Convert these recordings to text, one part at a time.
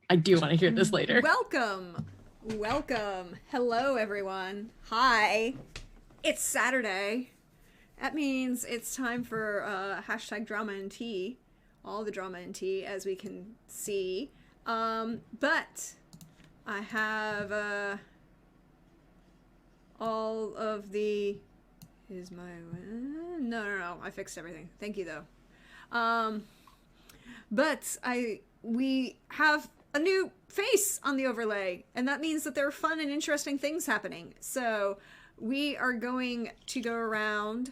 I do want to hear this later. Welcome. Welcome. Hello, everyone. Hi. It's Saturday. That means it's time for hashtag drama and tea. All the drama and tea, as we can see. But I have all of the. Is my. No. I fixed everything. Thank you, though. But we have a new face on the overlay, and that means that there are fun and interesting things happening. So we are going to go around,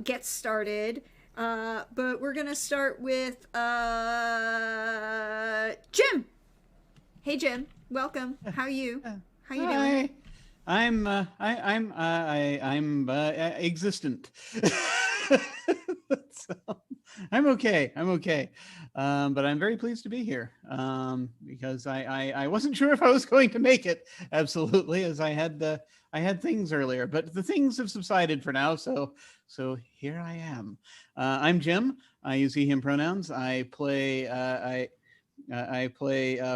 get started, but we're gonna start with Jim. Hey Jim, welcome. How are you? How you doing? Hi. I'm existent. So, I'm okay. But I'm very pleased to be here. Because I wasn't sure if I was going to make it. Absolutely, as I had things earlier, but the things have subsided for now. So here I am. I'm Jim. I use he/him pronouns. I play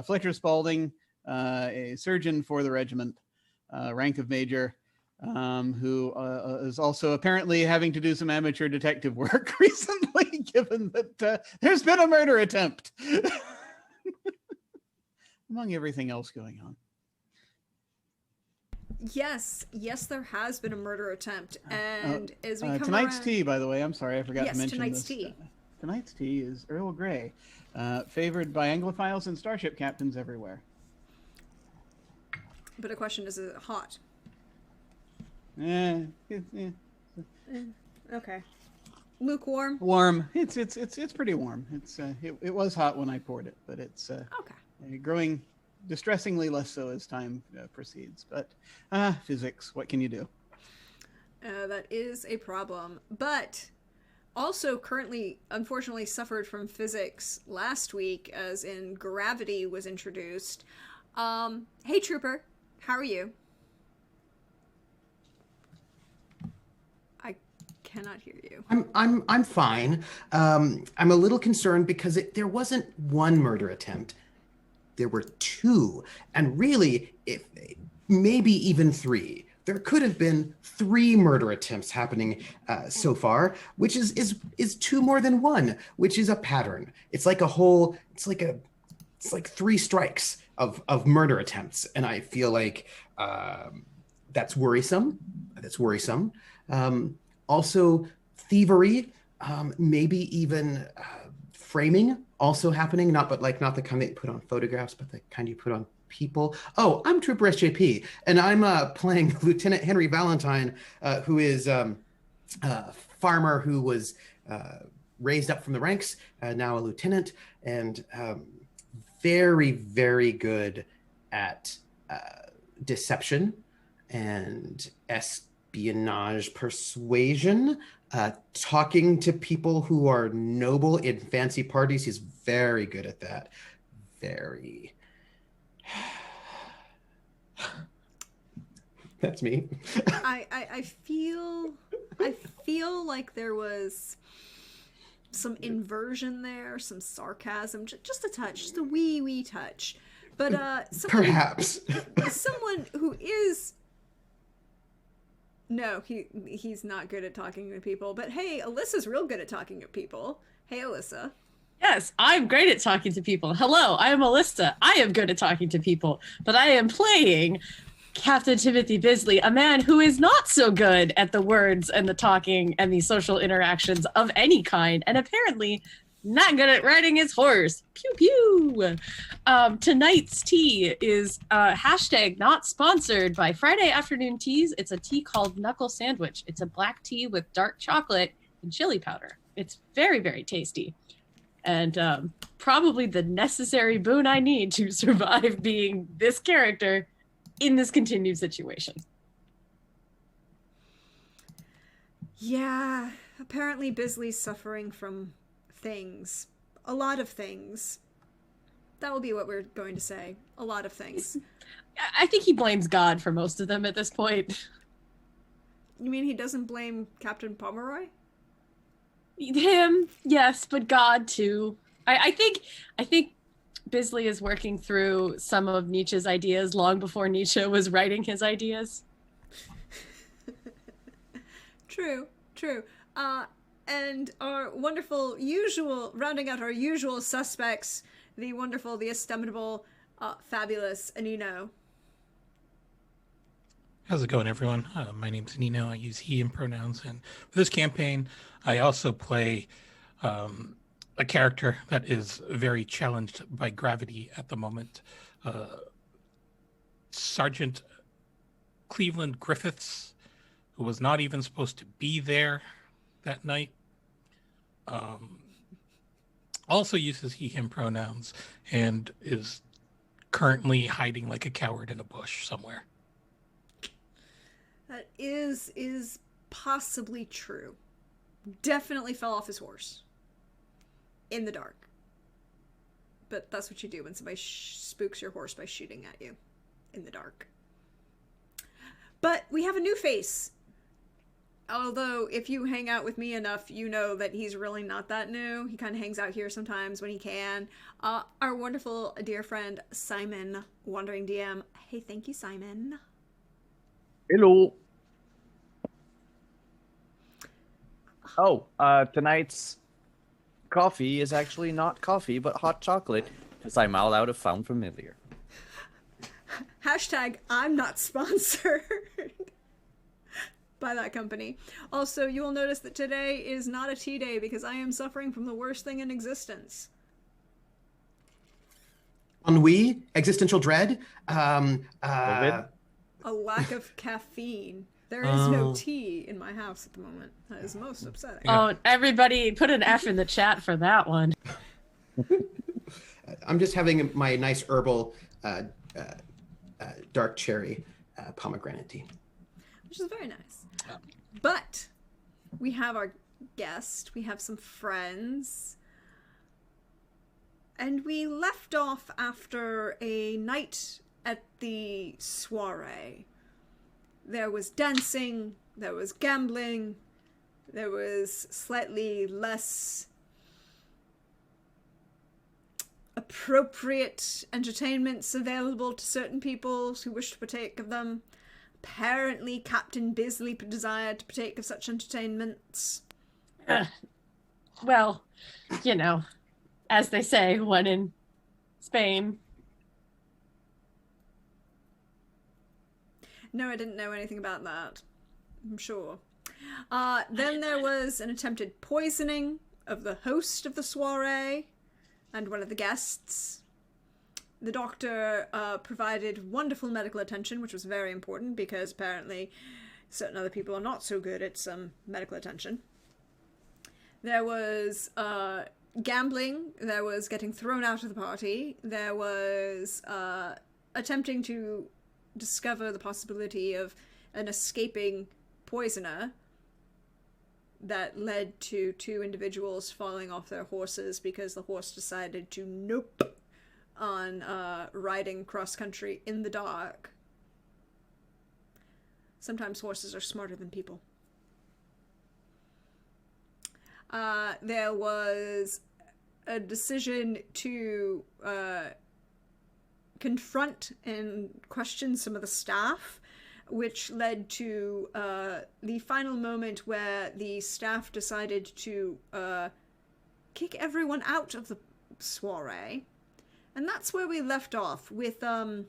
Fletcher Spaulding, a surgeon for the regiment, rank of major, who is also apparently having to do some amateur detective work recently, given that there's been a murder attempt, among everything else going on. Yes, there has been a murder attempt, and as we come tonight's around... tea, by the way, I'm sorry, I forgot to mention tonight's this. tea. Tonight's tea is Earl Grey, favored by Anglophiles and starship captains everywhere. But a question, is it hot? Okay. Lukewarm? Warm. It's pretty warm. It was hot when I poured it, but it's okay. Growing distressingly less so as time proceeds. But physics, what can you do? That is a problem. But also currently, unfortunately, suffered from physics last week, as in gravity was introduced. Hey, Trooper, how are you? I cannot hear you. I'm fine. I'm a little concerned because there wasn't one murder attempt. There were two, and really, if maybe even three. There could have been three murder attempts happening so far, which is two more than one, which is a pattern. It's like three strikes of murder attempts, and I feel like that's worrisome. Also, thievery, maybe even framing also happening. Not the kind that you put on photographs, but the kind you put on people. Oh, I'm Trooper SJP, and I'm playing Lieutenant Henry Valentine, who is a farmer who was raised up from the ranks, now a lieutenant, and very, very good at deception and espionage persuasion, talking to people who are noble in fancy parties. He's very good at that. Very. That's me. I feel like there was some inversion there, some sarcasm, just a touch, just a wee touch. But perhaps someone who is... No, he's not good at talking to people. But hey, Alyssa's real good at talking to people. Hey, Alyssa. Yes, I'm great at talking to people. Hello, I am Alyssa. I am good at talking to people, but I am playing Captain Timothy Bisley, a man who is not so good at the words and the talking and the social interactions of any kind, and apparently not good at riding his horse. Pew pew. Tonight's tea is hashtag not sponsored by Friday Afternoon Teas. It's a tea called Knuckle Sandwich. It's a black tea with dark chocolate and chili powder. It's very, very tasty. And probably the necessary boon I need to survive being this character in this continued situation. Yeah, apparently Bisley's suffering from things. A lot of things. That will be what we're going to say. A lot of things. I think he blames God for most of them at this point. You mean he doesn't blame Captain Pomeroy? Him, yes, but God too. I think Bisley is working through some of Nietzsche's ideas long before Nietzsche was writing his ideas. True. And our wonderful rounding out our usual suspects, the wonderful, the estimable, fabulous Anino. How's it going, everyone? My name's Nino. I use he and pronouns. And for this campaign, I also play a character that is very challenged by gravity at the moment. Sergeant Cleveland Griffiths, who was not even supposed to be there that night. Also uses he, him pronouns and is currently hiding like a coward in a bush somewhere. That is possibly true. Definitely fell off his horse. In the dark. But that's what you do when somebody spooks your horse by shooting at you. In the dark. But we have a new face. Although, if you hang out with me enough, you know that he's really not that new. He kind of hangs out here sometimes when he can. Our wonderful dear friend, Simon, Wandering DM. Hey, thank you, Simon. Hello. Oh, tonight's coffee is actually not coffee, but hot chocolate, because I'm all out of found familiar. Hashtag, I'm not sponsored by that company. Also, you will notice that today is not a tea day because I am suffering from the worst thing in existence. Ennui, existential dread, COVID? A lack of caffeine. There is no tea in my house at the moment. That is most upsetting. Yeah. Oh, everybody put an F in the chat for that one. I'm just having my nice herbal dark cherry pomegranate tea. Which is very nice. But we have our guest. We have some friends. And we left off after a night at the soiree. There was dancing, there was gambling, there was slightly less appropriate entertainments available to certain people who wished to partake of them. Apparently, Captain Bisley desired to partake of such entertainments. Well, you know, as they say, when in Spain. No, I didn't know anything about that. I'm sure. Then there was an attempted poisoning of the host of the soiree and one of the guests. The doctor provided wonderful medical attention, which was very important because apparently certain other people are not so good at some medical attention. There was gambling. There was getting thrown out of the party. There was attempting to discover the possibility of an escaping poisoner that led to two individuals falling off their horses because the horse decided to nope on riding cross-country in the dark. Sometimes horses are smarter than people. There was a decision to confront and question some of the staff, which led to the final moment where the staff decided to kick everyone out of the soiree. And that's where we left off with, well,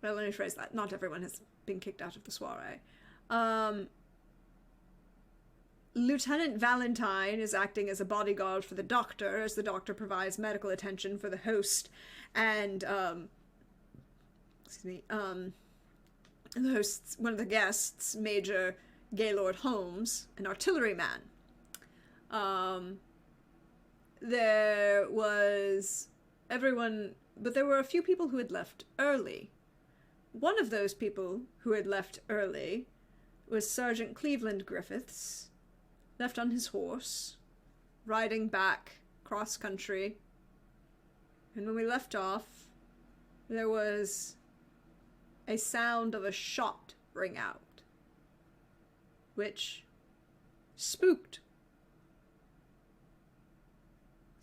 let me phrase that. Not everyone has been kicked out of the soiree. Lieutenant Valentine is acting as a bodyguard for the doctor, as the doctor provides medical attention for the host and, the host's, one of the guests, Major Gaylord Holmes, an artilleryman. There was everyone, but there were a few people who had left early. One of those people who had left early was Sergeant Cleveland Griffiths, left on his horse, riding back cross-country. And when we left off, there was a sound of a shot ring out, which spooked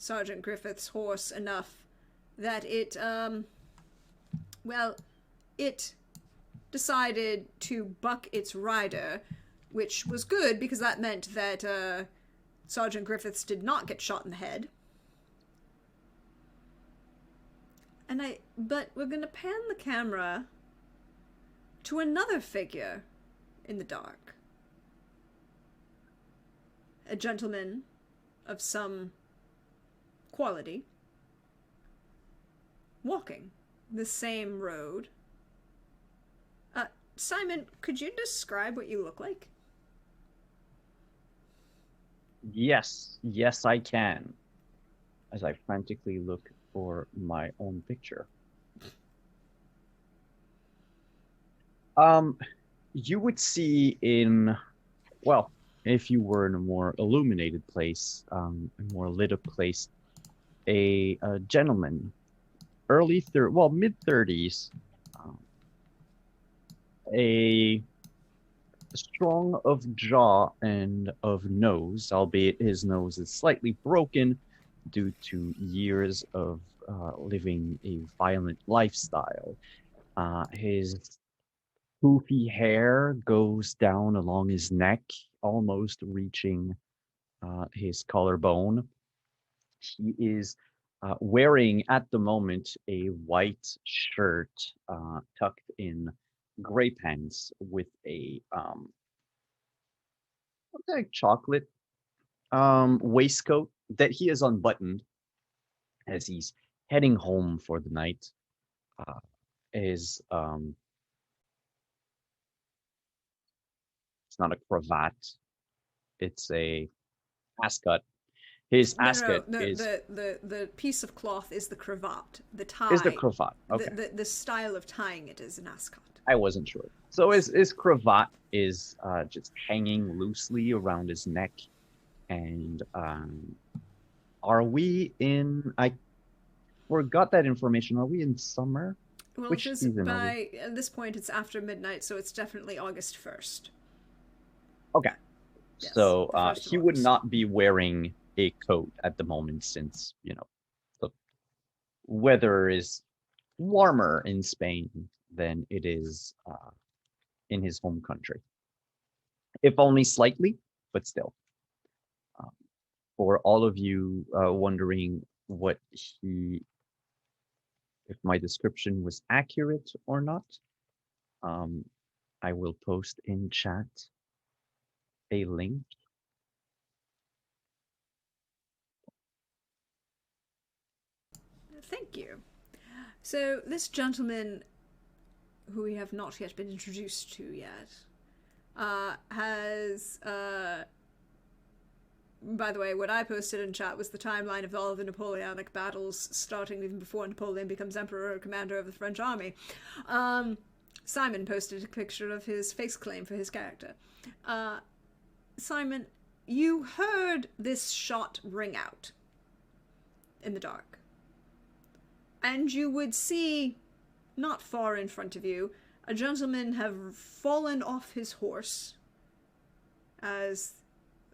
Sergeant Griffith's horse enough that it, well, it decided to buck its rider, which was good because that meant that Sergeant Griffiths did not get shot in the head. But we're gonna pan the camera to another figure in the dark. A gentleman of some quality, walking the same road. Simon, could you describe what you look like? Yes, I can. As I frantically look for my own picture. You would see well, if you were in a more illuminated place, a more lit up place, a gentleman, mid-30s, a strong of jaw and of nose, albeit his nose is slightly broken due to years of living a violent lifestyle. His poofy hair goes down along his neck, almost reaching his collarbone. He is wearing at the moment a white shirt tucked in gray pants with a chocolate waistcoat that he has unbuttoned as he's heading home for the night. Is it's not a cravat, it's a ascot. His ascot is the piece of cloth is the cravat. The tie is the cravat. Okay. The style of tying it is an ascot. I wasn't sure. So his cravat is just hanging loosely around his neck, and are we in? I forgot that information. Are we in summer? Well, Which season are we? at this point it's after midnight, so it's definitely August 1st. Okay. Yes, So the 1st of he would August. not be wearing a coat at the moment since, the weather is warmer in Spain than it is in his home country. If only slightly, but still. For all of you wondering if my description was accurate or not, I will post in chat a link. Thank you. So this gentleman, who we have not yet been introduced to yet, has by the way, what I posted in chat was the timeline of all of the Napoleonic battles, starting even before Napoleon becomes emperor or commander of the French army. Simon posted a picture of his face claim for his character. Simon, you heard this shot ring out in the dark. And you would see, not far in front of you, a gentleman have fallen off his horse. As,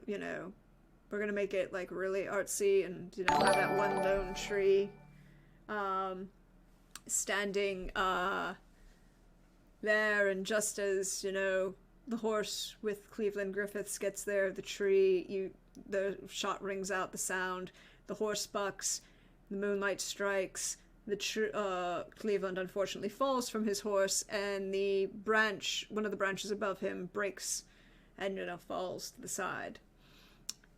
we're gonna make it like really artsy and, have that one lone tree standing there, and just as, the horse with Cleveland Griffiths gets there, the shot rings out the sound, the horse bucks, the moonlight strikes, Cleveland unfortunately falls from his horse, and one of the branches above him breaks and falls to the side.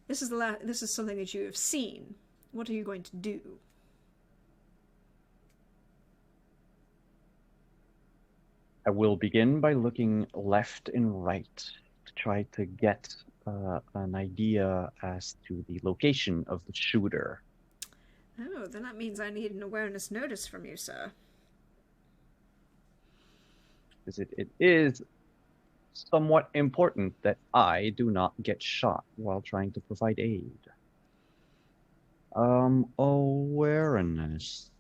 This is something that you have seen. What are you going to do? I will begin by looking left and right to try to get an idea as to the location of the shooter. Oh, then that means I need an awareness notice from you, sir. Because it is somewhat important that I do not get shot while trying to provide aid. Awareness.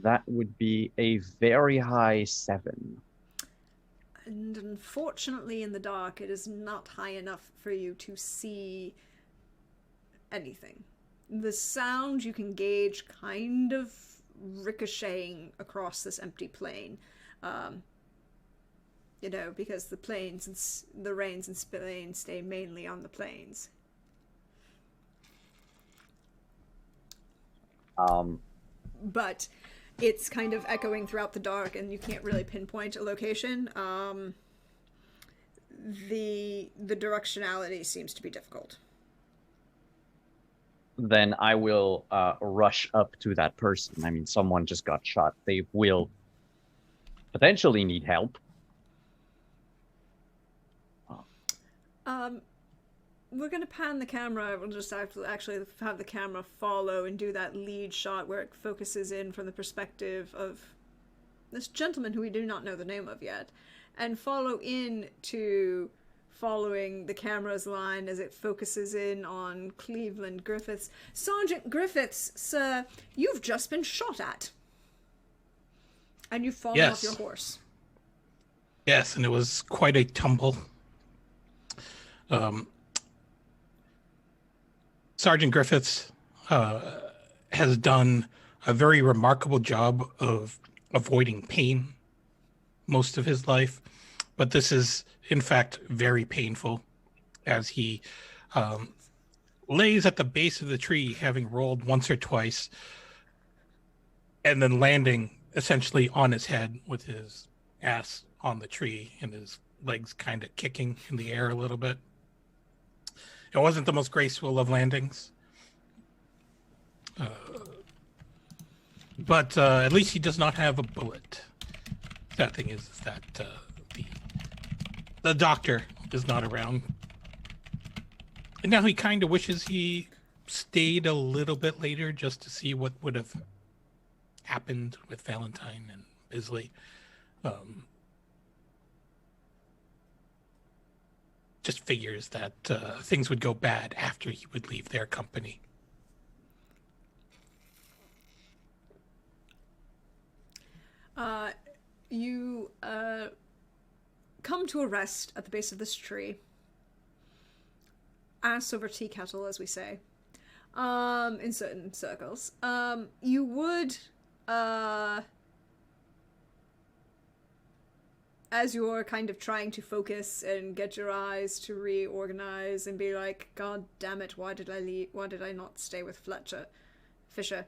That would be a very high 7. And unfortunately, in the dark, it is not high enough for you to see anything. The sound you can gauge kind of ricocheting across this empty plain. You know, because the plains and the rains and plains stay mainly on the plains. But it's kind of echoing throughout the dark, and you can't really pinpoint a location. The directionality seems to be difficult. Then I will rush up to that person. I mean, someone just got shot. They will potentially need help. We're gonna pan the camera. We'll just actually have the camera follow and do that lead shot where it focuses in from the perspective of this gentleman who we do not know the name of yet, and follow in to following the camera's line as it focuses in on Cleveland Griffiths. Sergeant Griffiths, sir, you've just been shot at. And you've fallen off your horse. Yes, and it was quite a tumble. Sergeant Griffiths has done a very remarkable job of avoiding pain most of his life, but this is, in fact, very painful as he lays at the base of the tree, having rolled once or twice, and then landing essentially on his head with his ass on the tree and his legs kind of kicking in the air a little bit. It wasn't the most graceful of landings. But at least he does not have a bullet. That thing is that the doctor is not around. And now he kind of wishes he stayed a little bit later just to see what would have happened with Valentine and Bisley. Just figures that things would go bad after he would leave their company. You come to a rest at the base of this tree. Ass over tea kettle, as we say, in certain circles. You would, as you're kind of trying to focus and get your eyes to reorganize and be like, God damn it, why did I leave? Why did I not stay with Fisher?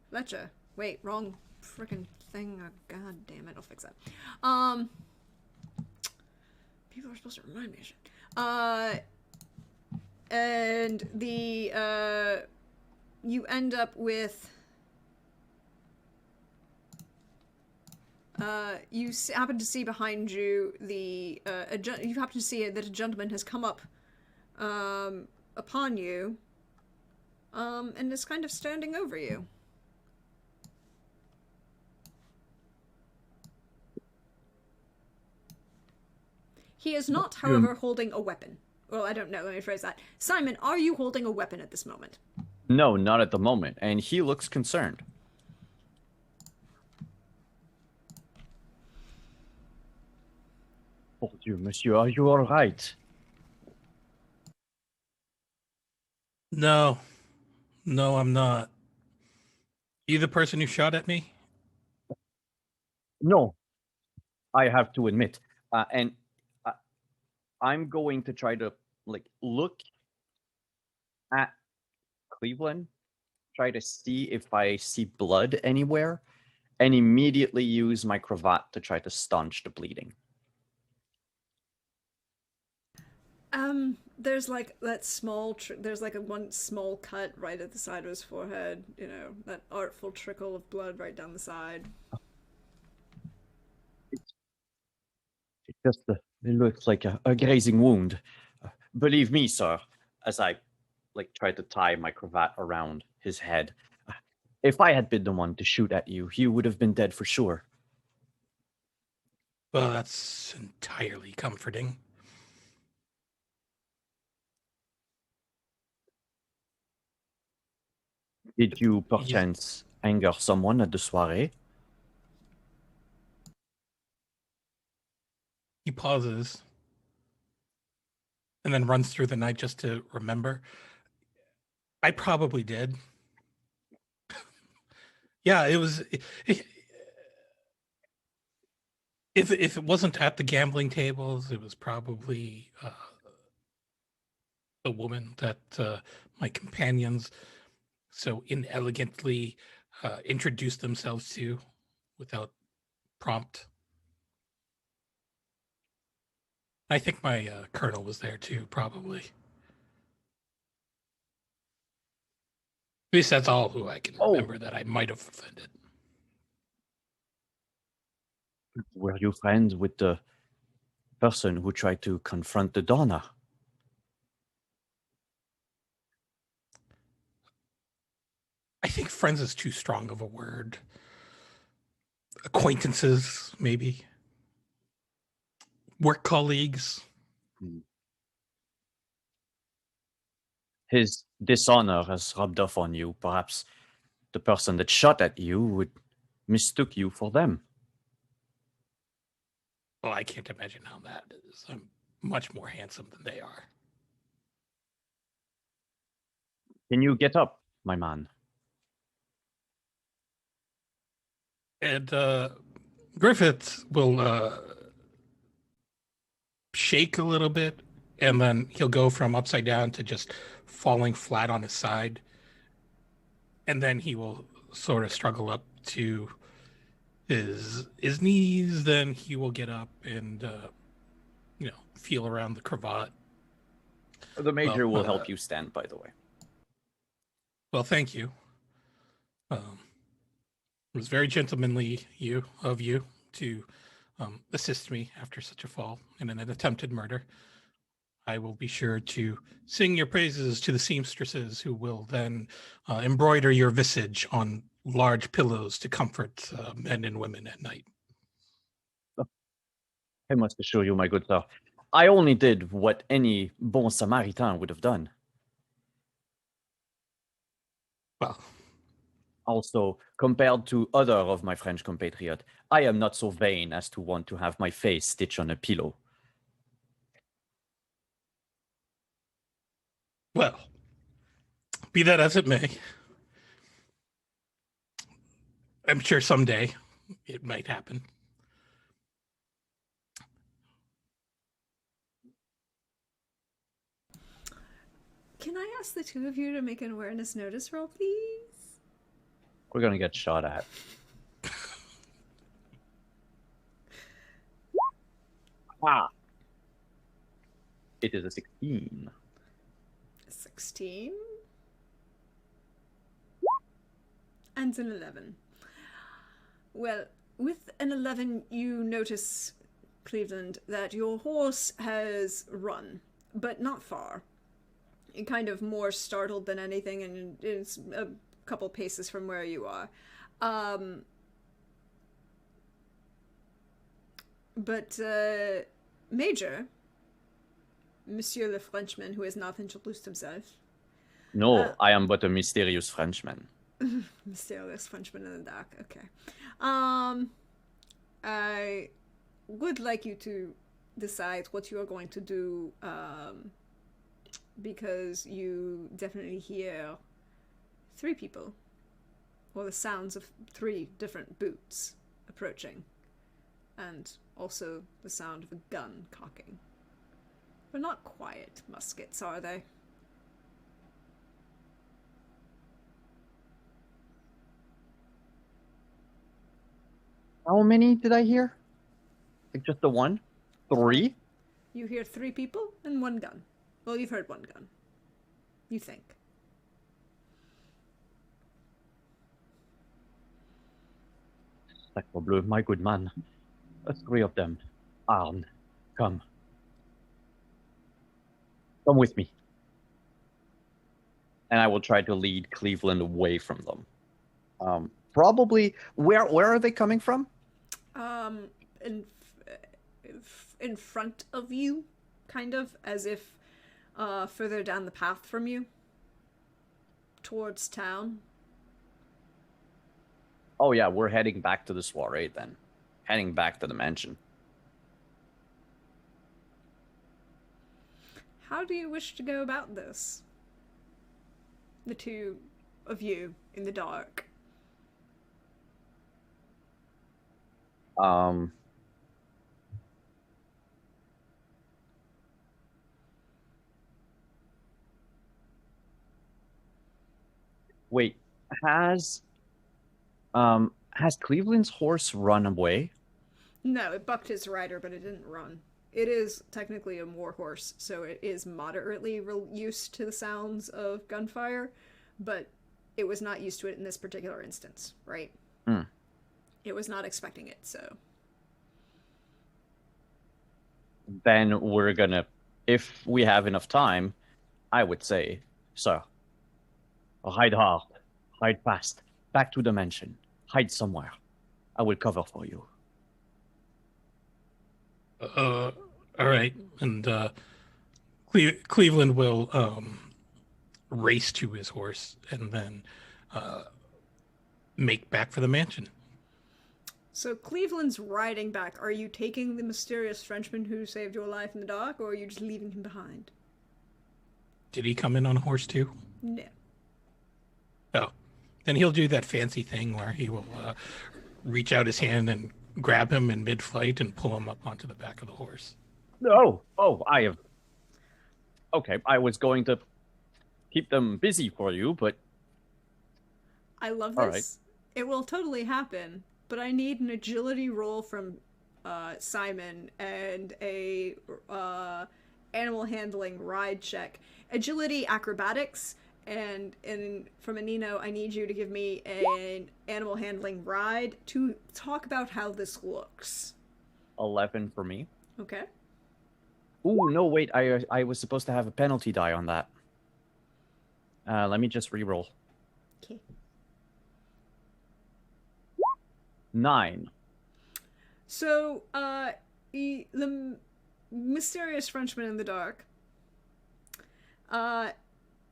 Fletcher. Wait, wrong freaking thing. Oh, God damn it, I'll fix that. People are supposed to remind me of shit. And the, you end up with, you happen to see behind you the, you happen to see that a gentleman has come up, upon you, and is kind of standing over you. He is not, however, holding a weapon. Well, I don't know, let me phrase that. Simon, are you holding a weapon at this moment? No, not at the moment, and he looks concerned. Oh, dear monsieur, are you all right? No, I'm not. You the person who shot at me? No, I have to admit. And I'm going to try to look at Cleveland, try to see if I see blood anywhere, and immediately use my cravat to try to staunch the bleeding. There's like that small, there's like one small cut right at the side of his forehead, you know, that artful trickle of blood right down the side. It looks like a grazing wound. Believe me, sir, as I try to tie my cravat around his head. If I had been the one to shoot at you, you would have been dead for sure. Well, that's entirely comforting. Did you perchance anger someone at the soiree? pauses and then runs through the night just to remember. I probably did. Yeah, it was. If it wasn't at the gambling tables, it was probably the woman that my companions so inelegantly introduced themselves to without prompt. I think my colonel was there too, probably. At least that's all who I can remember that I might have offended. Were you friends with the person who tried to confront the Donna? I think friends is too strong of a word. Acquaintances, maybe. Work colleagues. His dishonor has rubbed off on you. Perhaps the person that shot at you would mistook you for them. Well, I can't imagine how that is. I'm much more handsome than they are. Can you get up, my man? And Griffith will shake a little bit, and then he'll go from upside down to just falling flat on his side. And then he will sort of struggle up to his knees. Then he will get up and feel around the cravat. The major will help you stand, by the way. Well, thank you. It was very gentlemanly of you to assist me after such a fall in an attempted murder. I will be sure to sing your praises to the seamstresses, who will then embroider your visage on large pillows to comfort men and women at night. I must assure you, my good sir, I only did what any bon Samaritan would have done. Well, also, compared to other of my French compatriots, I am not so vain as to want to have my face stitched on a pillow. Well, be that as it may, I'm sure someday it might happen. Can I ask the two of you to make an awareness notice roll, please? We're gonna get shot at. Ah. It is a 16. 16? And an 11. Well, with an 11, you notice, Cleveland, that your horse has run, but not far. Kind of more startled than anything, and it's a couple paces from where you are. But Major, Monsieur le Frenchman, who has not introduced himself. No, I am but a mysterious Frenchman. Mysterious Frenchman in the dark. Okay. I would like you to decide what you are going to do, because you definitely hear 3 people, or the sounds of 3 different boots approaching, and also the sound of a gun cocking. They're not quiet muskets, are they? How many did I hear? Like just the one? 3? You hear 3 people and 1 gun. Well, you've heard 1 gun. You think. Sacre bleu, my good man. 3 of them. Armed. Come. Come with me. And I will try to lead Cleveland away from them. Probably. Where are they coming from? In front of you, kind of, as if further down the path from you, towards town. Oh yeah, we're heading back to the soiree then. Heading back to the mansion. How do you wish to go about this? The two of you in the dark. Wait, has Cleveland's horse run away? No, it bucked his rider, but it didn't run. It is technically a war horse, so it is moderately used to the sounds of gunfire, but it was not used to it in this particular instance, right? Mm. It was not expecting it, so. Then we're gonna, if we have enough time, I would say, sir, hide hard, hide fast, back to the mansion, hide somewhere. I will cover for you. All right. And Cleveland will race to his horse and then make back for the mansion. So Cleveland's riding back. Are you taking the mysterious Frenchman who saved your life in the dark, or are you just leaving him behind? Did he come in on a horse too? No. Oh, then he'll do that fancy thing where he will reach out his hand and grab him in mid-flight and pull him up onto the back of the horse. I have. Okay, I was going to keep them busy for you, but I love this. All right. It will totally happen, but I need an agility roll from Simon and a animal handling ride check. Agility acrobatics, and from Anino, I need you to give me an animal handling ride to talk about how this looks. 11 for me. Okay. Ooh, no, wait, I was supposed to have a penalty die on that. Let me just re-roll. Okay. 9. So, the mysterious Frenchman in the dark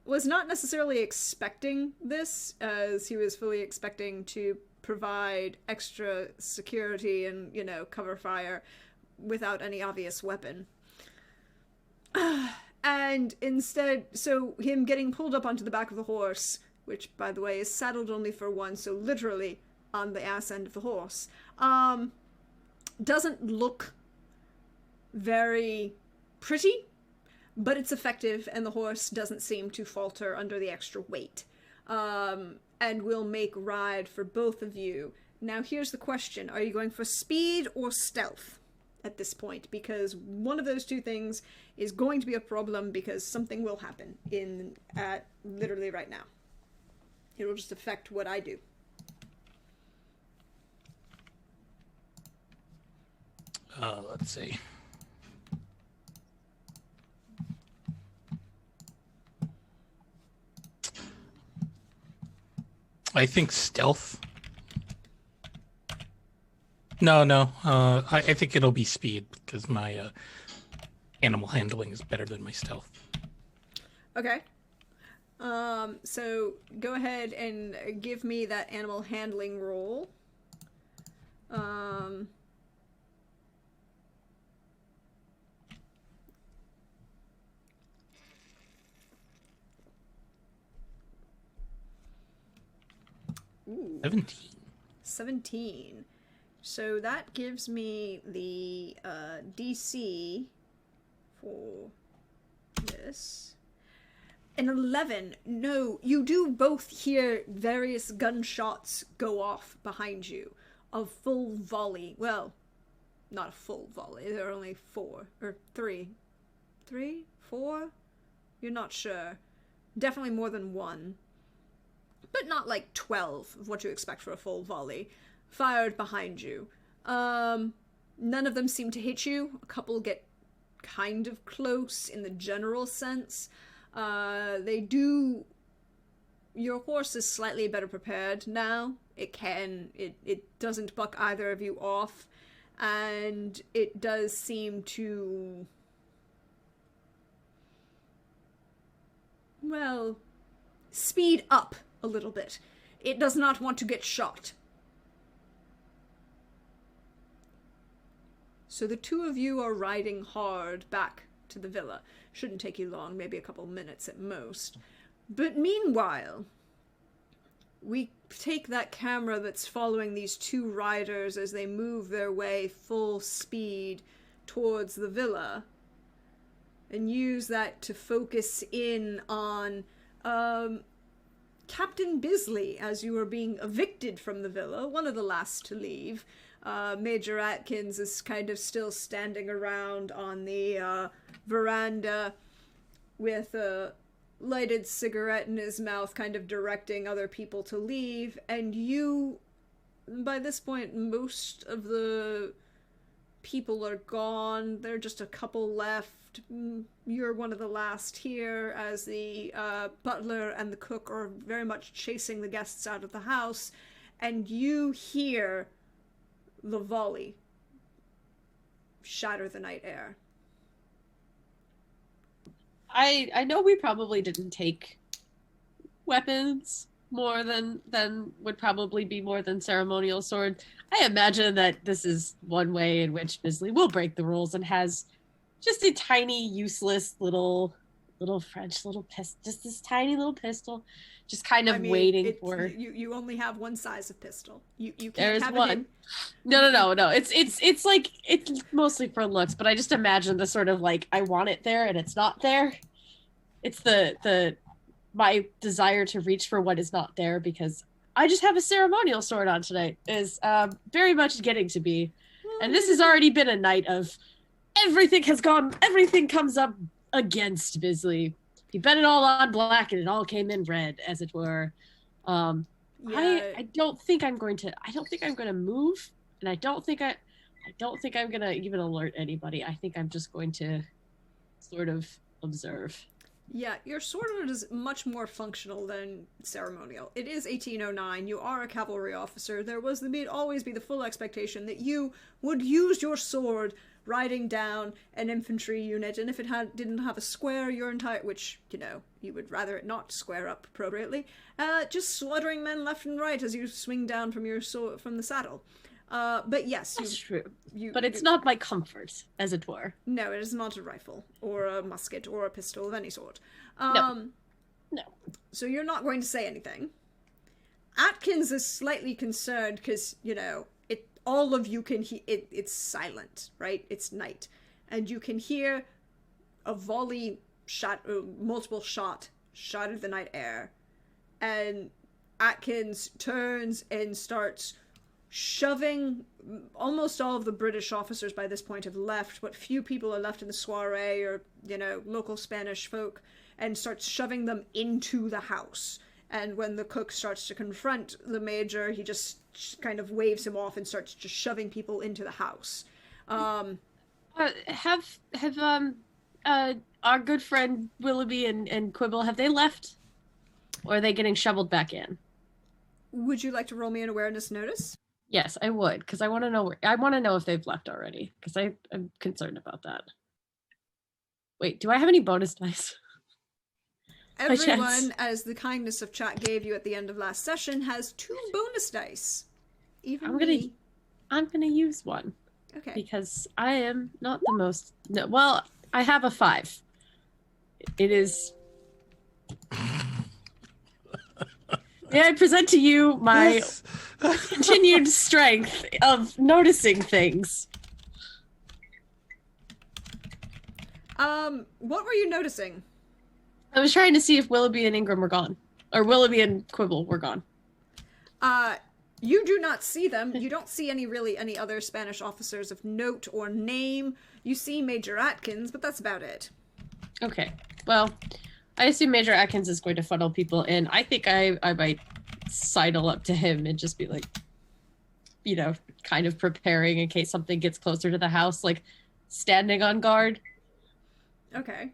was not necessarily expecting this, as he was fully expecting to provide extra security and, cover fire without any obvious weapon. And instead, so him getting pulled up onto the back of the horse, which, by the way, is saddled only for one, so literally on the ass end of the horse, doesn't look very pretty, but it's effective, and the horse doesn't seem to falter under the extra weight, and will make ride for both of you. Now, here's the question. Are you going for speed or stealth at this point? Because one of those two things is going to be a problem, because something will happen literally right now. It will just affect what I do. Let's see. I think stealth. No. I think it'll be speed, because my animal handling is better than my stealth. Okay. So go ahead and give me that animal handling roll. Ooh. 17. So that gives me the DC for this. An 11. No, you do both hear various gunshots go off behind you. A full volley. Well, not a full volley. There are only 4 or 3. 3? 4? You're not sure. Definitely more than 1. But not like 12 of what you expect for a full volley, fired behind you. None of them seem to hit you. A couple get kind of close in the general sense. They do... Your horse is slightly better prepared now. It doesn't buck either of you off. And it does seem to... Well, speed up a little bit. It does not want to get shot. So the two of you are riding hard back to the villa. Shouldn't take you long, maybe a couple minutes at most. But meanwhile, we take that camera that's following these two riders as they move their way full speed towards the villa, and use that to focus in on Captain Bisley as you are being evicted from the villa, one of the last to leave. Major Atkins is kind of still standing around on the veranda with a lighted cigarette in his mouth, kind of directing other people to leave. And you, by this point, most of the people are gone. There are just a couple left. You're one of the last here, as the butler and the cook are very much chasing the guests out of the house. And you hear the volley shatter the night air. I know we probably didn't take weapons more than would probably be more than ceremonial sword. I imagine that this is one way in which Bisley will break the rules and has just a tiny, useless little French pistol, just this tiny little pistol, just kind of waiting for. You only have one size of pistol. You can't There's have one. it. No. It's like it's mostly for looks, but I just imagine the sort of like I want it there and it's not there. It's the my desire to reach for what is not there because I just have a ceremonial sword on tonight is very much getting to be, and this has already been a night of everything comes up against Bisley. He bet it all on black and it all came in red, as it were. I don't think I'm going to move, and I don't think I'm gonna even alert anybody. I think I'm just going to sort of observe. Yeah, your sword is much more functional than ceremonial. It is 1809. You are a cavalry officer. There was always be the full expectation that you would use your sword riding down an infantry unit, and if it didn't have a square, which, you would rather it not square up appropriately, just slaughtering men left and right as you swing down from your sword from the saddle. But yes, that's true. But it's not my comfort, as it were. No, it is not a rifle or a musket or a pistol of any sort. No. So you're not going to say anything. Atkins is slightly concerned because all of you can hear it's silent, right? It's night, and you can hear a volley multiple shot of the night air, and Atkins turns and starts shoving. Almost all of the British officers by this point have left. What few people are left in the soiree or local Spanish folk, and starts shoving them into the house. And when the cook starts to confront the major, he just kind of waves him off and starts just shoving people into the house. Have our good friend Willoughby and Quibble, have they left? Or are they getting shoveled back in? Would you like to roll me an awareness notice? Yes, I would, because I want to know. I want to know if they've left already, because I'm concerned about that. Wait, do I have any bonus dice? Everyone, as the kindness of chat gave you at the end of last session, has 2 bonus dice. Even I'm gonna use one. Okay. Because I am not the most. No, well, I have a 5. It is. May I present to you my continued strength of noticing things? What were you noticing? I was trying to see if Willoughby and Ingram were gone. Or Willoughby and Quibble were gone. You do not see them. You don't see any other Spanish officers of note or name. You see Major Atkins, but that's about it. Okay. Well, I assume Major Atkins is going to funnel people in. I think I might sidle up to him and just be like, kind of preparing in case something gets closer to the house, like standing on guard. Okay.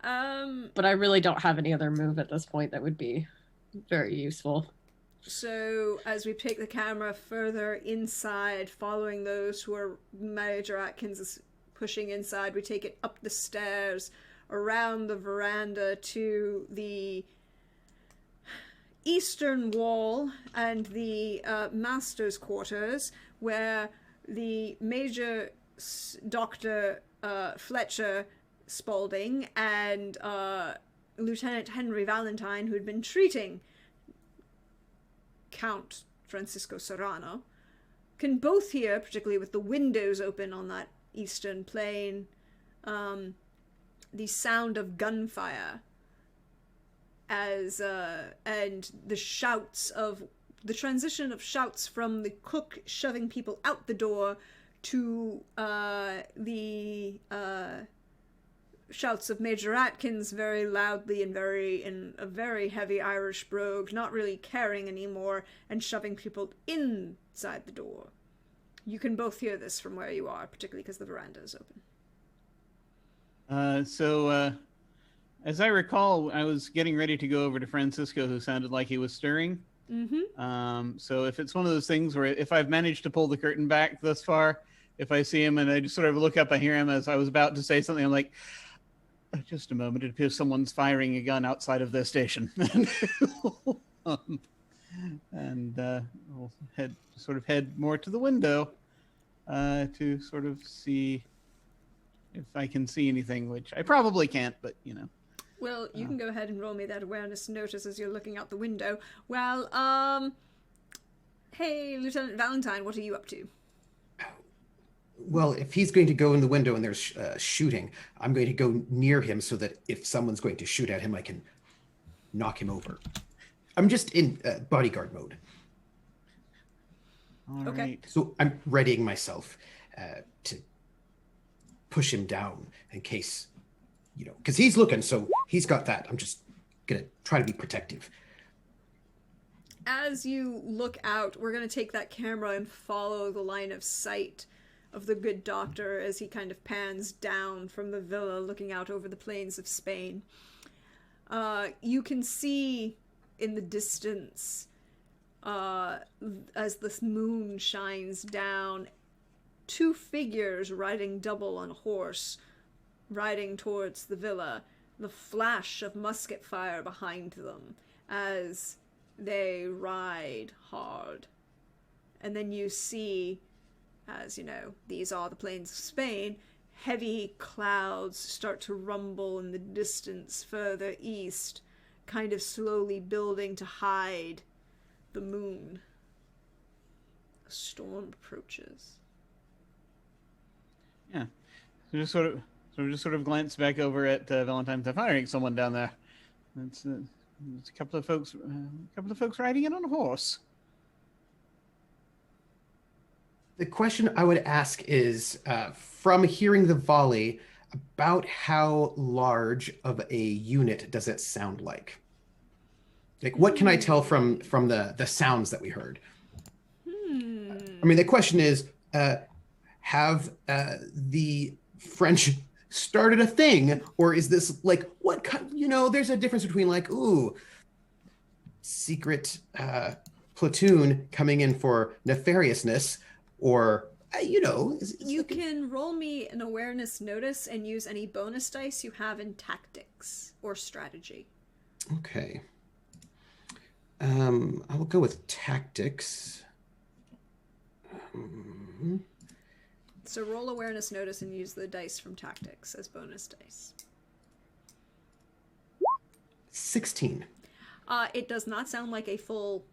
But I really don't have any other move at this point that would be very useful. So, as we take the camera further inside, following those who are Major Atkins is pushing inside, we take it up the stairs, around the veranda to the eastern wall and the master's quarters, where the Major Dr. Fletcher Spaulding and Lieutenant Henry Valentine, who had been treating Count Francisco Serrano, can both hear, particularly with the windows open on that eastern plain, the sound of gunfire as and the shouts of the transition of shouts from the cook shoving people out the door to the shouts of Major Atkins very loudly and in a very heavy Irish brogue, not really caring anymore, and shoving people inside the door. You can both hear this from where you are, particularly because the veranda is open. So as I recall, I was getting ready to go over to Francisco, who sounded like he was stirring. Mm-hmm. So if it's one of those things where if I've managed to pull the curtain back thus far, if I see him and I just sort of look up, I hear him as I was about to say something, I'm like, just a moment, it appears someone's firing a gun outside of their station. And we'll head more to the window to sort of see if I can see anything, which I probably can't, but you know. Well, you can go ahead and roll me that awareness notice as you're looking out the window. Well, hey, Lieutenant Valentine, what are you up to? Well, if he's going to go in the window and there's shooting, I'm going to go near him so that if someone's going to shoot at him, I can knock him over. I'm just in bodyguard mode. All Okay. right. So I'm readying myself to push him down in case, you know, because he's looking, so he's got that. I'm just going to try to be protective. As you look out, we're going to take that camera and follow the line of sight of the good doctor as he kind of pans down from the villa looking out over the plains of Spain. You can see in the distance, as the moon shines down, two figures riding double on a horse, riding towards the villa, the flash of musket fire behind them as they ride hard. And then you see, as you know, these are the plains of Spain, heavy clouds start to rumble in the distance further east, kind of slowly building to hide the moon. A storm approaches. Yeah. So just sort of glance back over at Valentine's firing someone down there. It's a couple of folks riding in on a horse. The question I would ask is, from hearing the volley, about how large of a unit does it sound like? Like, what can I tell from the sounds that we heard? I mean, the question is, have the French started a thing, or is this like what kind? You know, there's a difference between like, ooh, secret platoon coming in for nefariousness, or you know, you can roll me an awareness notice and use any bonus dice you have in tactics or strategy. Okay. I will go with tactics. So roll awareness notice and use the dice from tactics as bonus dice. 16. It does not sound like a full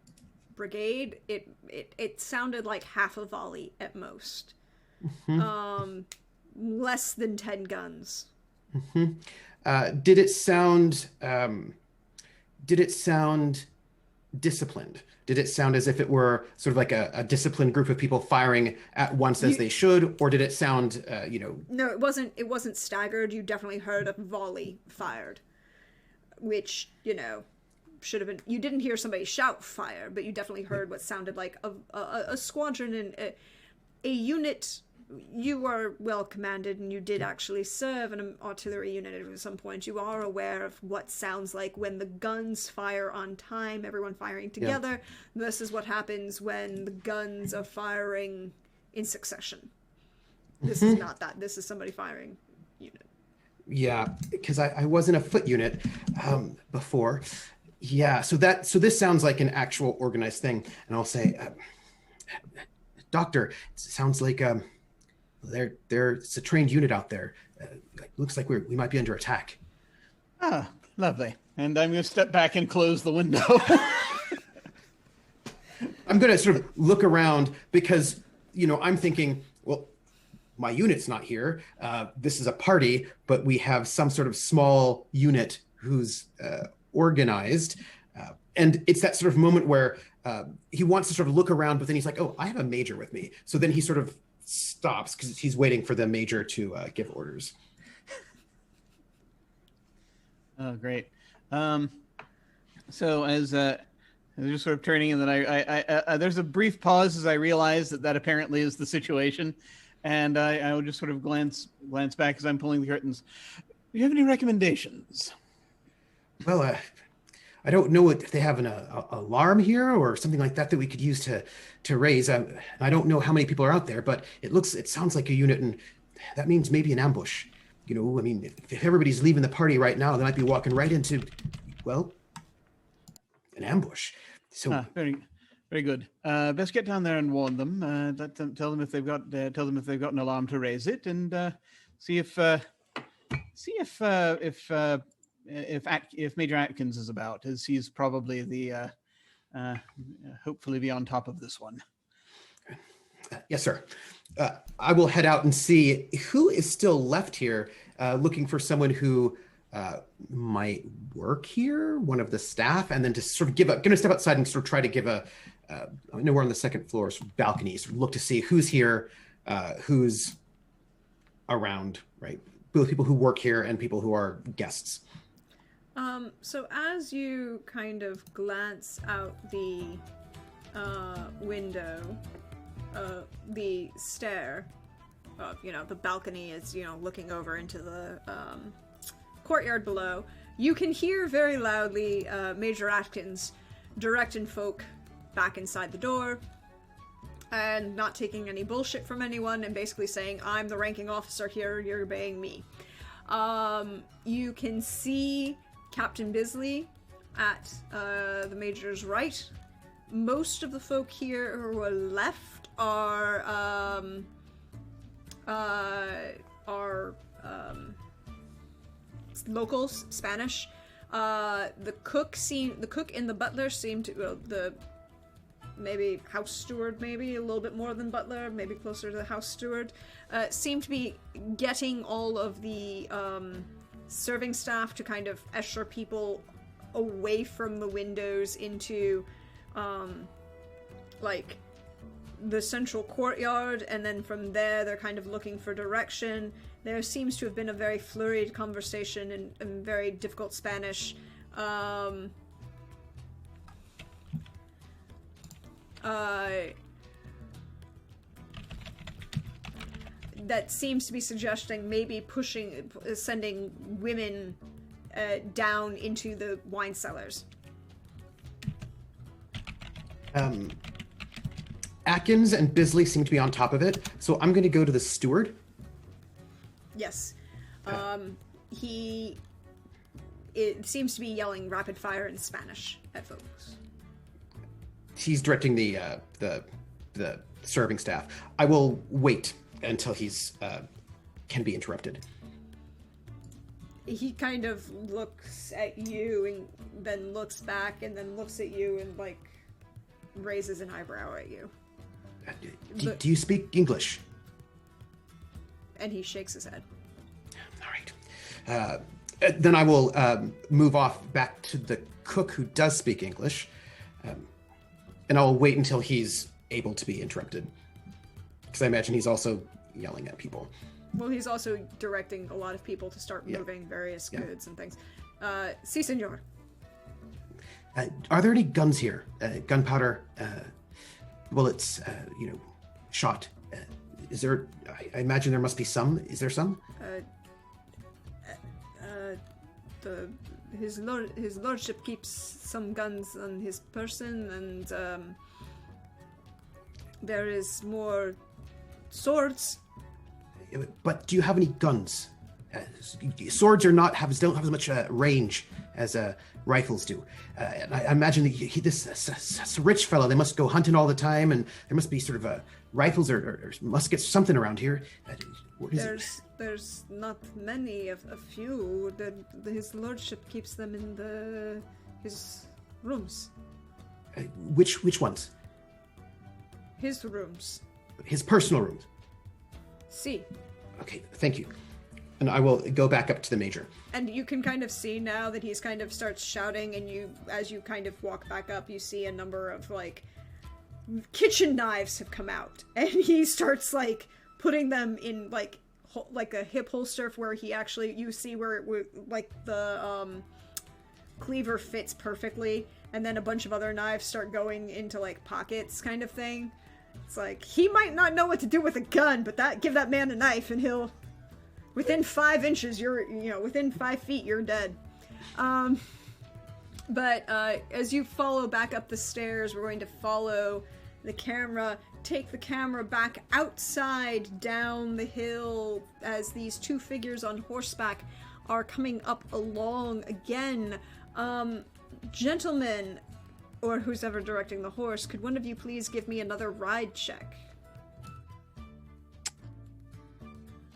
brigade. It sounded like half a volley at most. Mm-hmm. Less than 10 guns. Mm-hmm. Did it sound disciplined? Did it sound as if it were sort of like a disciplined group of people firing at once as they should, or did it sound, No, it wasn't staggered. You definitely heard a volley fired, which, should have been. You didn't hear somebody shout fire, but you definitely heard what sounded like a squadron and a unit. You were well commanded, and you did actually serve in an artillery unit at some point. You are aware of what sounds like when the guns fire on time, everyone firing together, versus what happens when the guns are firing in succession. This is not that. This is somebody firing unit. Yeah, because I was in a foot unit before. Yeah, so this sounds like an actual organized thing. And I'll say, Doctor, it sounds like It's a trained unit out there. Looks like we might be under attack. Ah, lovely. And I'm going to step back and close the window. I'm going to sort of look around because, I'm thinking, well, my unit's not here. This is a party, but we have some sort of small unit who's organized. And it's that sort of moment where he wants to sort of look around, but then he's like, oh, I have a major with me. So then he sort of stops because he's waiting for the major to give orders. Oh, great. So as they're just sort of turning, and then I there's a brief pause as I realize that apparently is the situation, and I will just sort of glance back as I'm pulling the curtains. Do you have any recommendations? Well, I don't know if they have an alarm here or something like that we could use to raise. I don't know how many people are out there, but it sounds like a unit, and that means maybe an ambush. I mean, if everybody's leaving the party right now, they might be walking right into, well, an ambush. So very, very good. Best get down there and warn them. Tell them if they've got an alarm to raise it, and see if Major Atkins is about, as he's probably the hopefully be on top of this one. Yes, sir. I will head out and see who is still left here, looking for someone who might work here, one of the staff, and then to sort of going to step outside and sort of try to give I know we're on the second floor, so balconies, look to see who's here, who's around, right? Both people who work here and people who are guests. So as you kind of glance out the window, the stair, the balcony is, looking over into the courtyard below. You can hear very loudly Major Atkins directing folk back inside the door and not taking any bullshit from anyone and basically saying, I'm the ranking officer here, you're obeying me. You can see Captain Bisley at the Major's right. Most of the folk here who are left are locals, Spanish. The cook and the butler seem to the maybe house steward, maybe a little bit more than butler, maybe closer to the house steward, seem to be getting all of the serving staff to kind of usher people away from the windows into like the central courtyard, and then from there they're kind of looking for direction. There seems to have been a very flurried conversation in very difficult Spanish. That seems to be suggesting maybe sending women down into the wine cellars. Atkins and Bisley seem to be on top of it, so I'm going to go to the steward. Yes. It seems to be yelling rapid fire in Spanish at folks. He's directing the serving staff. I will wait until he's can be interrupted. He kind of looks at you and then looks back and then looks at you and like raises an eyebrow at you. Do you speak English? And he shakes his head. All right. Then I will move off back to the cook who does speak English, and I'll wait until he's able to be interrupted, because I imagine he's also yelling at people. Well, he's also directing a lot of people to start moving various goods and things. Si, senor. Are there any guns here? Gunpowder, bullets, shot. Is there? I imagine there must be some. Is there some? His lordship keeps some guns on his person, and there is more swords. But do you have any guns? Swords don't have as much range as rifles do. And I imagine that this rich fellow, they must go hunting all the time, and there must be sort of rifles or muskets, something around here. What is it? There's not many, a few. His lordship keeps them in his rooms. Which ones? His rooms. His personal rooms. See. Okay, thank you. And I will go back up to the major. And you can kind of see now that he's kind of starts shouting, and as you kind of walk back up, you see a number of, like, kitchen knives have come out. And he starts, like, putting them in, like a hip holster where he actually, you see where like, the, cleaver fits perfectly. And then a bunch of other knives start going into, like, pockets kind of thing. It's like, he might not know what to do with a gun, but give that man a knife and he'll... Within 5 inches, within 5 feet, you're dead. But as you follow back up the stairs, we're going to follow the camera, take the camera back outside down the hill as these two figures on horseback are coming up along again. Gentlemen, or who's ever directing the horse, could one of you please give me another ride check?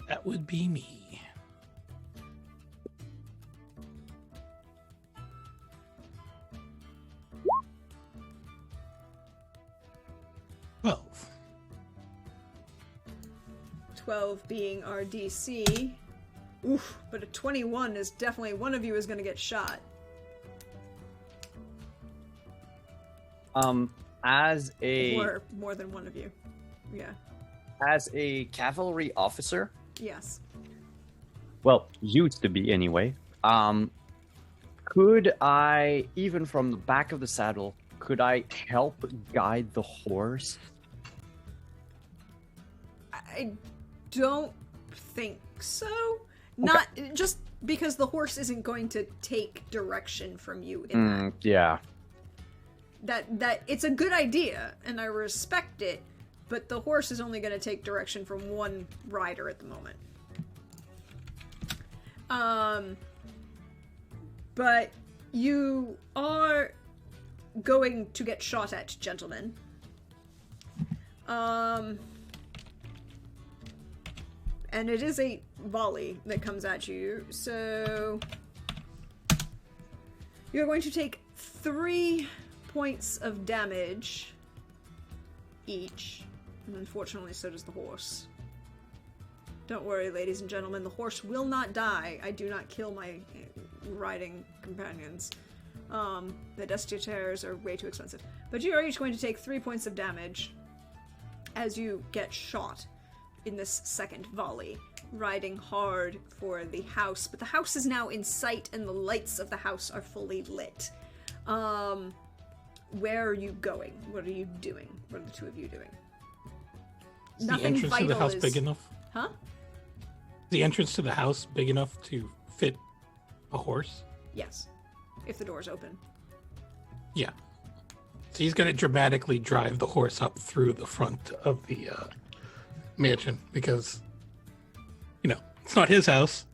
That would be me. Well, 12 being our DC. Oof, but a 21 is definitely, one of you is going to get shot. Or more than one of you. Yeah. As a cavalry officer, Yes. well, used to be anyway, could I, even from the back of the saddle, could I help guide the horse? I don't think so. Not just because the horse isn't going to take direction from you in that. Yeah. That it's a good idea, and I respect it, but the horse is only going to take direction from one rider at the moment. But you are going to get shot at, gentlemen. And it is a volley that comes at you, so you're going to take 3 points of damage each. And unfortunately, so does the horse. Don't worry, ladies and gentlemen, the horse will not die. I do not kill my riding companions. The destituteurs are way too expensive. But you are each going to take 3 points of damage as you get shot in this second volley, riding hard for the house. But the house is now in sight, and the lights of the house are fully lit. Where are you going? What are you doing? What are the two of you doing? Is the entrance to the house big enough? Huh? The entrance to the house big enough to fit a horse? Yes. If the door's open. Yeah. So he's going to dramatically drive the horse up through the front of the mansion because, it's not his house.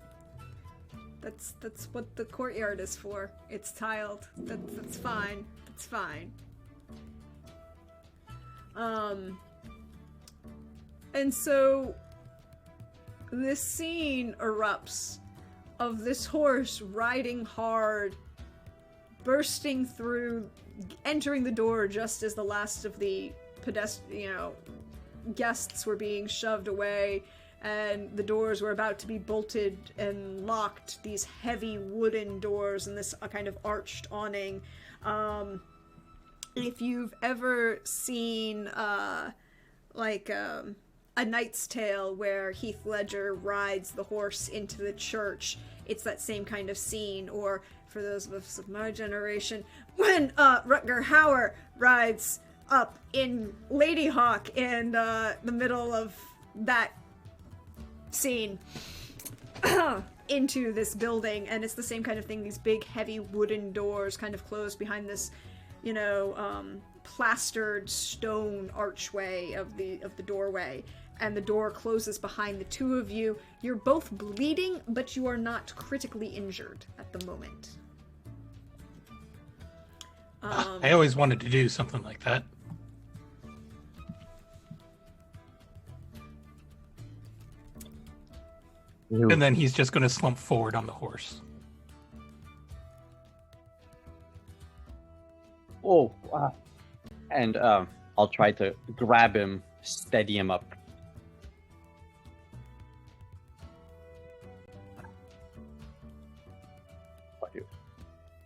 That's what the courtyard is for. It's tiled. That's fine. It's fine. And so this scene erupts of this horse riding hard, bursting through, entering the door just as the last of the guests were being shoved away, and the doors were about to be bolted and locked, these heavy wooden doors and this kind of arched awning. If you've ever seen A Knight's Tale where Heath Ledger rides the horse into the church, it's that same kind of scene. Or for those of us of my generation, when Rutger Hauer rides up in Ladyhawke in the middle of that scene into this building, and it's the same kind of thing. These big heavy wooden doors kind of close behind this plastered stone archway of the doorway, and the door closes behind the two of you. You're both bleeding, but you are not critically injured at the moment. I always wanted to do something like that. And then he's just going to slump forward on the horse. Oh, and I'll try to grab him, steady him up.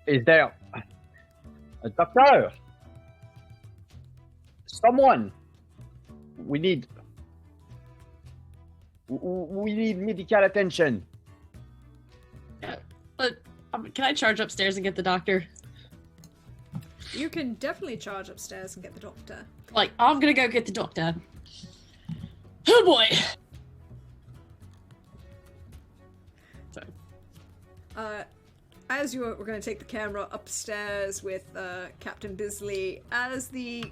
Is there a doctor? Someone. We need medical attention. But can I charge upstairs and get the doctor? You can definitely charge upstairs and get the doctor. Like, I'm gonna go get the doctor. Oh boy! So. We're going to take the camera upstairs with Captain Bisley as we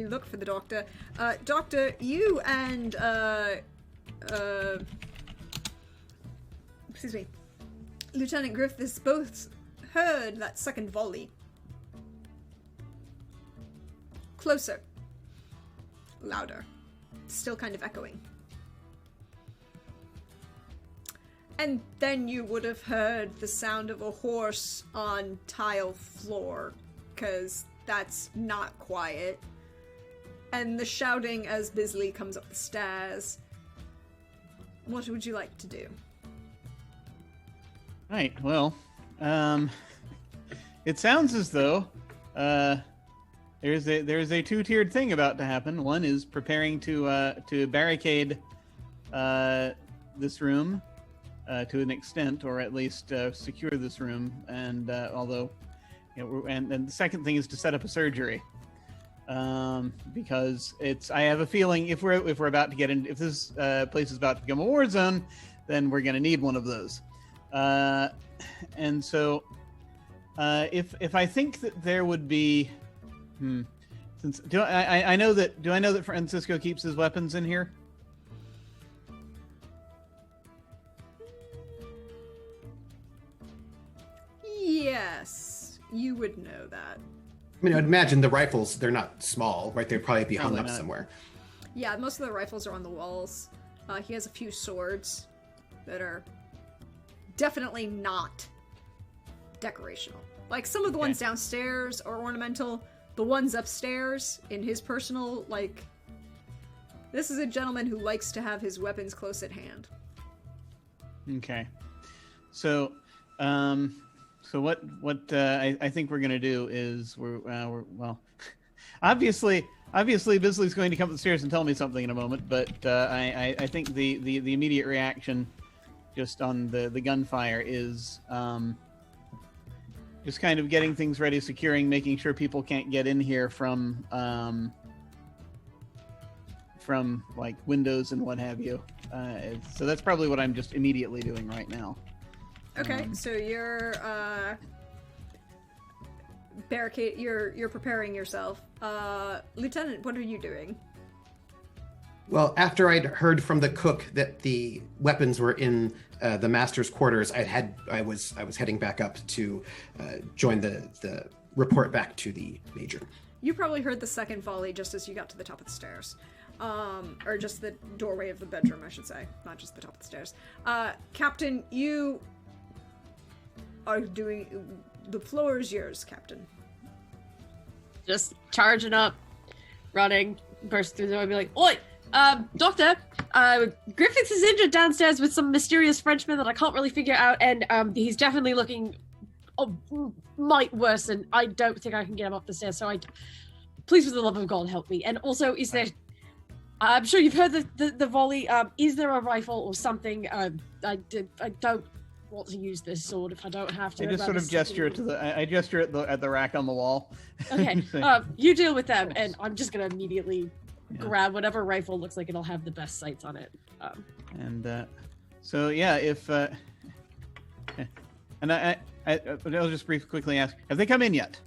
look for the doctor. Doctor, you and excuse me, Lieutenant Griffiths both heard that second volley. Closer. Louder. Still kind of echoing. And then you would have heard the sound of a horse on tile floor, because that's not quiet. And the shouting as Bisley comes up the stairs. What would you like to do? Right, well, it sounds as though there's a two-tiered thing about to happen. One is preparing to barricade this room to an extent, or at least secure this room. And although, and the second thing is to set up a surgery, because I have a feeling if we're about to get in, if this place is about to become a war zone, then we're going to need one of those. And so, if I think that there would be, since do I know that Francisco keeps his weapons in here? Yes, you would know that. I mean, I'd imagine the rifles, they're not small, right? They'd probably be hung up somewhere. Yeah, most of the rifles are on the walls. He has a few swords that are definitely not decorational. Like, some of the ones downstairs are ornamental. The ones upstairs in his personal, like... This is a gentleman who likes to have his weapons close at hand. Okay. So, what I think we're gonna do is we're obviously Bisley's going to come upstairs and tell me something in a moment, but I think the immediate reaction just on the gunfire is just kind of getting things ready, securing, making sure people can't get in here from like windows and what have you. So that's probably what I'm just immediately doing right now. Okay, so you're you're preparing yourself. Lieutenant, what are you doing? Well, after I'd heard from the cook that the weapons were in the master's quarters, I was heading back up to join the report back to the major. You probably heard the second volley just as you got to the top of the stairs. Or just the doorway of the bedroom, I should say. Not just the top of the stairs. Captain, you are doing... The floor is yours, Captain. Just charging up, running, burst through the door and be like, "Oi! Doctor, Griffiths is injured downstairs with some mysterious Frenchman that I can't really figure out, and he's definitely looking might worsen. I don't think I can get him up the stairs, so please, for the love of God, help me. And also, is there... I'm sure you've heard the volley. Is there a rifle or something? I don't want to use this sword if I don't have to. I just sort of gesture I gesture at the rack on the wall. Okay, you deal with them, and I'm just gonna immediately grab whatever rifle looks like it'll have the best sights on it. So yeah, if and I'll just quickly ask: have they come in yet?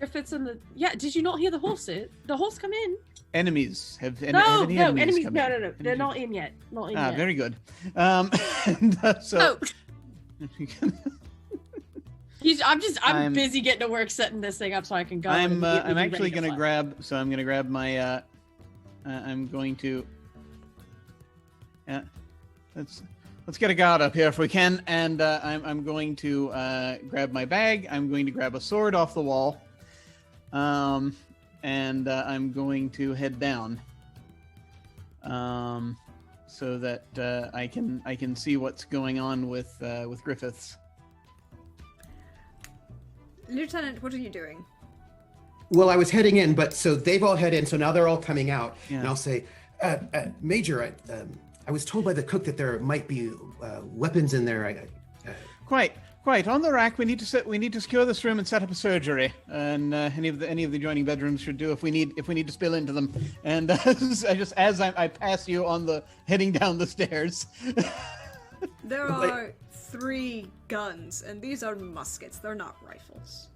Griffiths and the did you not hear the horses? The horse come in. Enemies have any Enemies. enemies come No. in? They're not in yet. Not in yet. Very good. So I'm busy getting to work setting this thing up so I can go. I'm actually going to grab. So I'm going to grab my. I'm going to. Let's get a guard up here if we can, and I'm going to grab my bag. I'm going to grab a sword off the wall, and I'm going to head down, so that I can see what's going on with Griffiths. Lieutenant, what are you doing? Well, I was heading in, but so they've all head in, so now they're all coming out, Yeah. and I'll say, Major, I was told by the cook that there might be weapons in there. Quite. On the rack, we need to secure this room and set up a surgery, and any of the adjoining bedrooms should do if we need to spill into them. And I pass you on the heading down the stairs. There are 3 guns, and these are muskets. They're not rifles.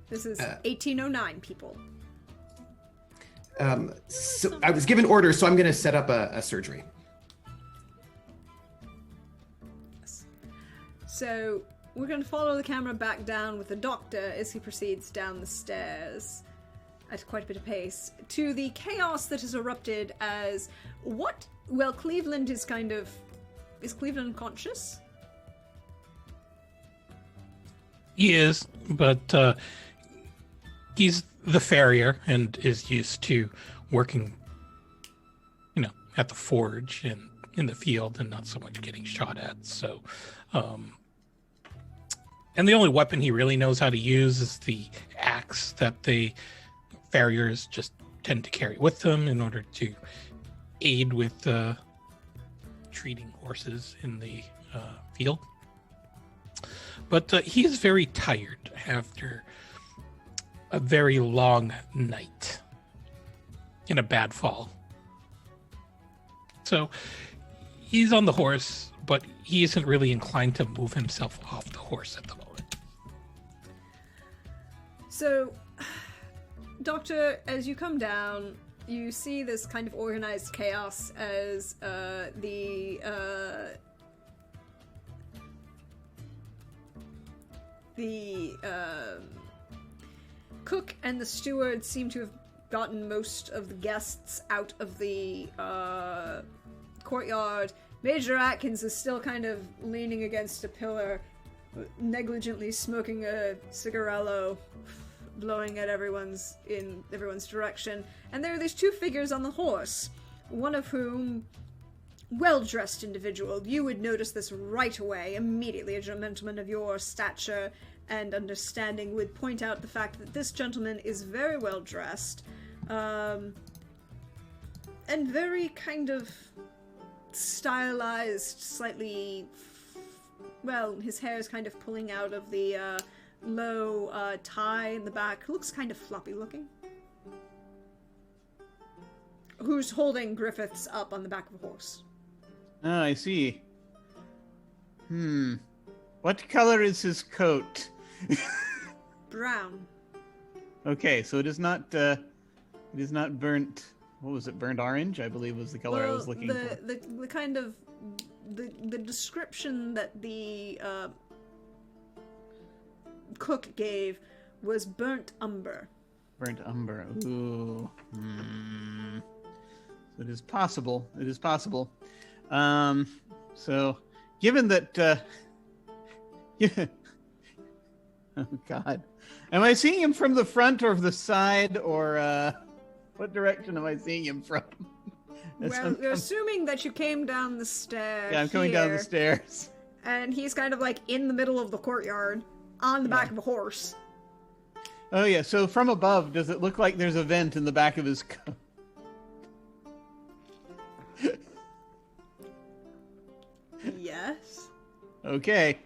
This is 1809, people. So I was given orders, so I'm going to set up a surgery. So we're going to follow the camera back down with the doctor as he proceeds down the stairs at quite a bit of pace to the chaos that has erupted as what? Well, Cleveland is is Cleveland conscious? He is, but he's the farrier and is used to working, at the forge and in the field and not so much getting shot at. So, and the only weapon he really knows how to use is the axe that the farriers just tend to carry with them in order to aid with treating horses in the field. But he is very tired after a very long night in a bad fall. So he's on the horse, but he isn't really inclined to move himself off the horse at the moment. So, Doctor, as you come down, you see this kind of organized chaos as the cook and the steward seem to have gotten most of the guests out of the courtyard. Major Atkins is still kind of leaning against a pillar, negligently smoking a cigarello, blowing at everyone's direction. And there are these 2 figures on the horse, one of whom, well-dressed individual. You would notice this right away, immediately. A gentleman of your stature and understanding would point out the fact that this gentleman is very well-dressed, and very kind of stylized, slightly, well, his hair is kind of pulling out of the low tie in the back. Looks kind of floppy looking. Who's holding Griffiths up on the back of a horse. Oh, I see. What color is his coat? Brown. Okay, so it is not burnt. What was it? Burnt orange, I believe, was the color I was looking for. The kind of the description that the cook gave was burnt umber. Burnt umber. Ooh. It is possible. It is possible. So, given that. Yeah. Oh God. Am I seeing him from the front or the side, or what direction am I seeing him from? Well, you're assuming that you came down the stairs. Yeah, I'm coming down the stairs. And he's kind of like in the middle of the courtyard on the back of a horse. Oh yeah, so from above, does it look like there's a vent in the back of his coat? Yes. Okay.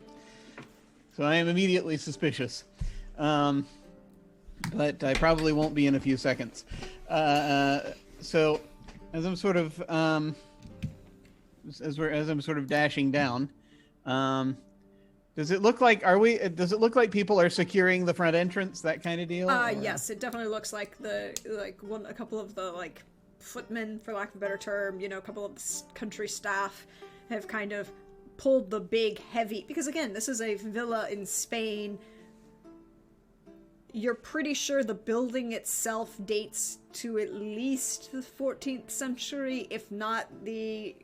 So I am immediately suspicious. But I probably won't be in a few seconds. So as I'm sort of as I'm sort of dashing down, Does it look like does it look like people are securing the front entrance, that kind of deal? Yes, it definitely looks like a couple of the footmen, for lack of a better term, a couple of country staff have kind of pulled the big heavy, because again, this is a villa in Spain. You're pretty sure the building itself dates to at least the 14th century, if not the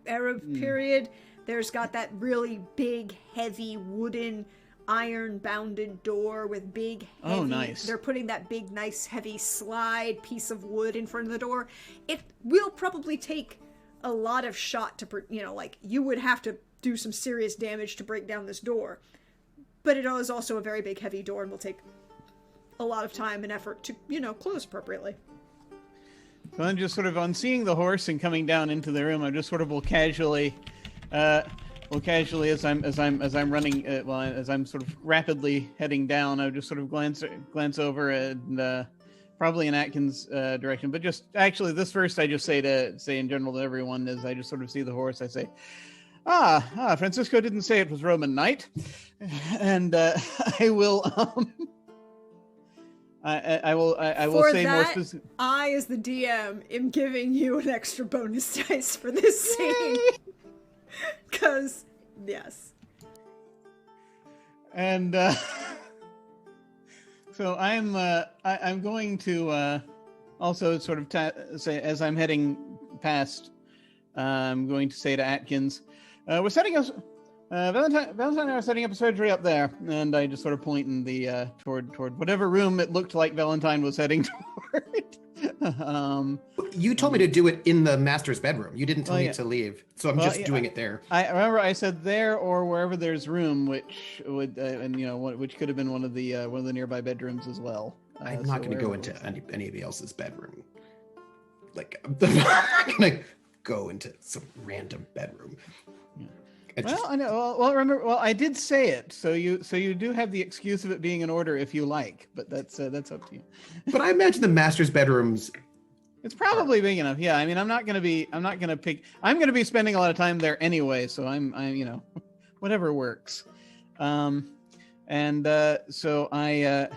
Arab period. There's got that really big, heavy, wooden, iron-bounded door with big, heavy... Oh, nice. They're putting that big, nice, heavy slide piece of wood in front of the door. It will probably take a lot of shot to, you would have to do some serious damage to break down this door. But it is also a very big, heavy door and will take a lot of time and effort to, close appropriately. So I'm just sort of, on seeing the horse and coming down into the room, I just sort of will casually as I'm running, as I'm sort of rapidly heading down, I would just sort of glance over and probably in Atkins' direction. But just actually, this first I just say in general to everyone is I just sort of see the horse. I say, Francisco didn't say it was Roman Knight, and I will. I will say more specific. I, as the DM, am giving you an extra bonus dice for this scene. Because, yes. And so I'm going to also sort of say, as I'm heading past, I'm going to say to Atkins, we're setting us. Valentine and I are setting up a surgery up there, and I just sort of point in the toward whatever room it looked like Valentine was heading toward. You told me to do it in the master's bedroom. You didn't tell me to leave, so I'm just doing it there. I remember I said there or wherever there's room, which would which could have been one of the nearby bedrooms as well. I'm not going to go into anybody else's bedroom. I'm not going to go into some random bedroom. Yeah. I know. Well, remember. Well, I did say it, so you do have the excuse of it being in order if you like, but that's up to you. But I imagine the master's bedrooms. It's probably big enough. Yeah. I mean, I'm not gonna be spending a lot of time there anyway, so I'm whatever works. So I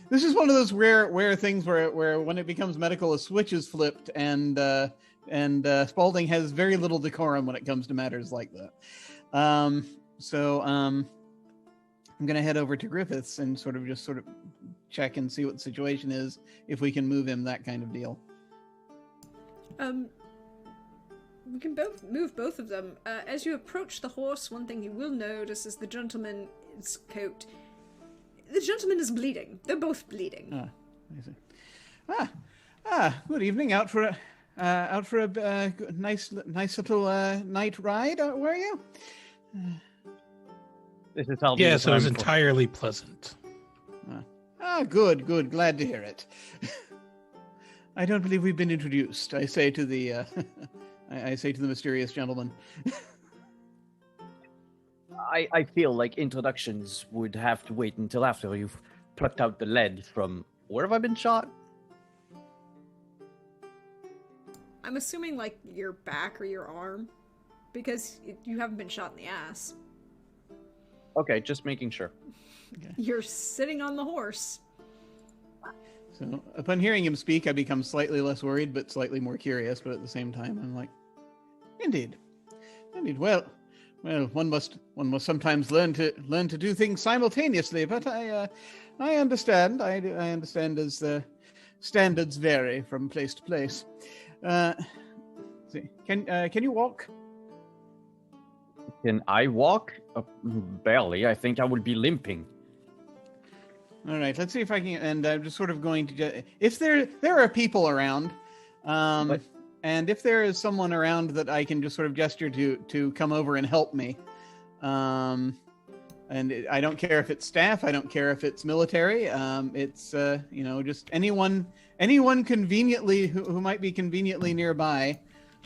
this is one of those rare things where when it becomes medical, a switch is flipped, and Spaulding has very little decorum when it comes to matters like that. So I'm going to head over to Griffiths and sort of check and see what the situation is, if we can move him, that kind of deal. We can move both of them. As you approach the horse, one thing you will notice is the gentleman's coat. The gentleman is bleeding. They're both bleeding. I see. Good evening. Out for a nice little night ride, were you? This is how. Yes, it was entirely pleasant. Good. Glad to hear it. I don't believe we've been introduced. I say to the mysterious gentleman. I feel like introductions would have to wait until after you've plucked out the lead from. Where have I been shot? I'm assuming your back or your arm, because you haven't been shot in the ass. Okay, just making sure. Okay. You're sitting on the horse. So upon hearing him speak, I become slightly less worried, but slightly more curious. But at the same time, I'm like, indeed. Well, one must sometimes learn to do things simultaneously. But I understand. I understand as standards vary from place to place. See, can you walk? Can I walk? Barely. I think I would be limping. All right, let's see if I can. And I'm just sort of going to if there are people around, and if there is someone around that I can just sort of gesture to come over and help me. And I don't care if it's staff. I don't care if it's military. It's just anyone conveniently who might be conveniently nearby,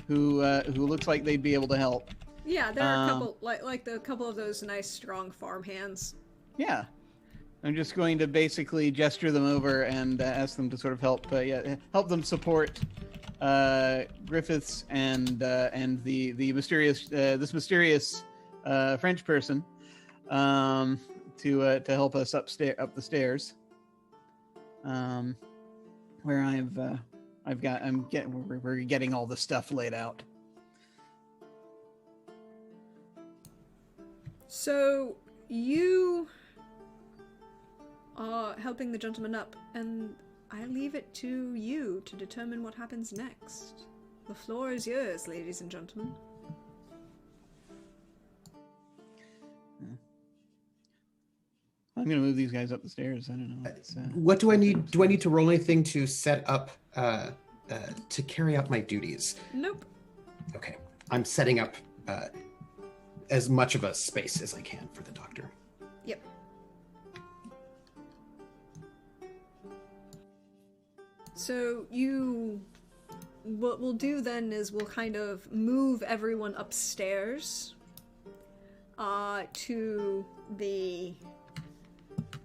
who looks like they'd be able to help. Yeah, there are a couple like the couple of those nice strong farm hands. Yeah, I'm just going to basically gesture them over and ask them to sort of help them support Griffiths and the mysterious French person. to help us up the stairs. Where we're getting all the stuff laid out. So you are helping the gentleman up, and I leave it to you to determine what happens next. The floor is yours, ladies and gentlemen. I'm gonna move these guys up the stairs. I don't know. What do I need? Do I need to roll anything to set up to carry out my duties? Nope. Okay, I'm setting up as much of a space as I can for the doctor. Yep. So what we'll do then is we'll kind of move everyone upstairs to the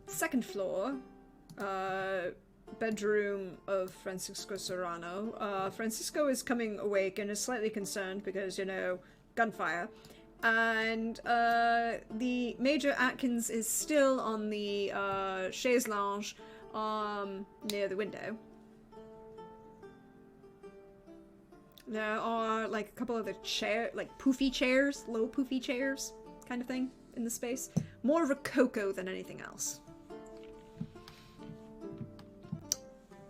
second floor bedroom of Francisco Serrano. Francisco is coming awake and is slightly concerned because, gunfire. And the Major Atkins is still on the chaise lounge near the window. There are like a couple of the poofy chairs, low poofy chairs kind of thing in the space. More Rococo than anything else.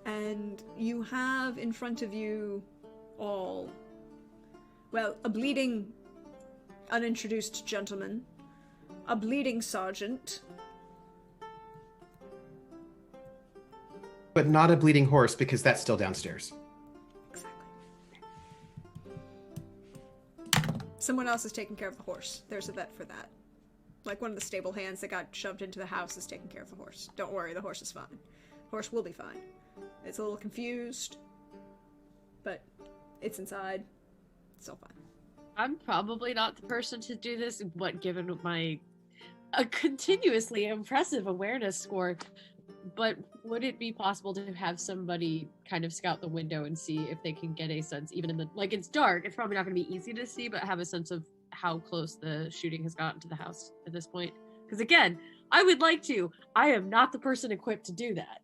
And you have in front of you all, well, a bleeding unintroduced gentleman, a bleeding sergeant. But not a bleeding horse, because that's still downstairs. Exactly. Someone else is taking care of the horse. There's a vet for that. Like one of the stable hands that got shoved into the house is taking care of the horse. Don't worry, the horse is fine. Horse will be fine. It's a little confused, but it's inside. It's all fine. I'm probably not the person to do this, but given my continuously impressive awareness score, but would it be possible to have somebody kind of scout the window and see if they can get a sense, even in the, it's dark, it's probably not going to be easy to see, but have a sense of how close the shooting has gotten to the house at this point? Because again, I would like to. I am not the person equipped to do that.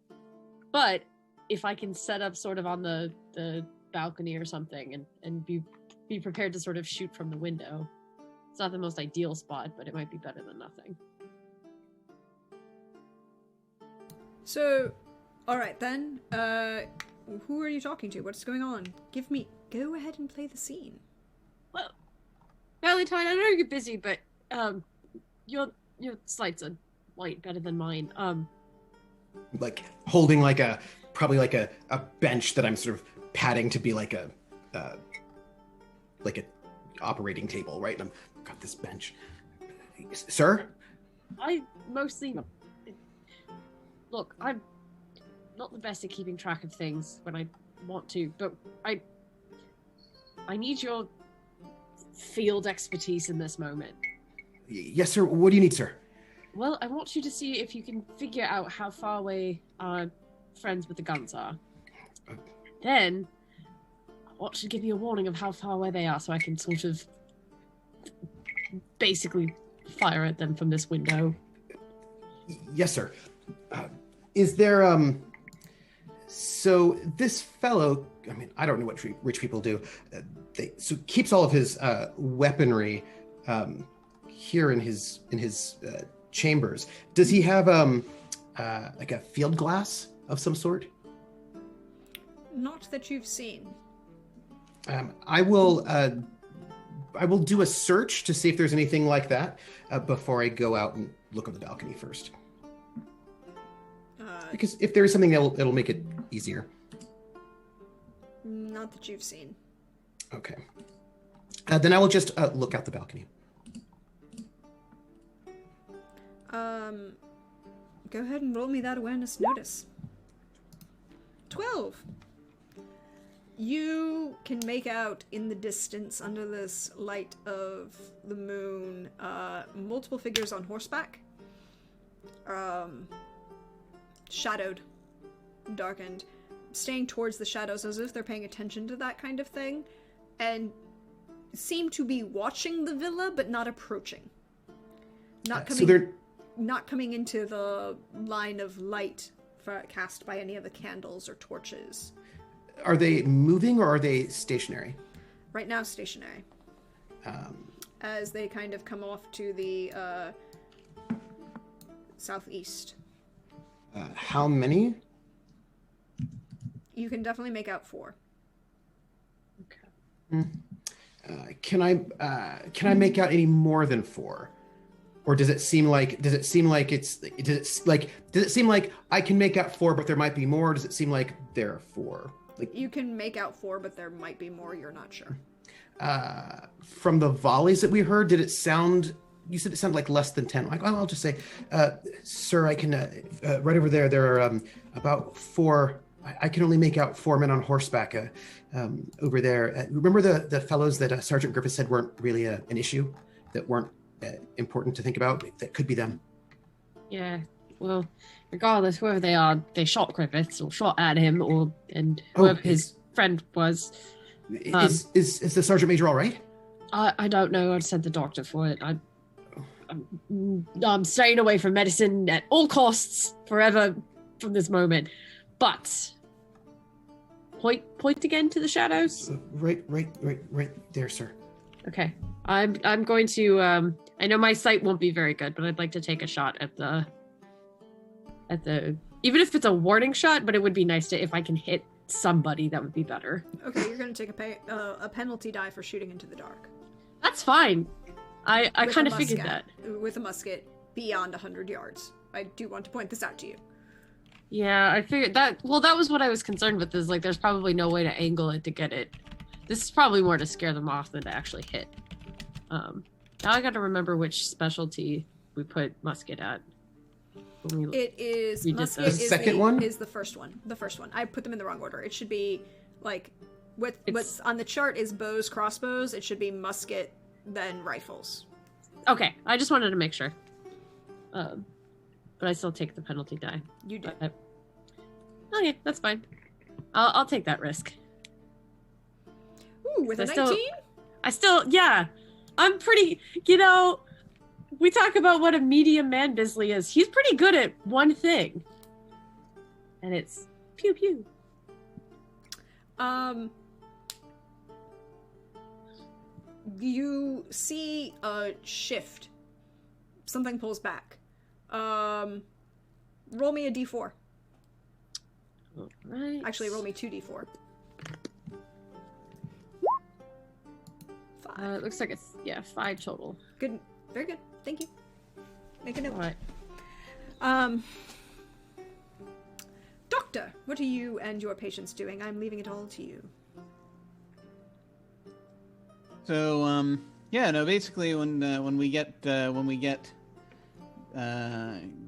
But if I can set up sort of on the balcony or something and be prepared to sort of shoot from the window. It's not the most ideal spot, but it might be better than nothing. So, alright then, who are you talking to? What's going on? Go ahead and play the scene. Well, Valentine, I know you're busy, but, your slides are light better than mine. Like, holding probably a bench that I'm sort of padding to be like a operating table, right? And I've got this bench. Sir? I mostly... Look, I'm not the best at keeping track of things when I want to, but I need your field expertise in this moment. Yes, sir. What do you need, sir? Well, I want you to see if you can figure out how far away our friends with the guns are. Then, I want you to give me a warning of how far away they are so I can sort of basically fire at them from this window. Yes, sir. Is there, so this fellow, I mean, I don't know what rich people do. So keeps all of his weaponry here in his chambers. Does he have like a field glass of some sort? Not that you've seen. I will do a search to see if there's anything like that before I go out and look on the balcony first. Because if there is something, it'll make it easier. Not that you've seen. Okay. Then I will just look out the balcony. Go ahead and roll me that awareness notice. 12. You can make out in the distance, under this light of the moon, multiple figures on horseback. Shadowed, darkened, staying towards the shadows as if they're paying attention to that kind of thing, and seem to be watching the villa but not approaching. Not So coming, they're not coming into the line of light cast by any of the candles or torches. are they moving or are they stationary? Right now, stationary. As they kind of come off to the southeast. How many? You can definitely make out 4. Can I make out any more than 4? Or does it seem like I can make out 4 but there might be more? Or does it seem like there are 4? Like, You can make out 4, but there might be more. You're not sure. from the volleys that we heard, did it sound? You said it sounded like less than 10. Like, well, I'll just say, sir, I can right over there. There are about 4. I can only make out 4 men on horseback over there. Remember the fellows that Sergeant Griffith said weren't really an issue, that weren't important to think about? That could be them. Yeah. Well, regardless, whoever they are, they shot Griffiths or shot at him, and whoever his friend was. Is the sergeant major all right? I don't know. I'd send the doctor for it. I'm staying away from medicine at all costs forever from this moment. But point again to the shadows. Right there, sir. Okay. I'm going to I know my sight won't be very good, but I'd like to take a shot at the even if it's a warning shot, but it would be nice to if I can hit somebody, that would be better. Okay, you're going to take a penalty die for shooting into the dark. That's fine. I With kind a of figured musket. that. With a musket beyond 100 yards. I do want to point this out to you. Yeah, I figured that. Well, that was what I was concerned with. Is like, there's probably no way to angle it to get it. This is probably more to scare them off than to actually hit. Now I got to remember which specialty we put musket at. It is musket. The second one is the first one. The first one. I put them in the wrong order. It should be like what's on the chart is bows, crossbows. It should be musket, then rifles. Okay, I just wanted to make sure. But I still take the penalty die. You do. Okay, that's fine. I'll take that risk. Ooh, with a 19? I still, yeah. I'm pretty, we talk about what a medium man Bisley is. He's pretty good at one thing. And it's pew pew. You see a shift. Something pulls back. Roll me a d4. Right. Actually, roll me 2d4. 5. It looks like it's, 5 total. Good. Very good. Thank you. Make a note. All right. Doctor, what are you and your patients doing? I'm leaving it all to you. So, basically, when we get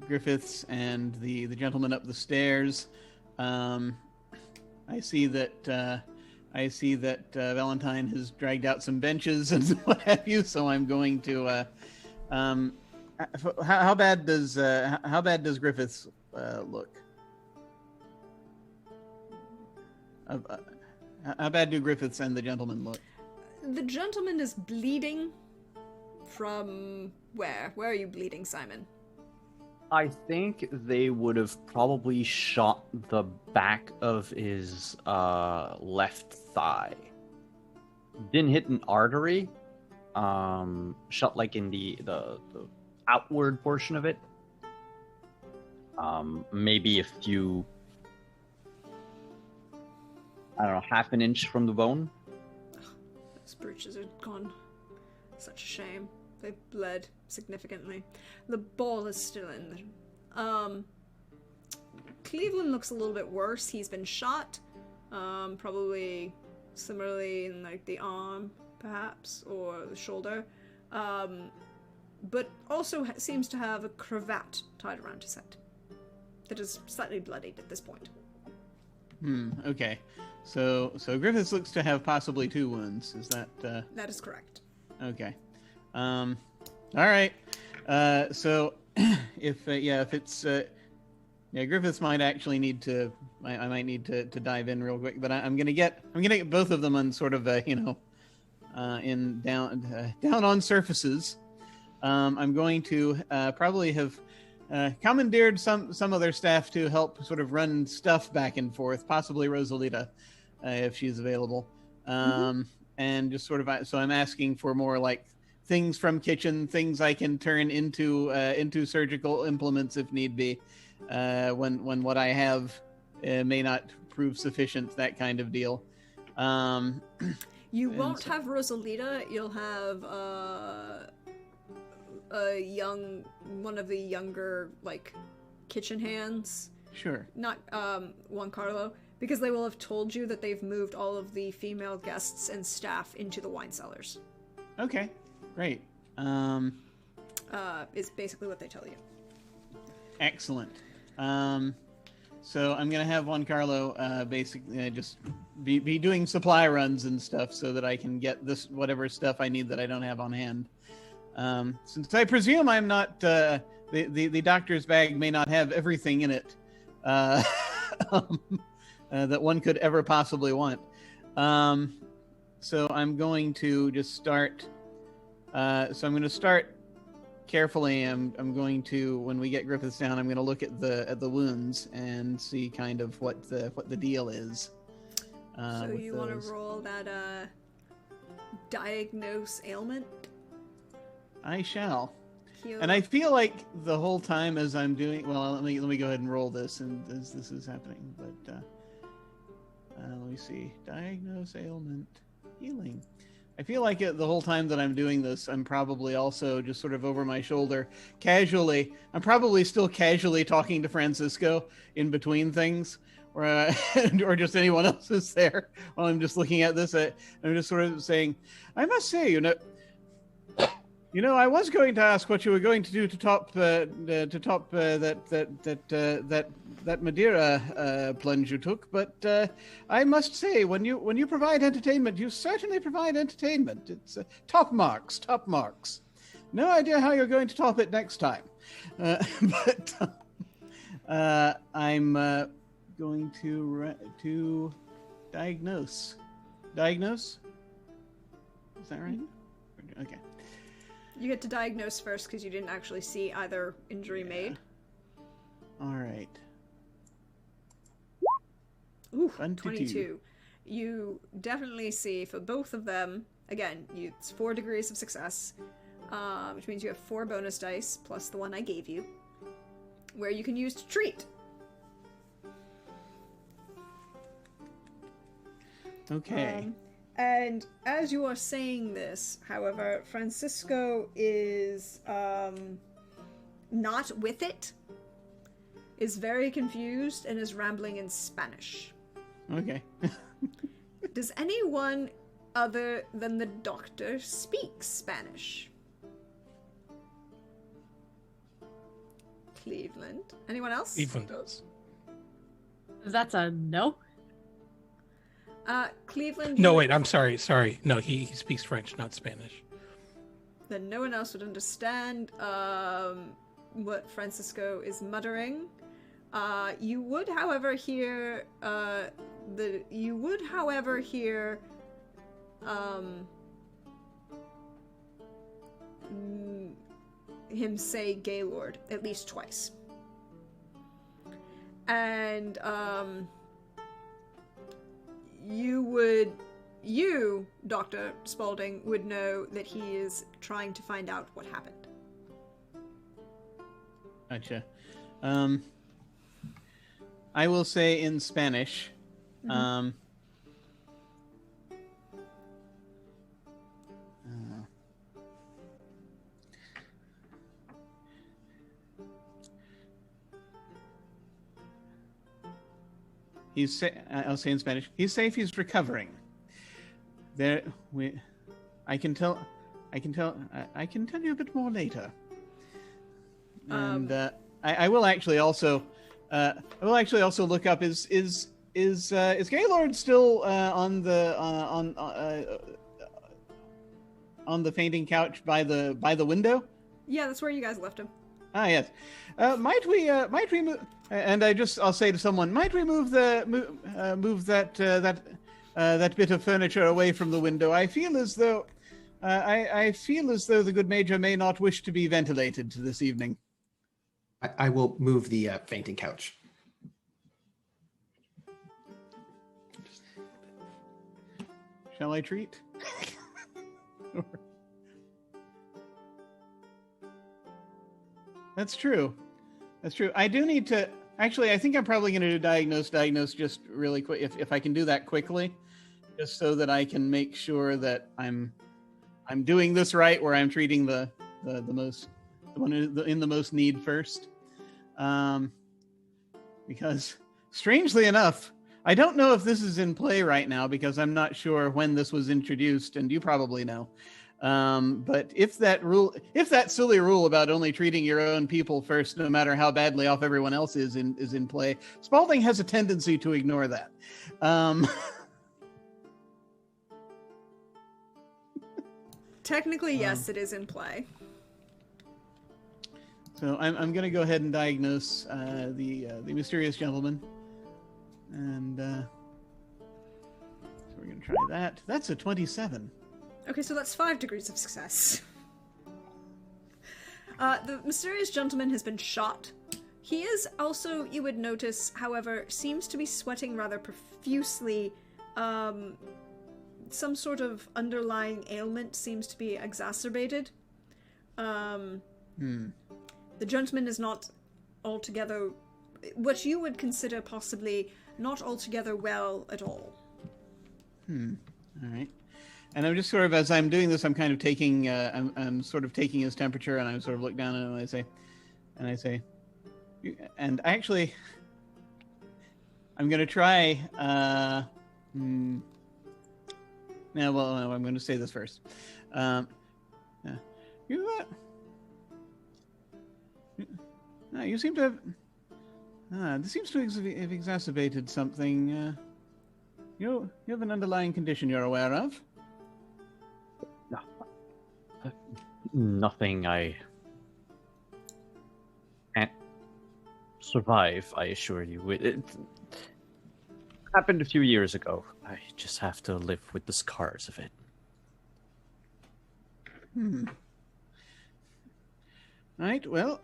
Griffiths and the gentleman up the stairs, I see that Valentine has dragged out some benches and what have you. So I'm going to. How bad does Griffiths look? How bad do Griffiths and the gentleman look? The gentleman is bleeding from where? Where are you bleeding, Simon? I think they would have probably shot the back of his left thigh. Didn't hit an artery. Shot like in the outward portion of it. Maybe a few, I don't know, half an inch from the bone. Those breeches are gone. Such a shame. They bled significantly. The ball is still in there. Cleveland looks a little bit worse. He's been shot. Probably similarly in like the arm, perhaps, or the shoulder. But also seems to have a cravat tied around his head. That is slightly bloodied at this point. Okay. So Griffiths looks to have possibly 2 wounds. Is that? That is correct. Okay. All right. So if it's Griffiths might actually need to. I might need to dive in real quick, but I'm gonna get both of them on sort of in down on surfaces. I'm going to probably have commandeered some other staff to help sort of run stuff back and forth, possibly Rosalita, if she's available. And just sort of, so I'm asking for more like things from kitchen, things I can turn into surgical implements if need be, when what I have may not prove sufficient, that kind of deal. You won't have Rosalita. You'll have one of the younger like kitchen hands. Sure. Not Juan Carlo, because they will have told you that they've moved all of the female guests and staff into the wine cellars. Okay, great. Is basically what they tell you. Excellent. So I'm gonna have Juan Carlo basically just be doing supply runs and stuff so that I can get this whatever stuff I need that I don't have on hand. Since I presume I'm not the doctor's bag may not have everything in it that one could ever possibly want. So I'm going to just start. So I'm going to start carefully. I'm going to, when we get Griffiths down, I'm going to look at the wounds and see kind of what the deal is. So you want to roll that diagnose ailment? I shall. Heal. And I feel like the whole time as I'm doing, well, let me go ahead and roll this, and as this is happening. But let me see. Diagnose ailment, healing. I feel like the whole time that I'm doing this, I'm probably also just sort of over my shoulder, casually. I'm probably still casually talking to Francisco in between things, or just anyone else who's there while I'm just looking at this. I'm just sort of saying, I must say, I was going to ask what you were going to do to top that Madeira plunge you took, but I must say, when you provide entertainment, you certainly provide entertainment. It's top marks. No idea how you're going to top it next time, but I'm going to diagnose. Diagnose? Is that right? Okay. You get to diagnose first because you didn't actually see either injury made. All right. Ooh, 22. You definitely see for both of them, again, it's 4 degrees of success, which means you have 4 bonus dice plus the one I gave you, where you can use to treat. Okay. And as you are saying this, however, Francisco is not with it, is very confused, and is rambling in Spanish. Okay. Does anyone other than the doctor speak Spanish? Cleveland. Anyone else? Cleveland does. That's a no. Cleveland. No, wait, I'm sorry. No, he speaks French, not Spanish. Then no one else would understand what Francisco is muttering. You would, however, hear him say Gaylord at least twice. And you, Dr. Spaulding, would know that he is trying to find out what happened. Gotcha. I will say in Spanish. I'll say in Spanish. He's safe. He's recovering. I can tell you a bit more later. And I will actually also look up is Gaylord still on the fainting couch by the window? Yeah, that's where you guys left him. Ah, yes. Might we move? And I'll say to someone, might we move that bit of furniture away from the window? I feel as though I feel as though the good major may not wish to be ventilated this evening. I will move the fainting couch. Shall I treat? That's true. That's true. I do need to... Actually, I think I'm probably going to do diagnose just really quick, if I can do that quickly, just so that I can make sure that I'm doing this right, where I'm treating the one in the most need first. Because strangely enough, I don't know if this is in play right now because I'm not sure when this was introduced, and you probably know. But if that silly rule about only treating your own people first, no matter how badly off everyone else is in play, Spalding has a tendency to ignore that. Technically, yes, it is in play. So I'm going to go ahead and diagnose the mysterious gentleman, and so we're going to try that. That's a 27. Okay, so that's 5 degrees of success. The mysterious gentleman has been shot. He is also, you would notice, however, seems to be sweating rather profusely. Some sort of underlying ailment seems to be exacerbated. The gentleman is not altogether, what you would consider possibly not altogether well at all. All right. And I'm just sort of, as I'm doing this, I'm kind of taking, I'm sort of taking his temperature, and I sort of look down at him, and I say, and actually, I'm going to try, no, I'm going to say this first. You seem to have, this seems to have exacerbated something. You have an underlying condition you're aware of? Nothing I can't survive, I assure you. It happened a few years ago. I just have to live with the scars of it. Right, well,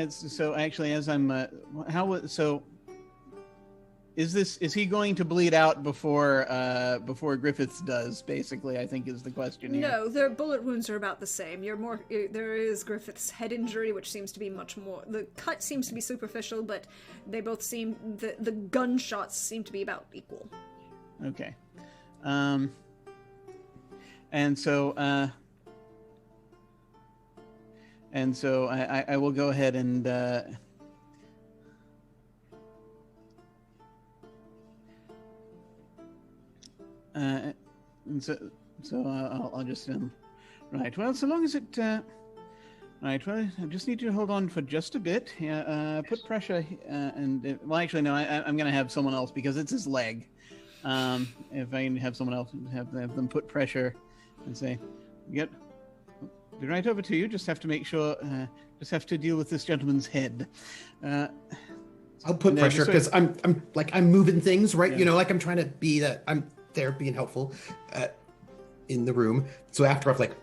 so actually, as I'm, is he going to bleed out before Griffiths does, basically, I think is the question here. No, their bullet wounds are about the same. There is Griffith's head injury, which seems to be much more, the cut seems to be superficial, but they both seem, the gunshots seem to be about equal. Okay. And so I will go ahead and I'll just right. Well, so long as it right. Well, I just need you to hold on for just a bit. Yeah. Put pressure. Well, actually, no. I'm going to have someone else because it's his leg. If I can have someone else have them put pressure and say, "Be right over to you. Just have to make sure. Just have to deal with this gentleman's head." I'll put pressure because I'm moving things, right? Yeah. You know, like I'm trying to be that I'm there being helpful in the room. So after I've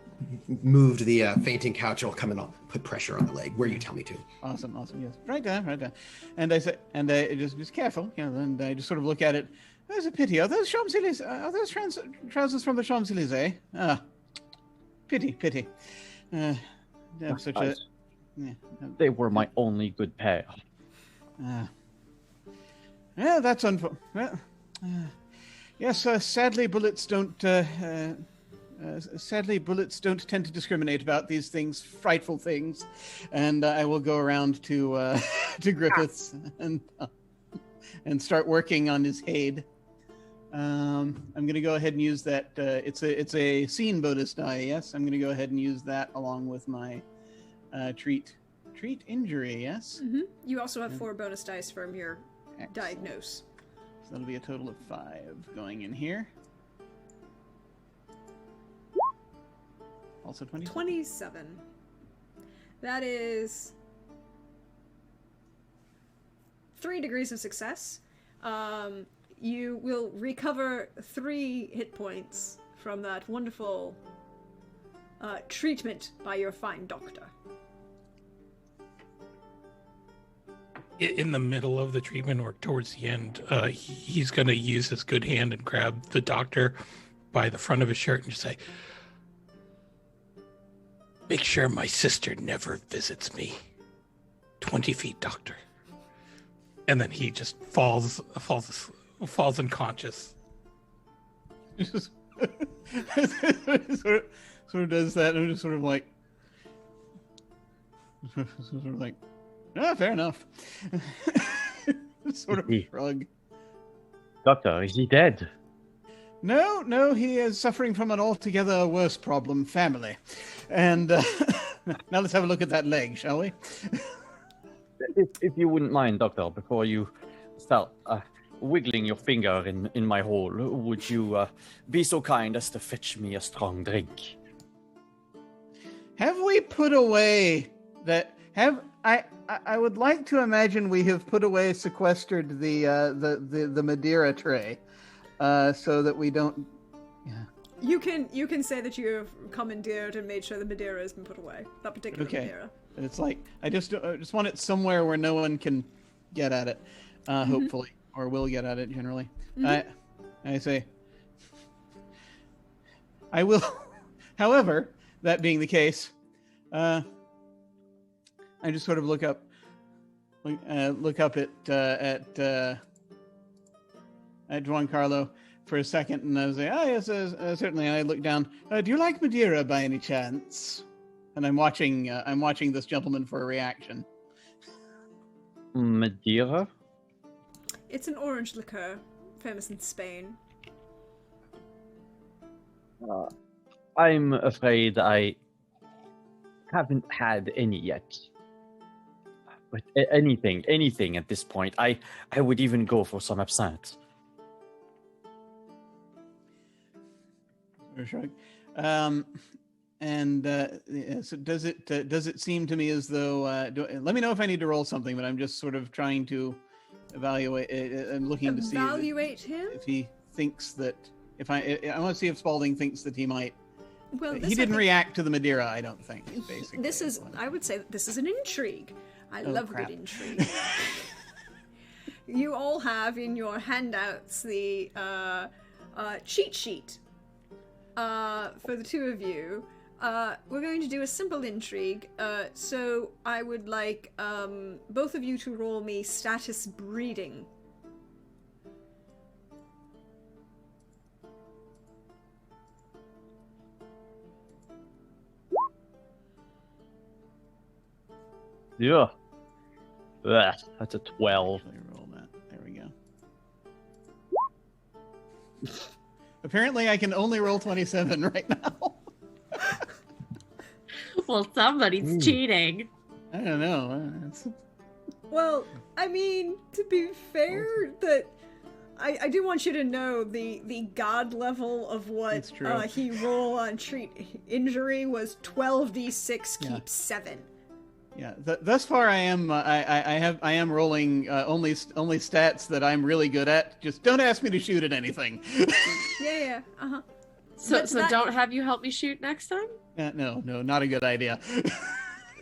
moved the fainting couch, I'll come and I'll put pressure on the leg where you tell me to. Awesome. Yes. Right there. And I say, and I just careful, and I just sort of look at it. There's a pity. Are those Champs-Élysées? Are those trousers from the Champs-Élysées? Pity. Such a. Yeah. They were my only good pair. Yeah, that's unfortunate. Well, yes, sadly, bullets don't. Sadly, bullets don't tend to discriminate about these things, frightful things. And I will go around to Griffiths and start working on his head. I'm going to go ahead and use that. It's a scene bonus die. Yes, I'm going to go ahead and use that along with my treat injury. Yes. Mm-hmm. You also have 4 bonus dice from your diagnose. So that'll be a total of 5 going in here. Also 27. That is 3 degrees of success. You will recover 3 hit points from that wonderful treatment by your fine doctor. In the middle of the treatment or towards the end, he's going to use his good hand and grab the doctor by the front of his shirt and just say, "Make sure my sister never visits me. 20 feet, doctor." And then he just falls unconscious. Just sort of does that, and I'm just sort of like, fair enough. Sort of shrug. Doctor, is he dead? No, he is suffering from an altogether worse problem, family. And now let's have a look at that leg, shall we? If you wouldn't mind, Doctor, before you start wiggling your finger in my hole, would you be so kind as to fetch me a strong drink? Have we put away that? I would like to imagine we have put away, sequestered the Madeira tray, so that we don't. Yeah. You can say that you have commandeered and made sure the Madeira has been put away. That particular Madeira. And it's like I just want it somewhere where no one can get at it, hopefully, or will get at it generally. I say, I will. However, that being the case, I just sort of look up at Giancarlo for a second, and I say, "Oh yes, certainly." And I look down. Do you like Madeira by any chance? And I'm watching this gentleman for a reaction. Madeira? It's an orange liqueur, famous in Spain. I'm afraid I haven't had any yet. But anything at this point. I would even go for some absinthe. Shrug. So does it seem to me as though let me know if I need to roll something, but I'm just sort of trying to evaluate. I'm looking to see if he thinks that I want to see if Spaulding thinks that he might. Well, he didn't react to the Madeira, I don't think. Basically, I would say this is an intrigue. I love crap. good intrigue. You all have in your handouts the cheat sheet for the two of you. We're going to do a simple intrigue, so I would like both of you to roll me status breeding. Yeah. Ugh, that's a 12. Let me roll that. There we go. Apparently, I can only roll 27 right now. Well, somebody's cheating. I don't know. Well, I mean, to be fair, that I do want you to know the god level of what he rolled on treat injury was 12d6 keep 7. Yeah, thus far I am rolling only stats that I'm really good at. Just don't ask me to shoot at anything. Yeah. So don't have you help me shoot next time? No, not a good idea.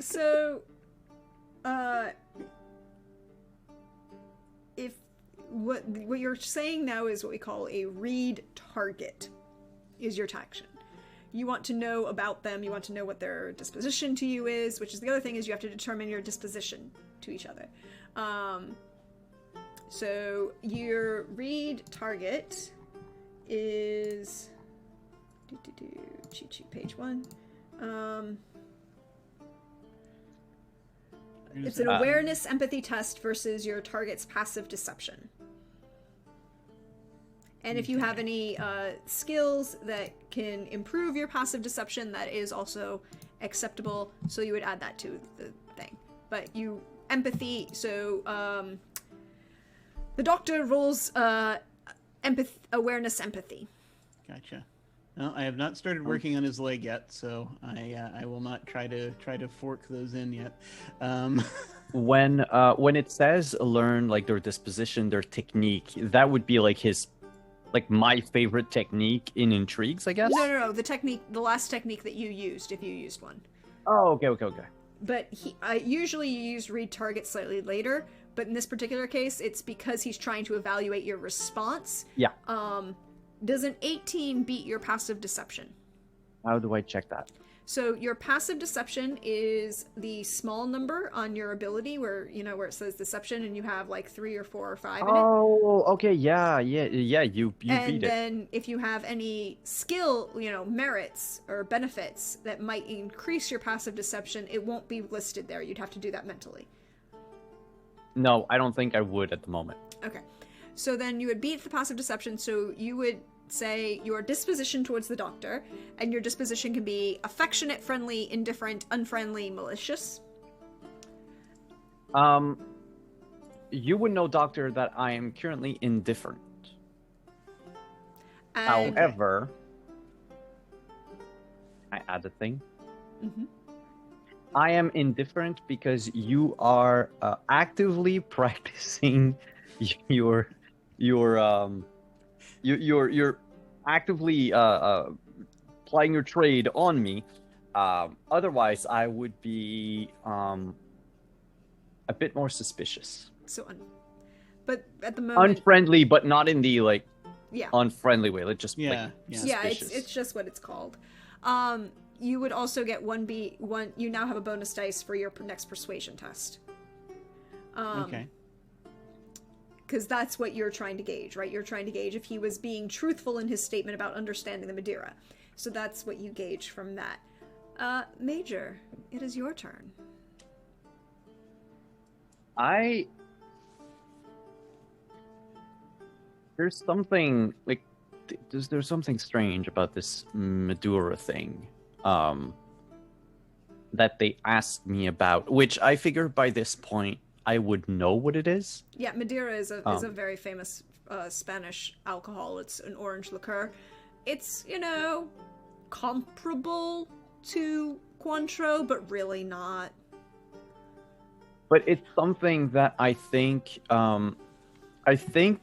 So, if what you're saying now is what we call a read target, is your action. You want to know about them, you want to know what their disposition to you is, which is the other thing is you have to determine your disposition to each other. So your read target is cheat sheet page 1. It's an awareness empathy test versus your target's passive deception. And if you have any skills that can improve your passive deception, that is also acceptable. So you would add that to the thing. But empathy. So the doctor rolls awareness empathy. Gotcha. No, I have not started working on his leg yet, so I will not try to fork those in yet. When it says learn like their disposition, their technique, that would be like his like my favorite technique in intrigues, I guess. No. The last technique that you used, if you used one. Oh, okay. But usually you use read target slightly later, but in this particular case, it's because he's trying to evaluate your response. Yeah. Does an 18 beat your passive deception? How do I check that? So your passive deception is the small number on your ability where it says deception and you have like 3 or 4 or 5 in it. Oh, okay, yeah, you beat it. And then if you have any skill, merits or benefits that might increase your passive deception, it won't be listed there. You'd have to do that mentally. No, I don't think I would at the moment. Okay. So then you would beat the passive deception, so you would say your disposition towards the doctor, and your disposition can be affectionate, friendly, indifferent, unfriendly, malicious. You would know, Doctor, that I am currently indifferent. And... However, I add a thing. Mm-hmm. I am indifferent because you are actively practicing your you're actively plying your trade on me. Otherwise, I would be a bit more suspicious. But at the moment, unfriendly, but not in the yeah, unfriendly way. Let's just yeah. It's just what it's called. You would also get one. You now have a bonus dice for your next persuasion test. Okay. Because that's what you're trying to gauge, right? You're trying to gauge if he was being truthful in his statement about understanding the Madeira. So that's what you gauge from that. Major, it is your turn. There's something there's something strange about this Madeira thing that they asked me about, which I figure by this point I would know what it is. Yeah, Madeira is a very famous Spanish alcohol. It's an orange liqueur. It's, comparable to Cointreau, but really not. But it's something that I think de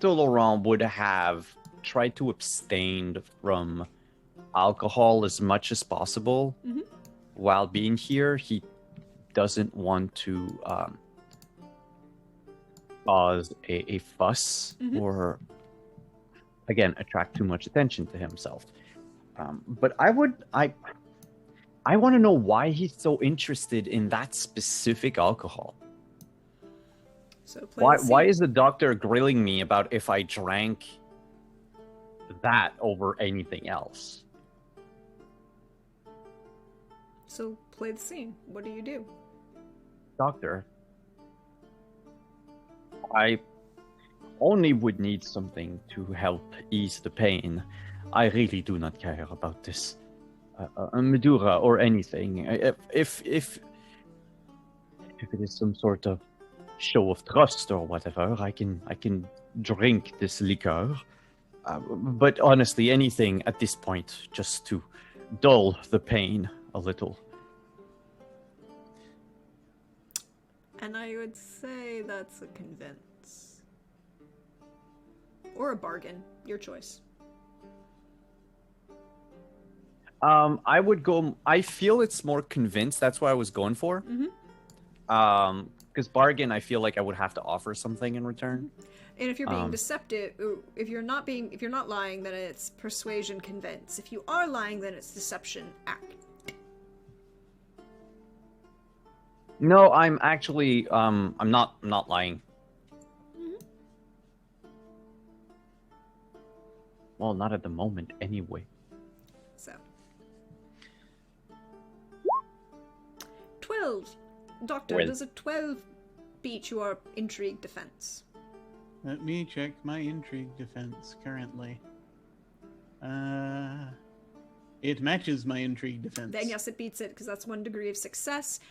Laurent would have tried to abstain from alcohol as much as possible while being here. He doesn't want to cause a fuss or, again, attract too much attention to himself. But I want to know why he's so interested in that specific alcohol. So why is the doctor grilling me about if I drank that over anything else? So play the scene. What do you do? Doctor, I only would need something to help ease the pain. I really do not care about this Madeira or anything. If it is some sort of show of trust or whatever, I can drink this liquor. But honestly, anything at this point, just to dull the pain a little. And I would say that's a convince. Or a bargain. Your choice. I would go... I feel it's more convinced. That's what I was going for. Because bargain, I feel like I would have to offer something in return. And if you're being deceptive, if you're not lying, then it's persuasion, convince. If you are lying, then it's deception, act. No, I'm actually, I'm not lying. Well, not at the moment, anyway. So. 12. Doctor, Well. does a 12 beat your intrigue defense? Let me check my intrigue defense currently. It matches my intrigue defense. Then yes, it beats it, because that's 1 degree of success.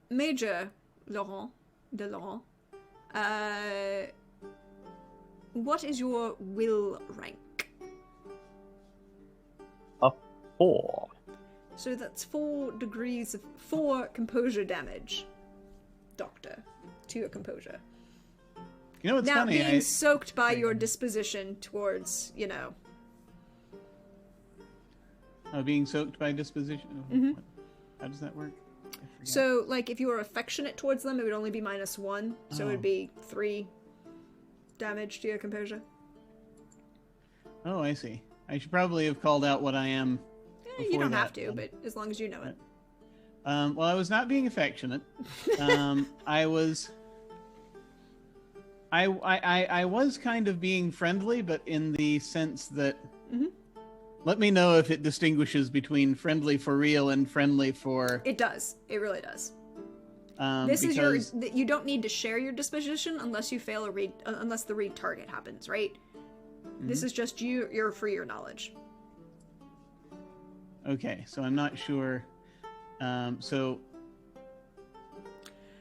Major Laurent, what is your will rank? A 4. So that's 4 degrees of 4 composure damage, Doctor, to your composure. You know what's Now, funny? being soaked by your disposition towards, Being soaked by disposition. Mhm. How does that work? I forget. So, like, if you were affectionate towards them, it would only be -1. So it would Oh. be 3 damage to your composure. Oh, I see. I should probably have called out what I am. You before don't that, have to, then. but as long as you know it. Well, I was not being affectionate. I was. I was kind of being friendly, but in the sense that. Mhm. Let me know if it distinguishes between friendly for real and friendly for. It does. It really does. This Is your. You don't need to share your disposition unless you fail a read. Unless the read target happens, right? This is just you. You're for your knowledge. Okay, so I'm not sure.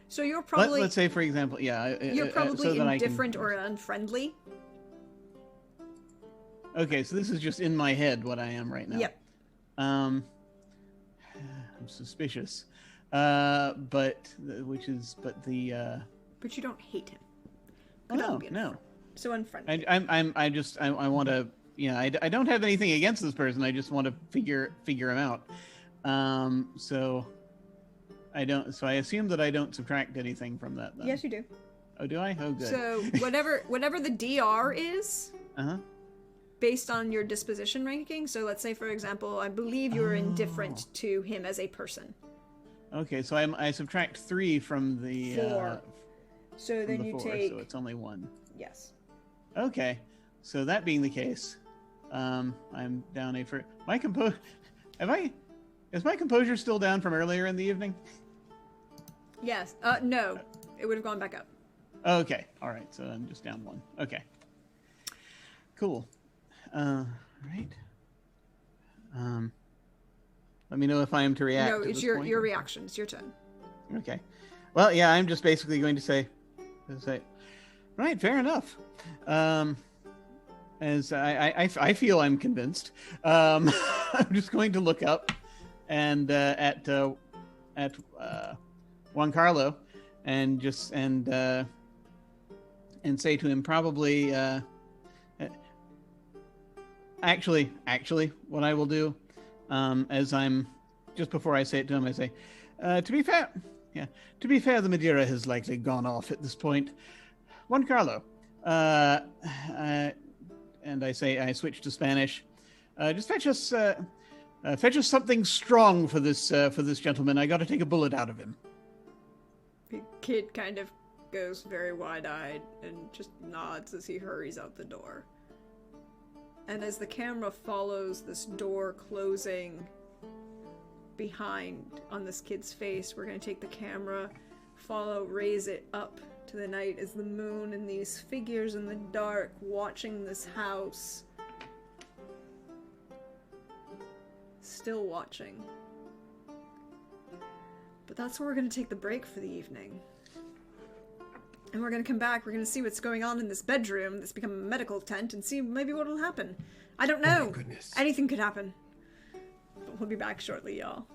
So you're probably. let's say, for example, You're probably so that I can- indifferent or unfriendly. Okay, so this is just in my head what I am right now. Yep. I'm suspicious, but But you don't hate him. Oh, That would be no. So unfriendly. I want to. I don't have anything against this person. I just want to figure him out. So I don't. So I assume that I don't subtract anything from that. Then. Yes, you do. Oh, do I? Oh, good. So whatever the DR is, Uh-huh. based on your disposition ranking. So let's say, for example, I believe you're indifferent to him as a person. Okay, so I subtract 3 from the 4. So from then the you 4, take. so it's only 1. Yes. Okay, so that being the case, I'm down a for my compose. Is my composure still down from earlier in the evening? Yes. No. It would have gone back up. Okay, all right. So I'm just down 1. Okay, cool. Right. Let me know if I am to react. No, at it's this your point. reaction. It's your turn. Okay. Well, yeah, I'm just basically going to say, right, fair enough. As I feel I'm convinced. I'm just going to look up and at Juan Carlo and just and say to him probably actually what I will do as I'm just before I say it to him, I say to be fair, the Madeira has likely gone off at this point. Juan Carlo, and I switch to Spanish. Just fetch us something strong for this gentleman. I got to take a bullet out of him. The kid kind of goes very wide-eyed and just nods as he hurries out the door. And as the camera follows this door closing behind on this kid's face, we're going to take the camera, raise it up to the night as the moon and these figures in the dark watching this house. Still watching. But that's where we're going to take the break for the evening. And we're going to come back, we're going to see what's going on in this bedroom that's become a medical tent and see maybe what will happen. I don't know. Oh my goodness. Anything could happen. But we'll be back shortly, y'all.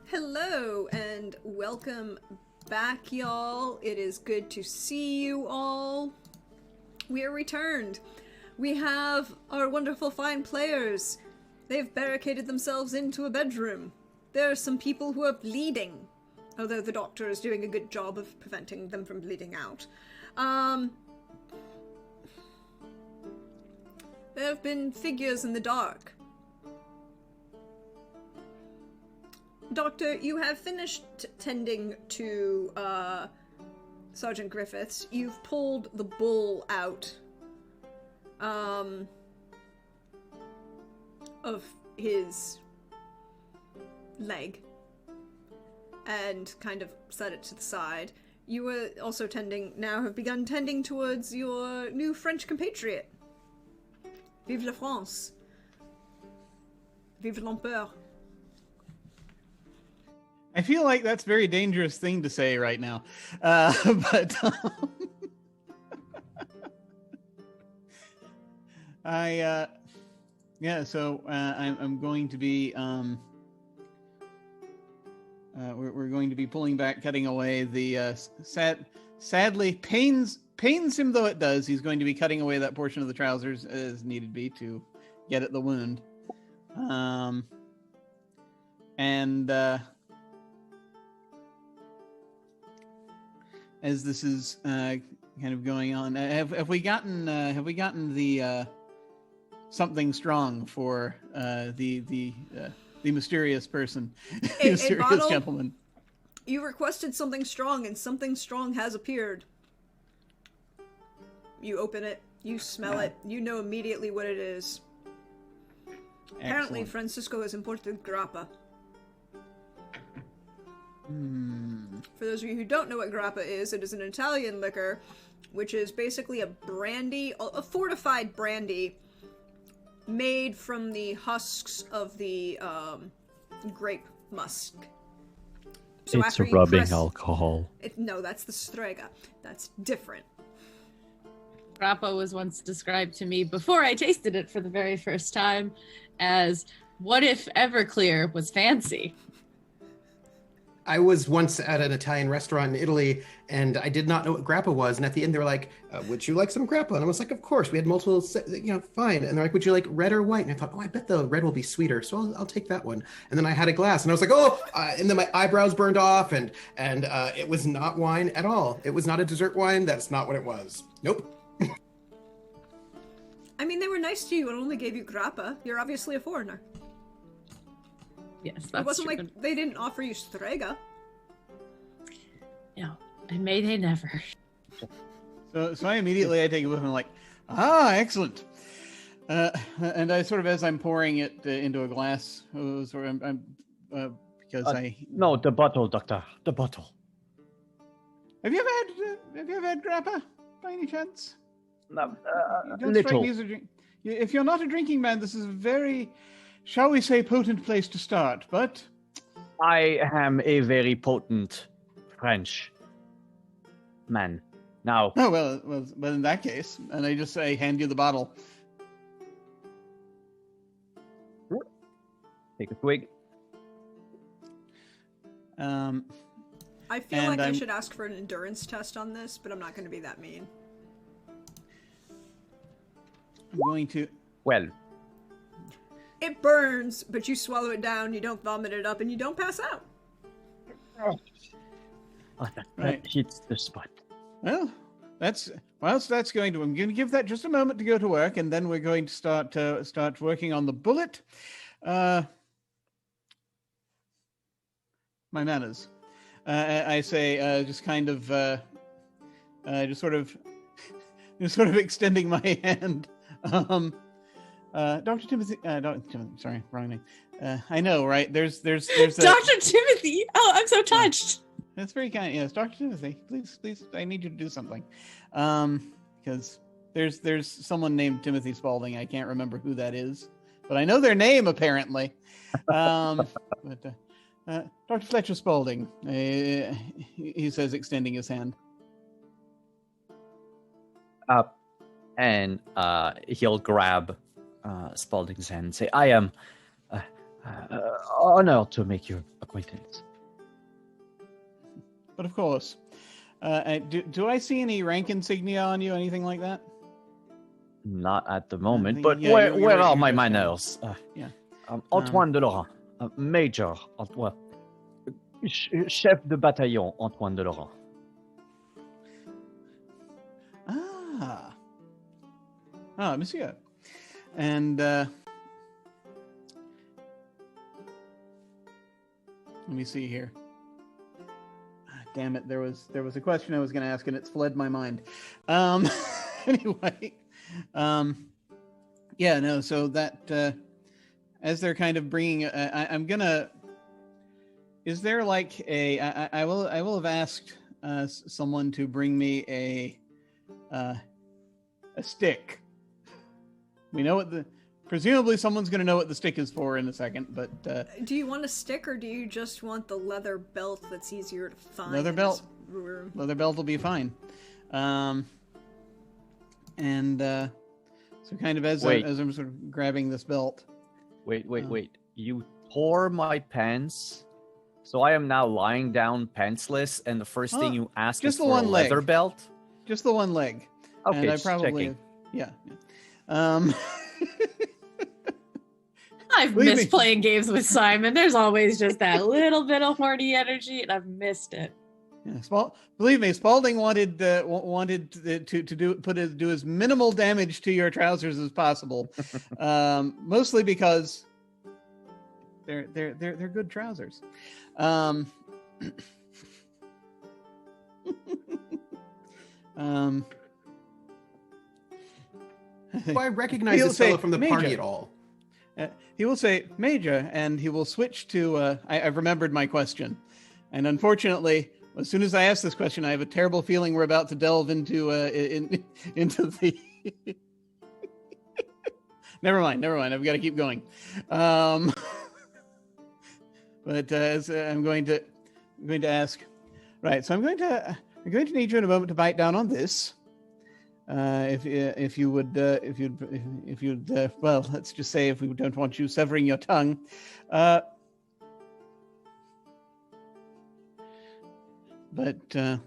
Hello and welcome back, y'all. It is good to see you all. We are returned. We have our wonderful fine players. They've barricaded themselves into a bedroom. There are some people who are bleeding, although the doctor is doing a good job of preventing them from bleeding out. There have been figures in the dark. Doctor, you have finished tending to Sergeant Griffiths. You've pulled the bull out of his leg and kind of set it to the side. You were also have begun tending towards your new French compatriot. Vive la France. Vive l'Empereur. I feel like that's a very dangerous thing to say right now. But so I'm going to be we're going to be pulling back, cutting away the sadly pains him though it does. He's going to be cutting away that portion of the trousers as needed be to get at the wound. As this is kind of going on, have we gotten the something strong for the mysterious person, the mysterious gentleman? You requested something strong, and something strong has appeared. You open it, you smell it, you know immediately what it is. Apparently, Francisco has imported grappa. For those of you who don't know what grappa is, it is an Italian liquor, which is basically a brandy, a fortified brandy, made from the husks of the grape musk. So it's rubbing alcohol. No, that's the strega. That's different. Grappa was once described to me before I tasted it for the very first time as, what if Everclear was fancy? I was once at an Italian restaurant in Italy, and I did not know what grappa was. And at the end, they were like, would you like some grappa? And I was like, of course. We had multiple, fine. And they're like, would you like red or white? And I thought, I bet the red will be sweeter. So I'll take that one. And then I had a glass, and I was like, and then my eyebrows burned off, and it was not wine at all. It was not a dessert wine. That's not what it was. Nope. I mean, they were nice to you and only gave you grappa. You're obviously a foreigner. Yes, that's It wasn't true. like they didn't offer you strega. No, and may they never. So I immediately I take a whiff and I'm like, excellent. And I sort of, as I'm pouring it into a glass, because No, the bottle, Doctor, the bottle. Have you ever had grappa by any chance? No, You don't strike me as a drink. If you're not a drinking man, this is a very, shall we say, potent place to start. But I am a very potent French man. Now. Oh well, in that case, and I just say, hand you the bottle. Take a twig. I feel like I should ask for an endurance test on this, but I'm not going to be that mean. I'm going to. Well. It burns, but you swallow it down, you don't vomit it up, and you don't pass out. That hits the spot. Well, that's going to. I'm going to give that just a moment to go to work, and then we're going to start working on the bullet. My manners. I say, just kind of, just sort of extending my hand. Dr. Timothy, sorry, wrong name. I know, right? There's Dr. Timothy. Oh, I'm so touched. That's very kind. Yes, Dr. Timothy, please, I need you to do something. Because there's someone named Timothy Spaulding. I can't remember who that is, but I know their name apparently. But Dr. Fletcher Spaulding, he says, extending his hand. And he'll grab Spaulding's hand and say, I am honored to make your acquaintance. But of course. Do I see any rank insignia on you, anything like that? Not at the moment, think- but yeah, where you're are just my kinda- manners? Yeah. Antoine de Laurent, Major, Chef de Bataillon, Antoine de Laurent. Monsieur. And let me see here. Damn it, there was a question I was going to ask and it's fled my mind. Anyway, yeah, no. So that as they're kind of bringing, I'm gonna. Is there like a? I will have asked someone to bring me a stick. We know what presumably someone's going to know what the stick is for in a second, but Do you want a stick, or do you just want the leather belt that's easier to find? Leather in belt. this room? leather belt will be fine. So kind of as I'm sort of grabbing this belt. Wait. You tore my pants, so I am now lying down pantsless, and the first thing you ask just is the for a one leg. leather belt? Just the one leg. Okay, and I just probably checking. yeah. I've missed playing games with Simon. There's always just that little bit of horny energy, and I've missed it. Yeah, believe me, Spalding wanted to do as minimal damage to your trousers as possible, mostly because they're good trousers. Well, I recognize this fellow from the party at all. He will say, Major, and he will switch to, I've remembered my question. And unfortunately, as soon as I ask this question, I have a terrible feeling we're about to delve into the... Never mind. I've got to keep going. But as I'm going to ask, right, so I'm going to need you in a moment to bite down on this. If you'd well, let's just say if we don't want you severing your tongue, but I'm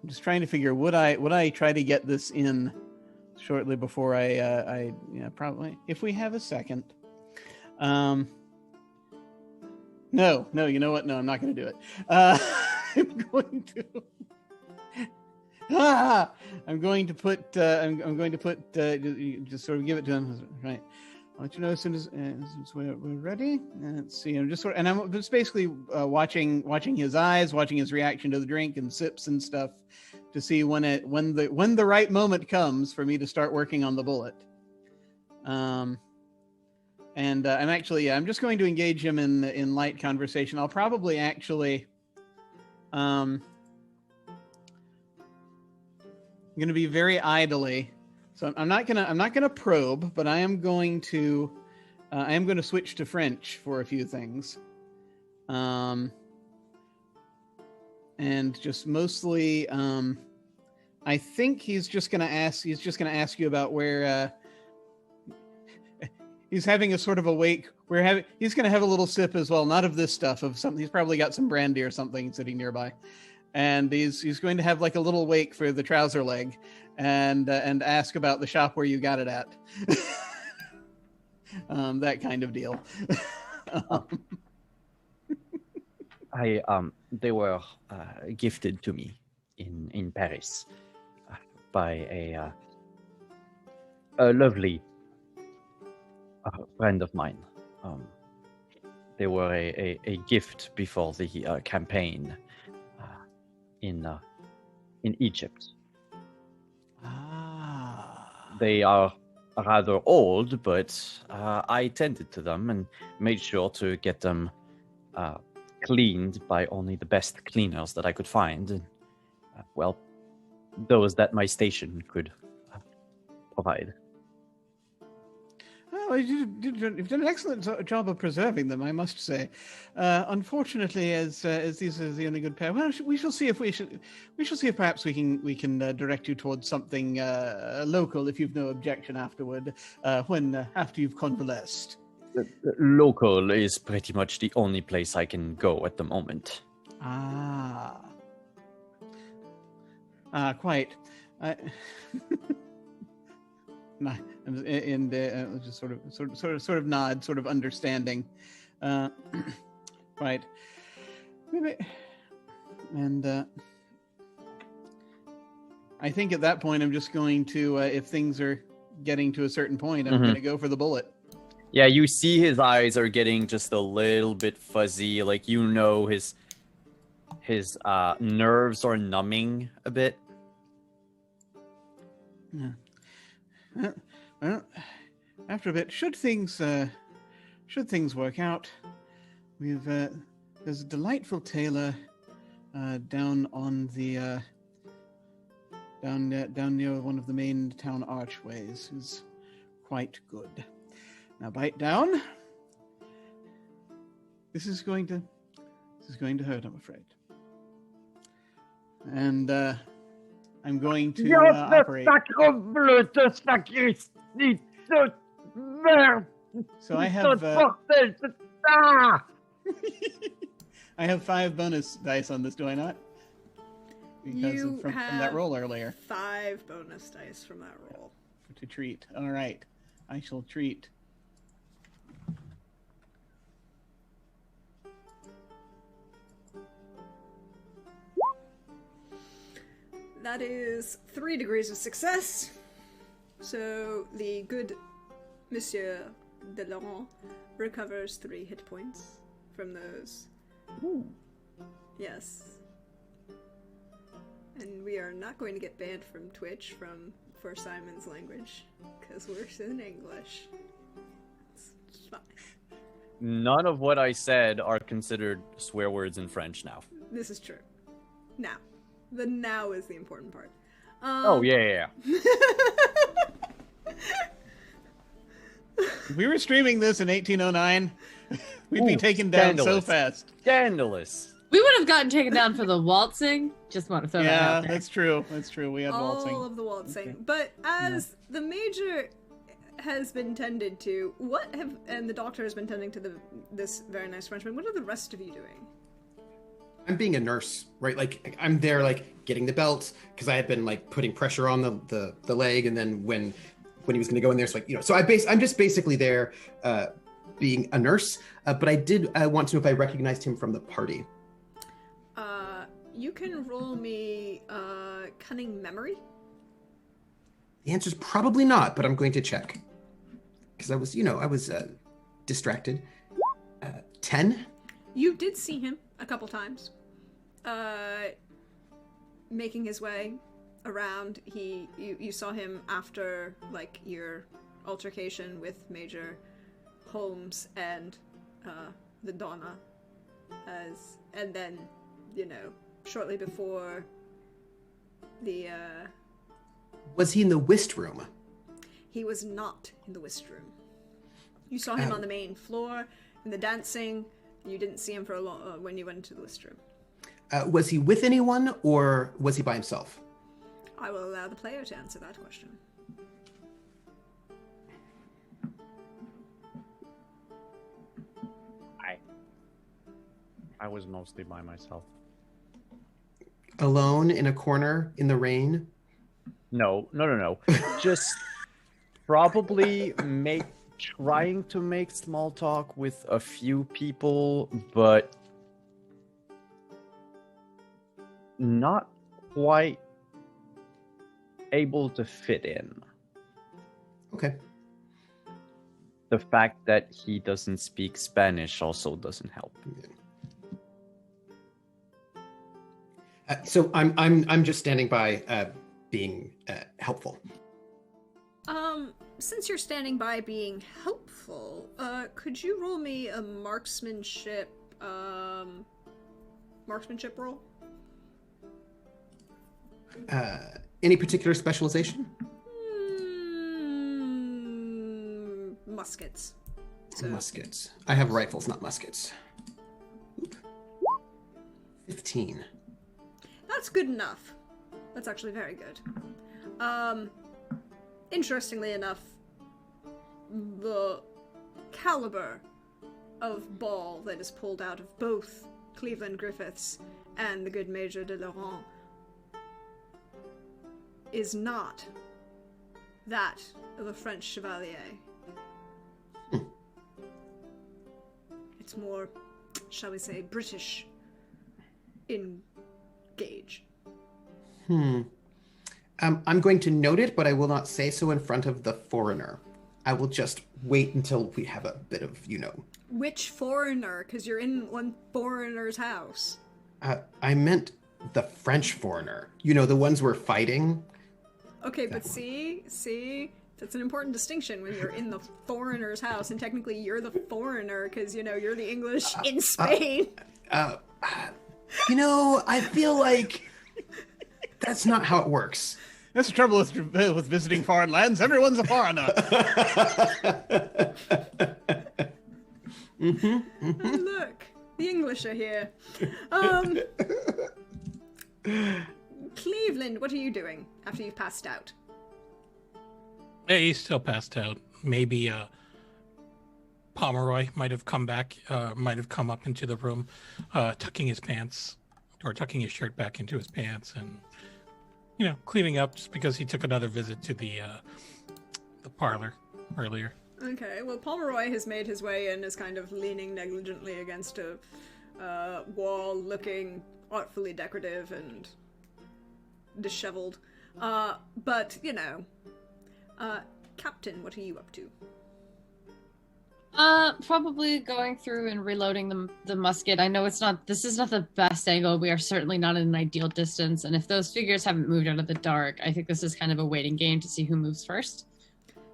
just trying to figure would I try to get this in shortly before I probably if we have a second. No, you know what? No, I'm not going to do it. I'm going to. I'm going to put just sort of give it to him. Right. I'll let you know as soon as we're ready. Let's see. I'm just basically watching his eyes, watching his reaction to the drink and sips and stuff to see when the right moment comes for me to start working on the bullet. I'm just going to engage him in light conversation. I'll probably actually I'm going to be very idly, so I'm not gonna probe, but I am going to switch to French for a few things, and just mostly, I think he's just gonna ask you about where he's having a sort of a wake. He's gonna have a little sip as well, not of this stuff, of something. He's probably got some brandy or something sitting nearby. And he's going to have like a little wake for the trouser leg, and ask about the shop where you got it at, that kind of deal. They were gifted to me in Paris by a lovely friend of mine. They were a gift before the campaign. In Egypt. They are rather old, but I tended to them and made sure to get them cleaned by only the best cleaners that I could find. And, those that my station could provide. Oh, you've done an excellent job of preserving them, I must say. Unfortunately, as these are the only good pair, well, we shall see if perhaps we can direct you towards something local, if you've no objection afterward, after you've convalesced. Local is pretty much the only place I can go at the moment. Quite. Nah, and just sort of nod, sort of understanding. Right. Maybe. And I think at that point, I'm just going to, if things are getting to a certain point, I'm going to go for the bullet. Yeah, you see his eyes are getting just a little bit fuzzy. Like, you know, his nerves are numbing a bit. Yeah. Well, after a bit, should things work out, we've there's a delightful tailor down on the down near one of the main town archways who's quite good. Now bite down. This is going to hurt, I'm afraid. And I'm going to operate. So I have I have 5 bonus dice on this, do I not? Because from that roll earlier. 5 bonus dice from that roll. To treat. All right. I shall treat. That is 3 degrees of success. So the good Monsieur de Laurent recovers 3 hit points from those. Ooh. Yes. And we are not going to get banned from Twitch for Simon's language, because we're in English. It's fine. None of what I said are considered swear words in French now. This is true. Now. The now is the important part. Oh, yeah. If we were streaming this in 1809, we'd be taken down so fast. Scandalous. We would have gotten taken down for the waltzing. Just want to throw that out there. Yeah, that's true. That's true. We had waltzing. All of the waltzing. Okay. But as the major has been tended to, and the doctor has been tending to this very nice Frenchman, what are the rest of you doing? I'm being a nurse, right? Like, I'm there, like, getting the belt, because I had been, like, putting pressure on the leg, and then when he was going to go in there, so, like, so I'm just basically there being a nurse, but I did want to know if I recognized him from the party. You can roll me cunning memory. The answer's probably not, but I'm going to check. Because I was distracted. 10? You did see him a couple times. Making his way around. You saw him after, like, your altercation with Major Holmes and the Donna. And then, shortly before the Was he in the whist room? He was not in the whist room. You saw him on the main floor in the dancing. You didn't see him for a long when you went into the whist room. Was he with anyone, or was he by himself? I will allow the player to answer that question. I was mostly by myself. Alone in a corner in the rain? No. Just probably trying to make small talk with a few people, but not quite able to fit in. Okay. The fact that he doesn't speak Spanish also doesn't help. So I'm just standing by, being helpful. Since you're standing by being helpful, could you roll me a marksmanship roll? Any particular specialization? Muskets. So. Muskets. I have rifles, not muskets. Oop. 15. That's good enough. That's actually very good. Interestingly enough, the caliber of ball that is pulled out of both Cleveland Griffiths and the good Major de Laurent is not that of a French chevalier. It's more, shall we say, British in gauge. I'm going to note it, but I will not say so in front of the foreigner. I will just wait until we have a bit of, Which foreigner? Because you're in one foreigner's house. I meant the French foreigner. The ones we're fighting. Okay, but see, that's an important distinction when you're in the foreigner's house, and technically you're the foreigner because, you're the English in Spain. I feel like that's not how it works. That's the trouble with visiting foreign lands. Everyone's a foreigner. Look, the English are here. Cleveland, what are you doing after you've passed out? Yeah, he's still passed out. Maybe Pomeroy might have come back, might have come up into the room, tucking his pants or tucking his shirt back into his pants and, cleaning up just because he took another visit to the parlor earlier. Okay, well, Pomeroy has made his way in, is kind of leaning negligently against a wall, looking artfully decorative and disheveled. But, Captain, what are you up to? Probably going through and reloading the musket. I know this is not the best angle. We are certainly not at an ideal distance, and if those figures haven't moved out of the dark, I think this is kind of a waiting game to see who moves first.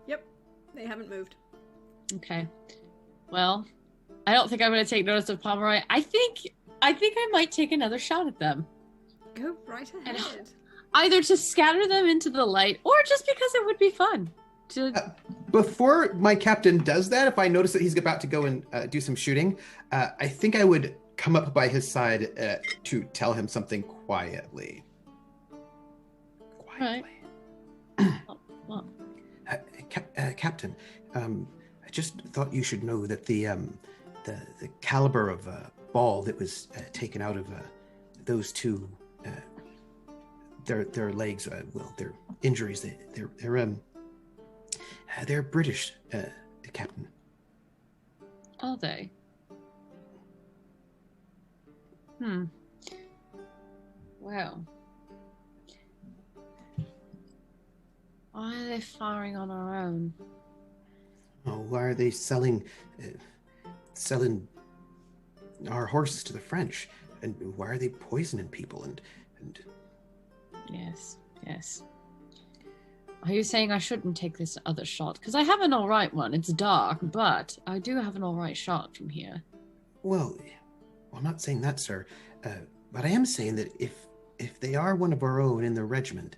Yep, they haven't moved. Okay. Well, I don't think I'm going to take notice of Pomeroy. I think I might take another shot at them. Go right ahead. Either to scatter them into the light, or just because it would be fun. Before my captain does that, if I notice that he's about to go and do some shooting, I think I would come up by his side to tell him something quietly. Right. Well. Captain, I just thought you should know that the caliber of ball that was taken out of those two, their legs, their injuries, they're British, Captain. Are they? Well. Why are they firing on our own? Oh, why are they selling our horses to the French? And why are they poisoning people? And Yes. Are you saying I shouldn't take this other shot? Because I have an alright one. It's dark, but I do have an alright shot from here. Well, I'm not saying that, sir. But I am saying that if they are one of our own in the regiment,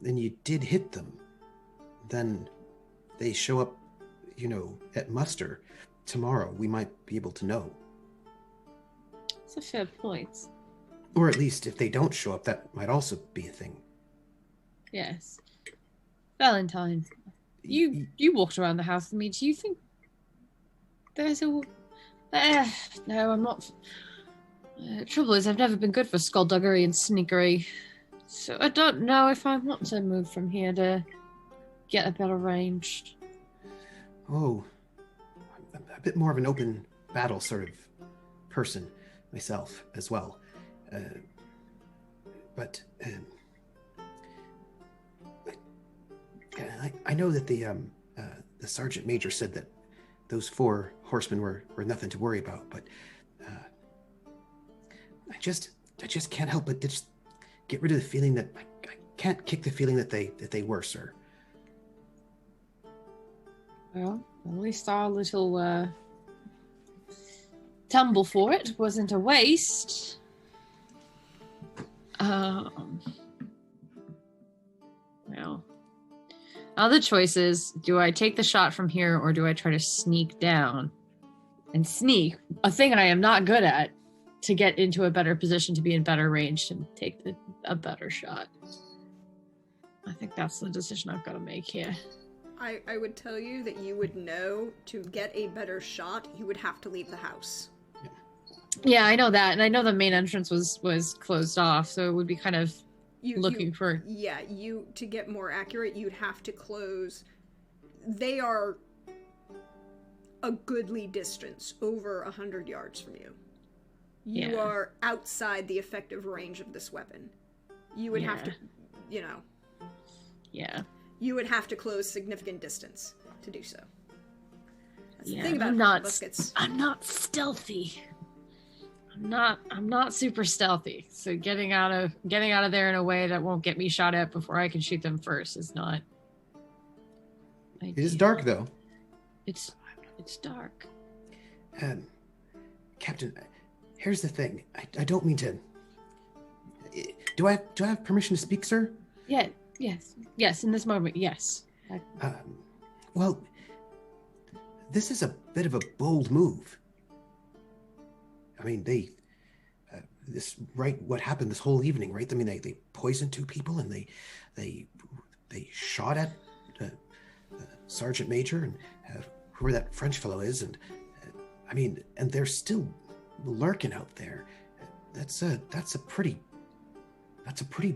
then you did hit them. Then they show up, at muster tomorrow. We might be able to know. That's a fair point. Or at least if they don't show up, that might also be a thing. Yes. Valentine, you walked around the house with me. Do you think there's a... no, I'm not... trouble is, I've never been good for skullduggery and sneakery. So I don't know if I want to move from here to get a better range. Oh, I'm a bit more of an open battle sort of person myself as well. But I know that the sergeant major said that those 4 horsemen were nothing to worry about, but I just can't help but just get rid of the feeling that I can't kick the feeling that they were, sir. Well, at least our little tumble for it wasn't a waste. Well, now the choice is, do I take the shot from here or do I try to sneak down? And sneak, a thing I am not good at, to get into a better position, to be in better range and take a better shot. I think that's the decision I've got to make here. I would tell you that you would know to get a better shot, you would have to leave the house. Yeah, I know that, and I know the main entrance was closed off, so it would be kind of looking for. Yeah, to get more accurate, you'd have to close. They are a goodly distance, over 100 yards from you. You are outside the effective range of this weapon. You would have to, Yeah. You would have to close significant distance to do so. That's the Yeah, thing about I'm not stealthy. I'm not super stealthy. So getting out of there in a way that won't get me shot at before I can shoot them first is not ideal. It is dark though. It's dark. Captain, here's the thing. I don't mean to. Do I have permission to speak, sir? Yeah. Yes. In this moment, yes. Well, this is a bit of a bold move. I mean, what happened this whole evening, right? I mean, they poisoned 2 people and they shot at Sergeant Major and whoever that French fellow is, and I mean, and they're still lurking out there. That's a pretty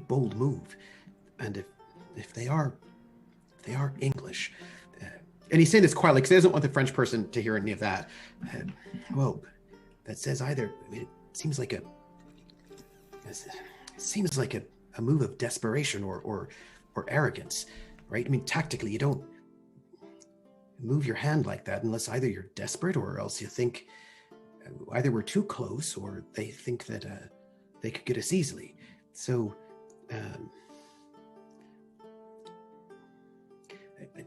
bold move, and if they are English, and he's saying this quietly because he doesn't want the French person to hear any of that. Well, that says either. I mean, it seems like a move of desperation or arrogance, right? I mean, tactically, you don't move your hand like that unless either you're desperate or else you think either we're too close or they think that they could get us easily. So,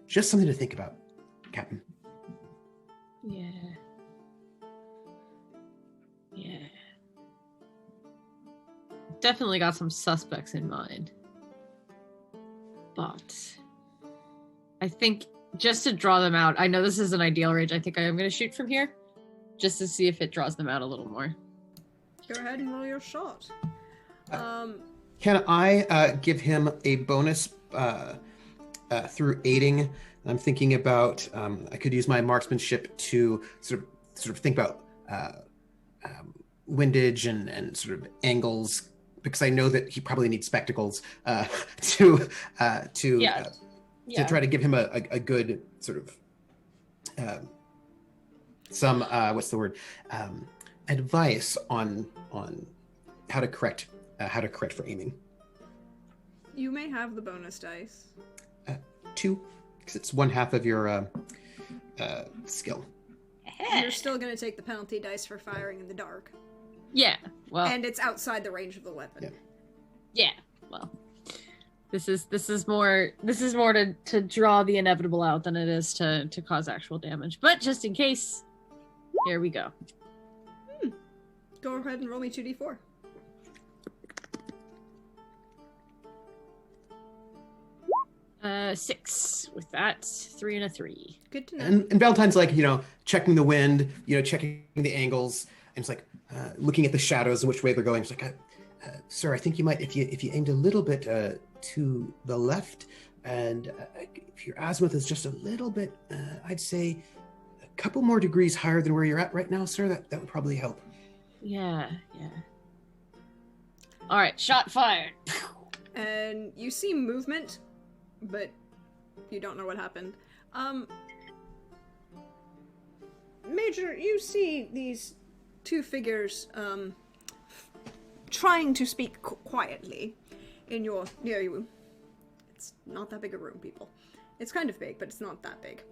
just something to think about, Captain. Yeah. Definitely got some suspects in mind. But I think just to draw them out, I know this is an ideal range. I think I am going to shoot from here just to see if it draws them out a little more. Go ahead and roll your shot. Can I give him a bonus through aiding? I'm thinking about I could use my marksmanship to sort of think about windage and sort of angles, because I know that he probably needs spectacles to try to give him a good sort of some what's the word, advice on how to correct for aiming. You may have the bonus dice. 2, because it's 1/2 of your skill. You're still going to take the penalty dice for firing in the dark. Yeah, well, and it's outside the range of the weapon. Yeah, well, this is more to draw the inevitable out than it is to cause actual damage. But just in case, here we go. Go ahead and roll me 2d4. Six with that, 3 and a 3. Good to know. And Valentine's like, checking the wind, checking the angles, and it's like looking at the shadows and which way they're going. It's like, sir, I think you might, if you aimed a little bit to the left, and if your azimuth is just a little bit, I'd say a couple more degrees higher than where you're at right now, sir, that would probably help. Yeah. All right, shot fired. And you see movement, but you don't know what happened. Major, you see these 2 figures trying to speak quietly near you. It's not that big a room, people. It's kind of big, but it's not that big.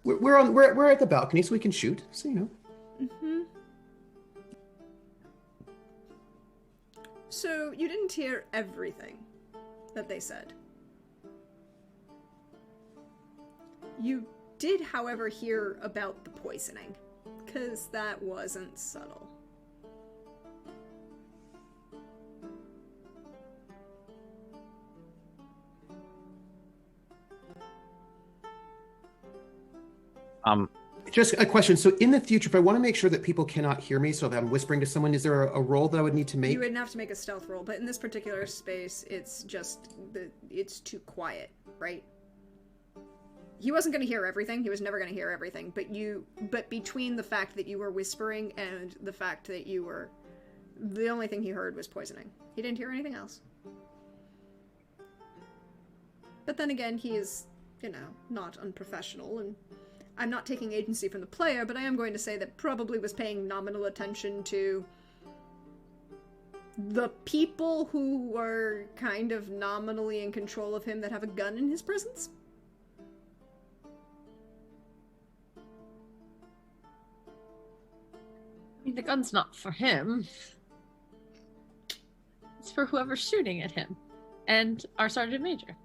We're at the balcony, so we can shoot. So Mm-hmm. So you didn't hear everything that they said. You did, however, hear about the poisoning, because that wasn't subtle. Just a question. So in the future, if I want to make sure that people cannot hear me, so if I'm whispering to someone, is there a roll that I would need to make? You wouldn't have to make a stealth roll, but in this particular space, it's just it's too quiet, right? He wasn't going to hear everything. He was never going to hear everything. But between the fact that you were whispering and the fact that you were, the only thing he heard was poisoning. He didn't hear anything else. But then again, he is, not unprofessional, and I'm not taking agency from the player, but I am going to say that probably was paying nominal attention to the people who were kind of nominally in control of him that have a gun in his presence. I mean, the gun's not for him. It's for whoever's shooting at him. And our Sergeant Major.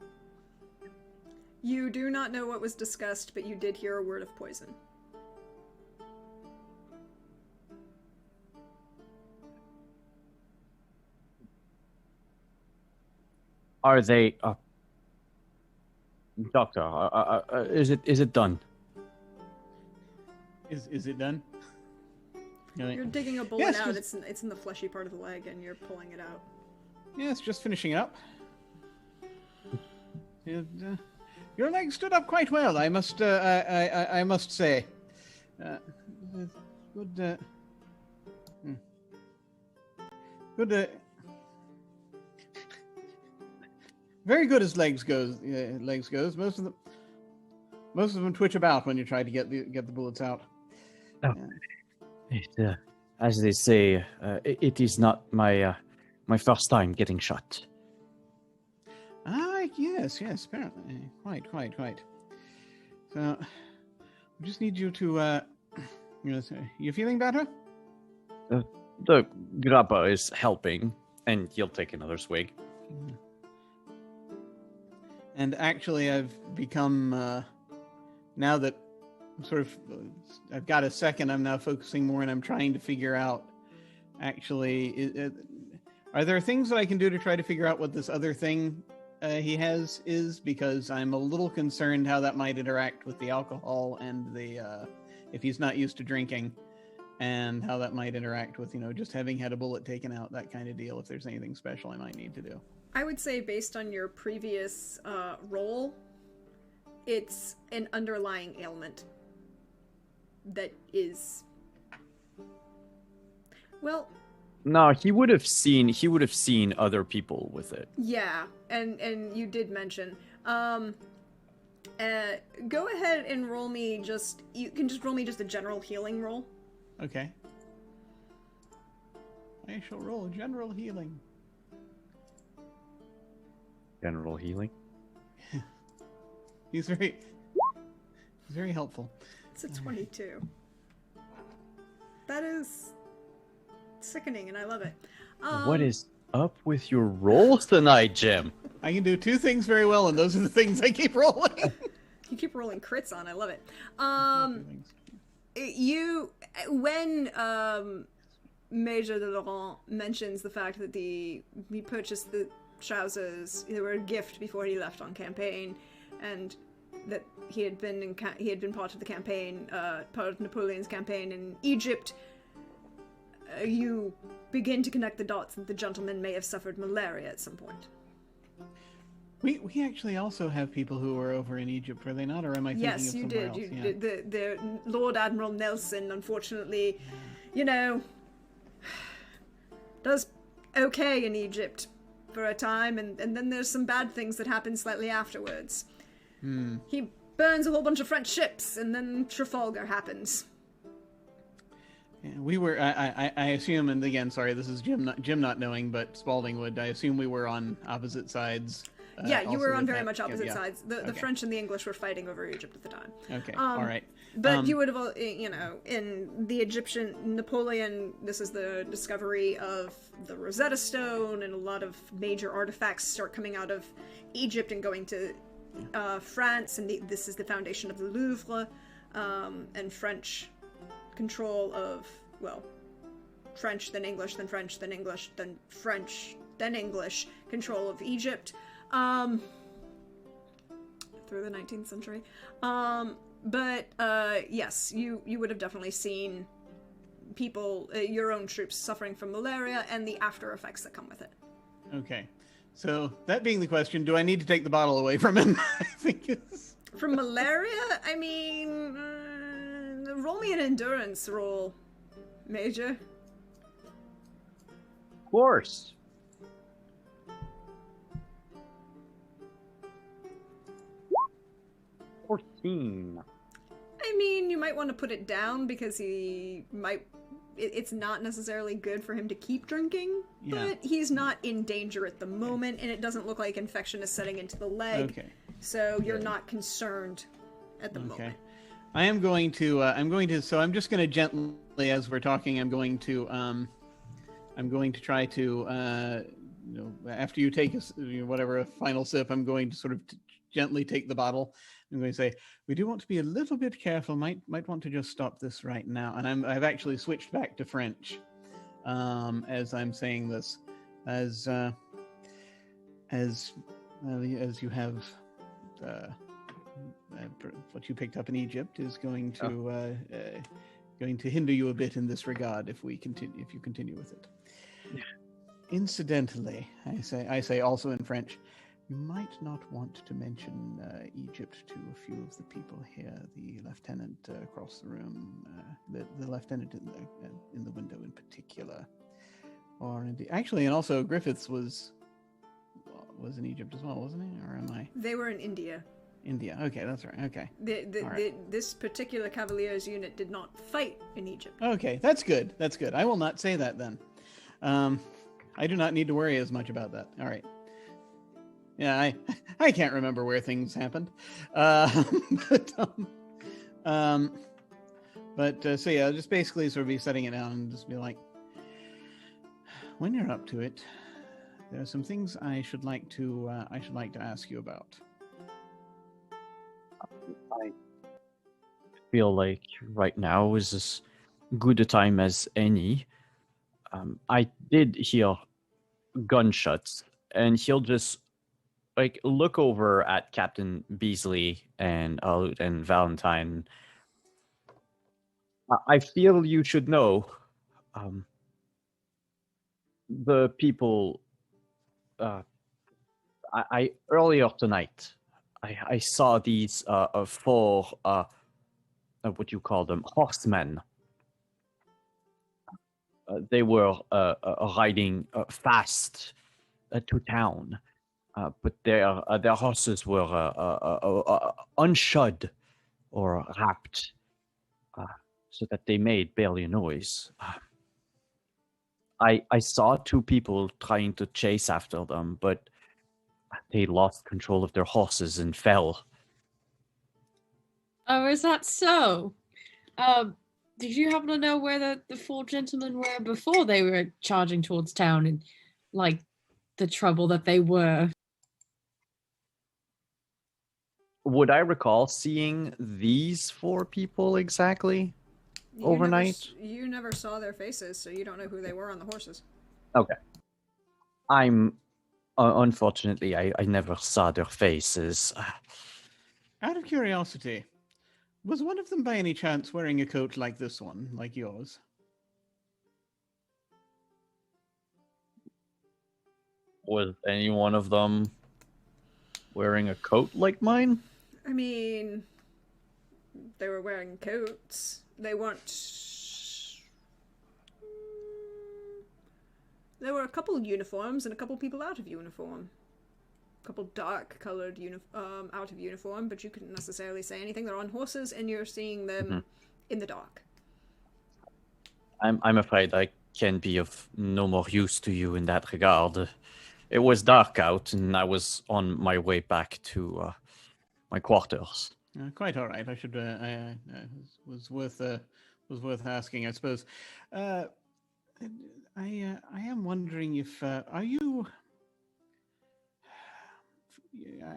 You do not know what was discussed, but you did hear a word of poison. Are they... Doctor, is it done? Is it done? You're digging a bullet Yes, out. just- It's in the fleshy part of the leg, and you're pulling it out. Yes, just finishing up. Your leg stood up quite well, I must say. Good. Good. Very good as legs goes. Most of them twitch about when you try to get the bullets out. Oh. As they say, it is not my first time getting shot. Yes, apparently. Quite. So, we just need you to, you feeling better? The grappa is helping, and he'll take another swig. And actually, I've become, now that I've got a second, I'm now focusing more, and I'm trying to figure out, actually, are there things that I can do to try to figure out what this other thing he has is? Because I'm a little concerned how that might interact with the alcohol and the, if he's not used to drinking, and how that might interact with, just having had a bullet taken out, that kind of deal, if there's anything special I might need to do. I would say, based on your previous roll, it's an underlying ailment that is... Well... No, he would have seen other people with it. Yeah, and you did mention. Go ahead and roll me you can just roll me just a general healing roll. Okay. I shall roll general healing. General healing? He's very helpful. It's a 22. That is sickening, and I love it. What is up with your rolls tonight, Jim? I can do two things very well, and those are the things I keep rolling. You keep rolling crits on. I love it. When Major de Laurent mentions the fact that he purchased the trousers, they were a gift before he left on campaign, and that he had been part of the campaign, part of Napoleon's campaign in Egypt. You begin to connect the dots that the gentleman may have suffered malaria at some point. We actually also have people who were over in Egypt, were they not? Or am I thinking of somewhere else? Yes, you did. The Lord Admiral Nelson, unfortunately, does okay in Egypt for a time, and then there's some bad things that happen slightly afterwards. He burns a whole bunch of French ships, and then Trafalgar happens. Yeah, we were, I assume, and again, sorry, this is Jim not knowing, but Spalding would, I assume we were on opposite sides. Yeah, you were on very much opposite sides. The French and the English were fighting over Egypt at the time. Okay, all right. But you would have, in the Egyptian Napoleon, this is the discovery of the Rosetta Stone, and a lot of major artifacts start coming out of Egypt and going to France, and this is the foundation of the Louvre, and French control of, French, then English, then French, then English, then French, then English control of Egypt. through the 19th century. But yes, you would have definitely seen people, your own troops, suffering from malaria and the after effects that come with it. Okay. So, that being the question, do I need to take the bottle away from him? I think it's... From malaria? I mean, roll me an endurance roll, Major. Of course. 14. I mean, you might want to put it down because it's not necessarily good for him to keep drinking, but he's not in danger at the moment, and it doesn't look like infection is setting into the leg. Okay. So you're not concerned at the moment. I'm just going to gently, as we're talking, I'm going to try to, after you take a final sip, I'm going to sort of gently take the bottle. I'm going to say, we do want to be a little bit careful. Might want to just stop this right now. And I've actually switched back to French as I'm saying this, as you have what you picked up in Egypt is going to hinder you a bit in this regard if you continue with it. Yeah. Incidentally, I say also in French, you might not want to mention Egypt to a few of the people here. The lieutenant across the room, the lieutenant in the window in particular, or indeed, actually, and also Griffiths was in Egypt as well, wasn't he? Or am I? They were in India. India. Okay, that's right. Okay. This particular Cavaliers unit did not fight in Egypt. Okay, that's good. That's good. I will not say that then. I do not need to worry as much about that. All right. Yeah, I can't remember where things happened. So yeah, I'll just basically sort of be setting it down and just be like, when you're up to it, there are some things I should like to ask you about. I feel like right now is as good a time as any. I did hear gunshots, and he'll just look over at Captain Beasley and Lieutenant Valentine. I feel you should know. The people. I earlier tonight, I saw these 4 what you call them, horsemen. They were riding fast to town. But their horses were unshod or wrapped, so that they made barely a noise. I saw 2 people trying to chase after them, but they lost control of their horses and fell. Oh, is that so? Did you happen to know where the 4 gentlemen were before they were charging towards town and, the trouble that they were? Would I recall seeing these 4 people exactly overnight? You never saw their faces, so you don't know who they were on the horses. Okay. I'm... unfortunately, I never saw their faces. Out of curiosity, was one of them by any chance wearing a coat like this one, like yours? Was any one of them wearing a coat like mine? I mean, they were wearing coats. They weren't... There were a couple uniforms and a couple people out of uniform. A couple dark-colored out of uniform, but you couldn't necessarily say anything. They're on horses, and you're seeing them in the dark. I'm afraid I can be of no more use to you in that regard. It was dark out, and I was on my way back to my quarters. Quite all right. I should. Was worth asking, I suppose. I am wondering if are you.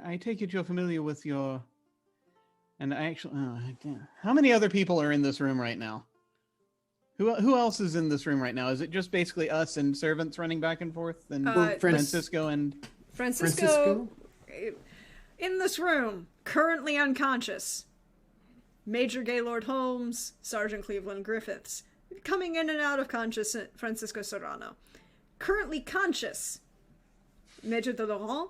I take it you're familiar with your. And I actually, how many other people are in this room right now? Who else is in this room right now? Is it just basically us and servants running back and forth, and Francisco and Francisco? In this room, currently unconscious, Major Gaylord Holmes, Sergeant Cleveland Griffiths. Coming in and out of conscious, Francisco Serrano. Currently conscious, Major de Laurent,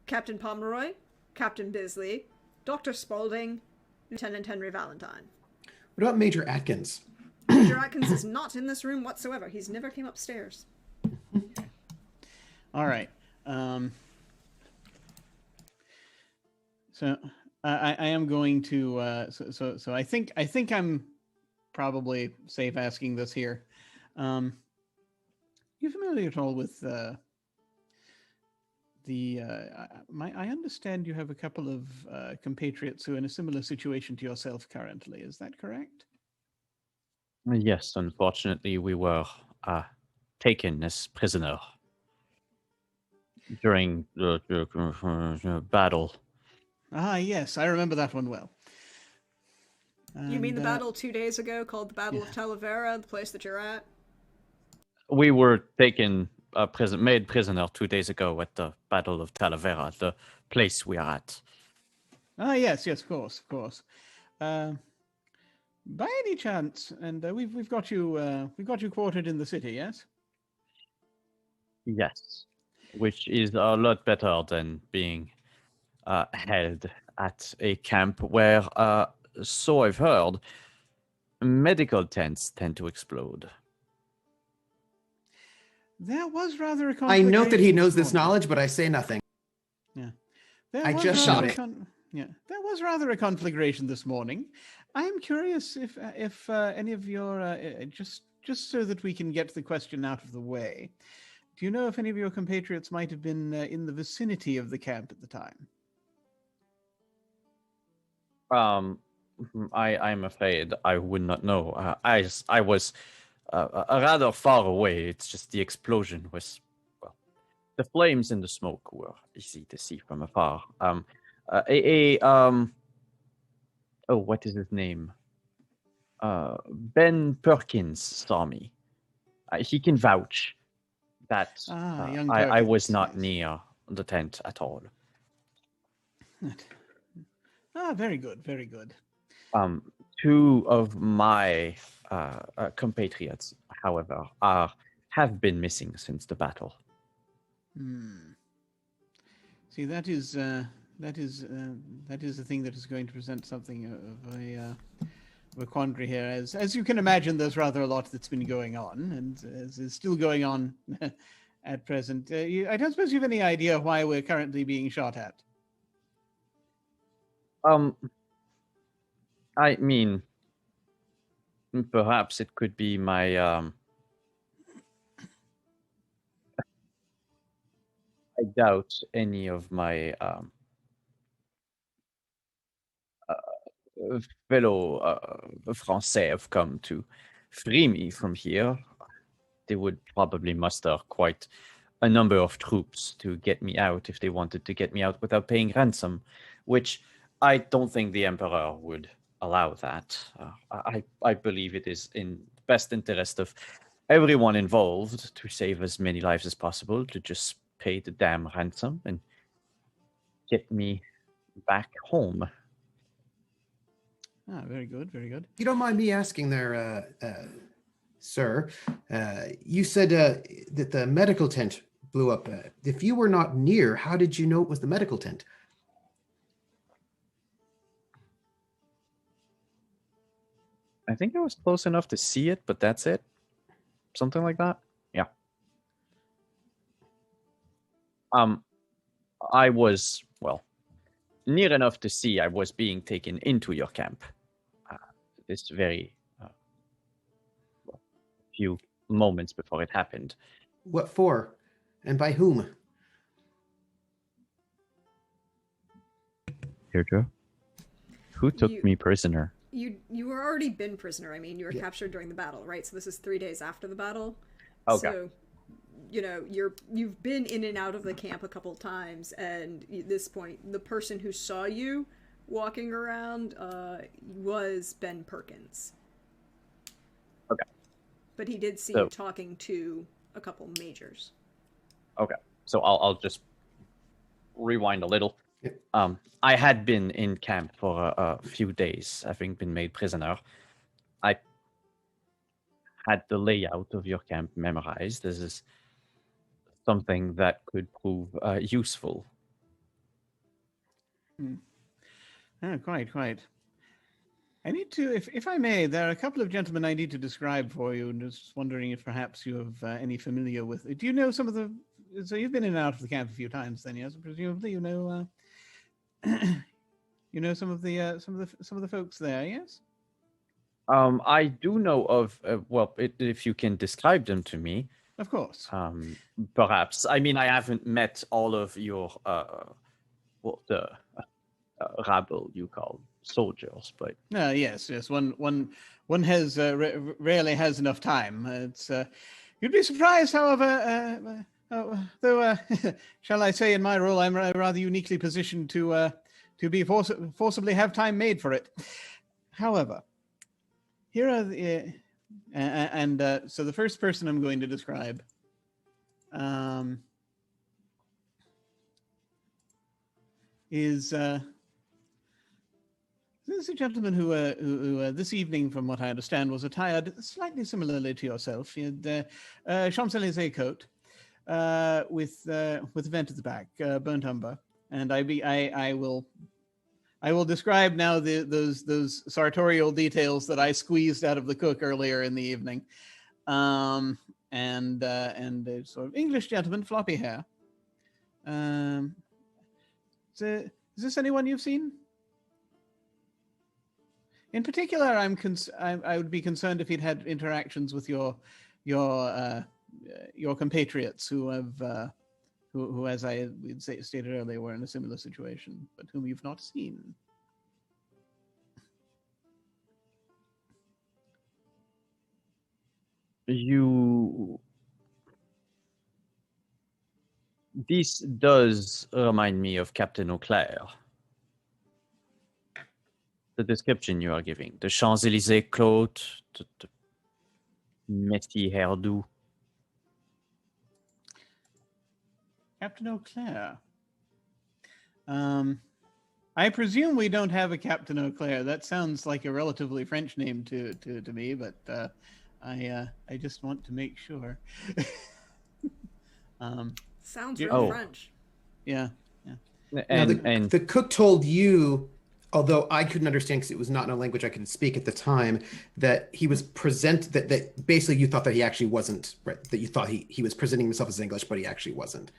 Captain Pomeroy, Captain Bisley, Dr. Spaulding, Lieutenant Henry Valentine. What about Major Atkins? Major Atkins is not in this room whatsoever. He's never came upstairs. All right. So I am going to. So I think I'm probably safe asking this here. You familiar at all with I understand you have a couple of compatriots who are in a similar situation to yourself currently. Is that correct? Yes, unfortunately, we were taken as prisoner during the battle. Ah, yes, I remember that one well. You mean the And, battle 2 days ago called the Battle of Talavera, the place that you're at? We were taken made prisoner 2 days ago at the Battle of Talavera, the place we are at. Ah, yes, of course. By any chance, and we've got you quartered in the city, yes? Yes, which is a lot better than being held at a camp where, so I've heard, medical tents tend to explode. There was rather a I note that he conflagration knows this morning. knowledge, but I say nothing. Yeah. I just shot it. There was rather a conflagration this morning. I am curious if any of your just so that we can get the question out of the way. Do you know if any of your compatriots might have been in the vicinity of the camp at the time? I'm afraid I would not know. I was rather far away. It's just the explosion was, well, the flames and the smoke were easy to see from afar. What is his name? Ben Perkins saw me. He can vouch that Young I was Perkins, not yes. near the tent at all. Very good. Two of my compatriots, however, have been missing since the battle. See, that is the thing that is going to present something of a quandary here. As you can imagine, there's rather a lot that's been going on, and as is still going on at present. I don't suppose you have any idea why we're currently being shot at. I mean, perhaps it could be my I doubt any of my fellow Français have come to free me from here. They would probably muster quite a number of troops to get me out if they wanted to get me out without paying ransom, which I don't think the Emperor would allow that. I believe it is in the best interest of everyone involved to save as many lives as possible, to just pay the damn ransom and get me back home. Very good. You don't mind me asking there, sir, you said that the medical tent blew up. If you were not near, how did you know it was the medical tent? I think I was close enough to see it, but that's it. Something like that. Yeah. I was, well, near enough to see I was being taken into your camp. This very few moments before it happened. What for? And by whom? Deirdre, who took me prisoner? You were already been prisoner. I mean, you were captured during the battle, right? So this is 3 days after the battle. Okay. So, you know, you've been in and out of the camp a couple times, and at this point, the person who saw you walking around was Ben Perkins. Okay. But he did see you talking to a couple majors. Okay. So I'll just rewind a little. I had been in camp for a few days, having been made prisoner. I had the layout of your camp memorized. This is something that could prove useful. Oh, quite. I need to, if I may, there are a couple of gentlemen I need to describe for you, and just wondering if perhaps you have any familiar with. Do you know some of the? So you've been in and out of the camp a few times, then, yes? Presumably, you know, you know some of the folks there, yes? I do know of. If you can describe them to me, Of course. perhaps. I mean, I haven't met all of your rabble you call soldiers, but Yes. One has rarely has enough time. It's you'd be surprised, however. Though, shall I say, in my role, I'm rather uniquely positioned to be forcibly have time made for it. However, here are the so the first person I'm going to describe. Is this is a gentleman who this evening, from what I understand, was attired slightly similarly to yourself. He had Champs-Élysées coat with a vent at the back, burnt umber, and I will describe now those sartorial details that I squeezed out of the cook earlier in the evening, and a sort of English gentleman, floppy hair. Is this anyone you've seen? In particular, I would be concerned if he'd had interactions with your compatriots who have who as I stated earlier, were in a similar situation, but whom you've not seen. This does remind me of Captain Auclair. The description you are giving. The Champs-Élysées coat, the messy hairdo. Captain Auclair. I presume we don't have a Captain Auclair. That sounds like a relatively French name to me, but I just want to make sure. Sounds real French. Yeah. And the cook told you, although I couldn't understand because it was not in a language I could speak at the time, that he was that basically you thought that he actually wasn't, right, that you thought he was presenting himself as English, but he actually wasn't.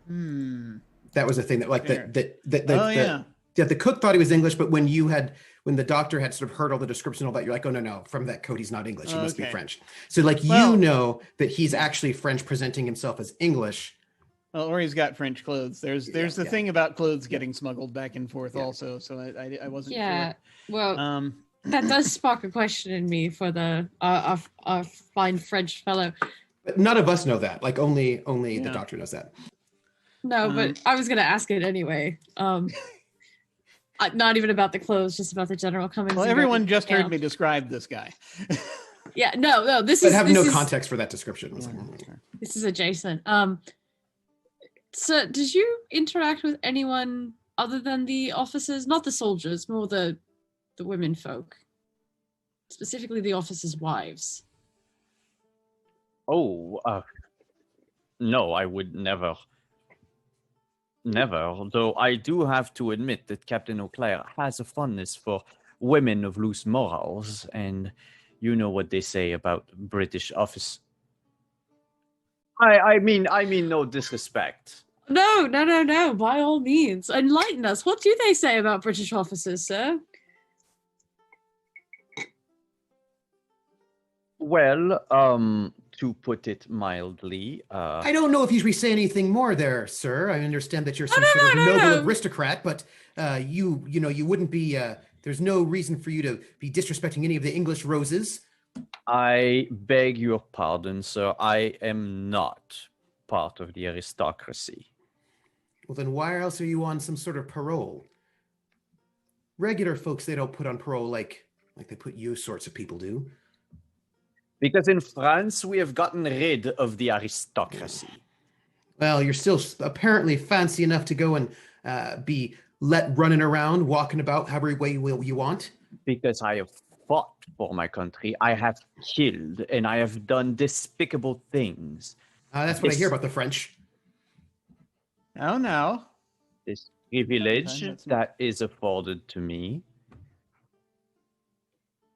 That was the thing that the cook thought he was English, but when the doctor had sort of heard all the description, all that, you're like, oh no, from that coat he's not English, he must be French. So you know that he's actually French, presenting himself as English. Well, or he's got French clothes. There's the thing about clothes getting smuggled back and forth also. So I wasn't sure. Yeah, well, that does spark a question in me for the our fine French fellow. But none of us know that. Like only the doctor knows that. No, but I was gonna ask it anyway. Not even about the clothes, just about the general comings. Well, everyone just heard me describe this guy. Yeah, no, this but is. Have no context for that description. This is adjacent. So, did you interact with anyone other than the officers? Not the soldiers, more the women folk, specifically the officers' wives. Oh, no, I would never. Though I do have to admit that Captain Auclair has a fondness for women of loose morals, and you know what they say about British office. I mean no disrespect. No. By all means, enlighten us. What do they say about British officers, sir? Well, to put it mildly, I don't know if you should say anything more there, sir. I understand that you're some sort of noble aristocrat, but you wouldn't be. There's no reason for you to be disrespecting any of the English roses. I beg your pardon, sir. I am not part of the aristocracy. Well, then why else are you on some sort of parole? Regular folks, they don't put on parole like they put you sorts of people do. Because in France, we have gotten rid of the aristocracy. Well, you're still apparently fancy enough to go and be let running around, walking about however way you want. Because I have fought for my country, I have killed, and I have done despicable things. That's what I hear This, about the French. Oh no. this privilege Valentine, that's not- that is afforded to me,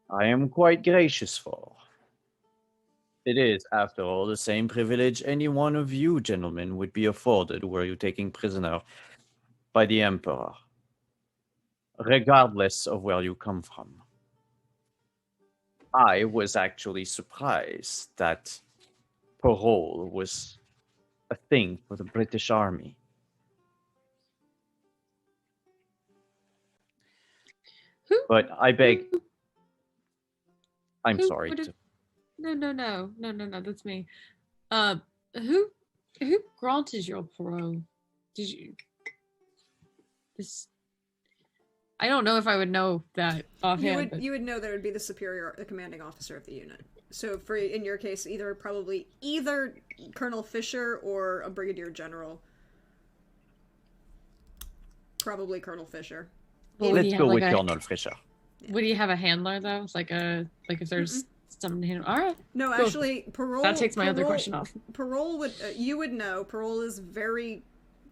I am quite gracious for. It is, after all, the same privilege any one of you gentlemen would be afforded were you taken prisoner by the Emperor, regardless of where you come from. I was actually surprised that parole was a thing for the British Army. Who? But I beg, who- I'm who sorry. would've- No. That's me. Who granted your parole? Did you? This. I don't know if I would know that offhand. You would know that it would be the commanding officer of the unit. So for in your case, either Colonel Fisher or a brigadier general. Probably Colonel Fisher. Well, would Let's he go have, with like, a- Colonel Fisher. Would he have a handler though? It's like if there's someone to handle. All right. No, Cool. actually, parole. That takes my other parole- question off. Parole would you would know. Parole is very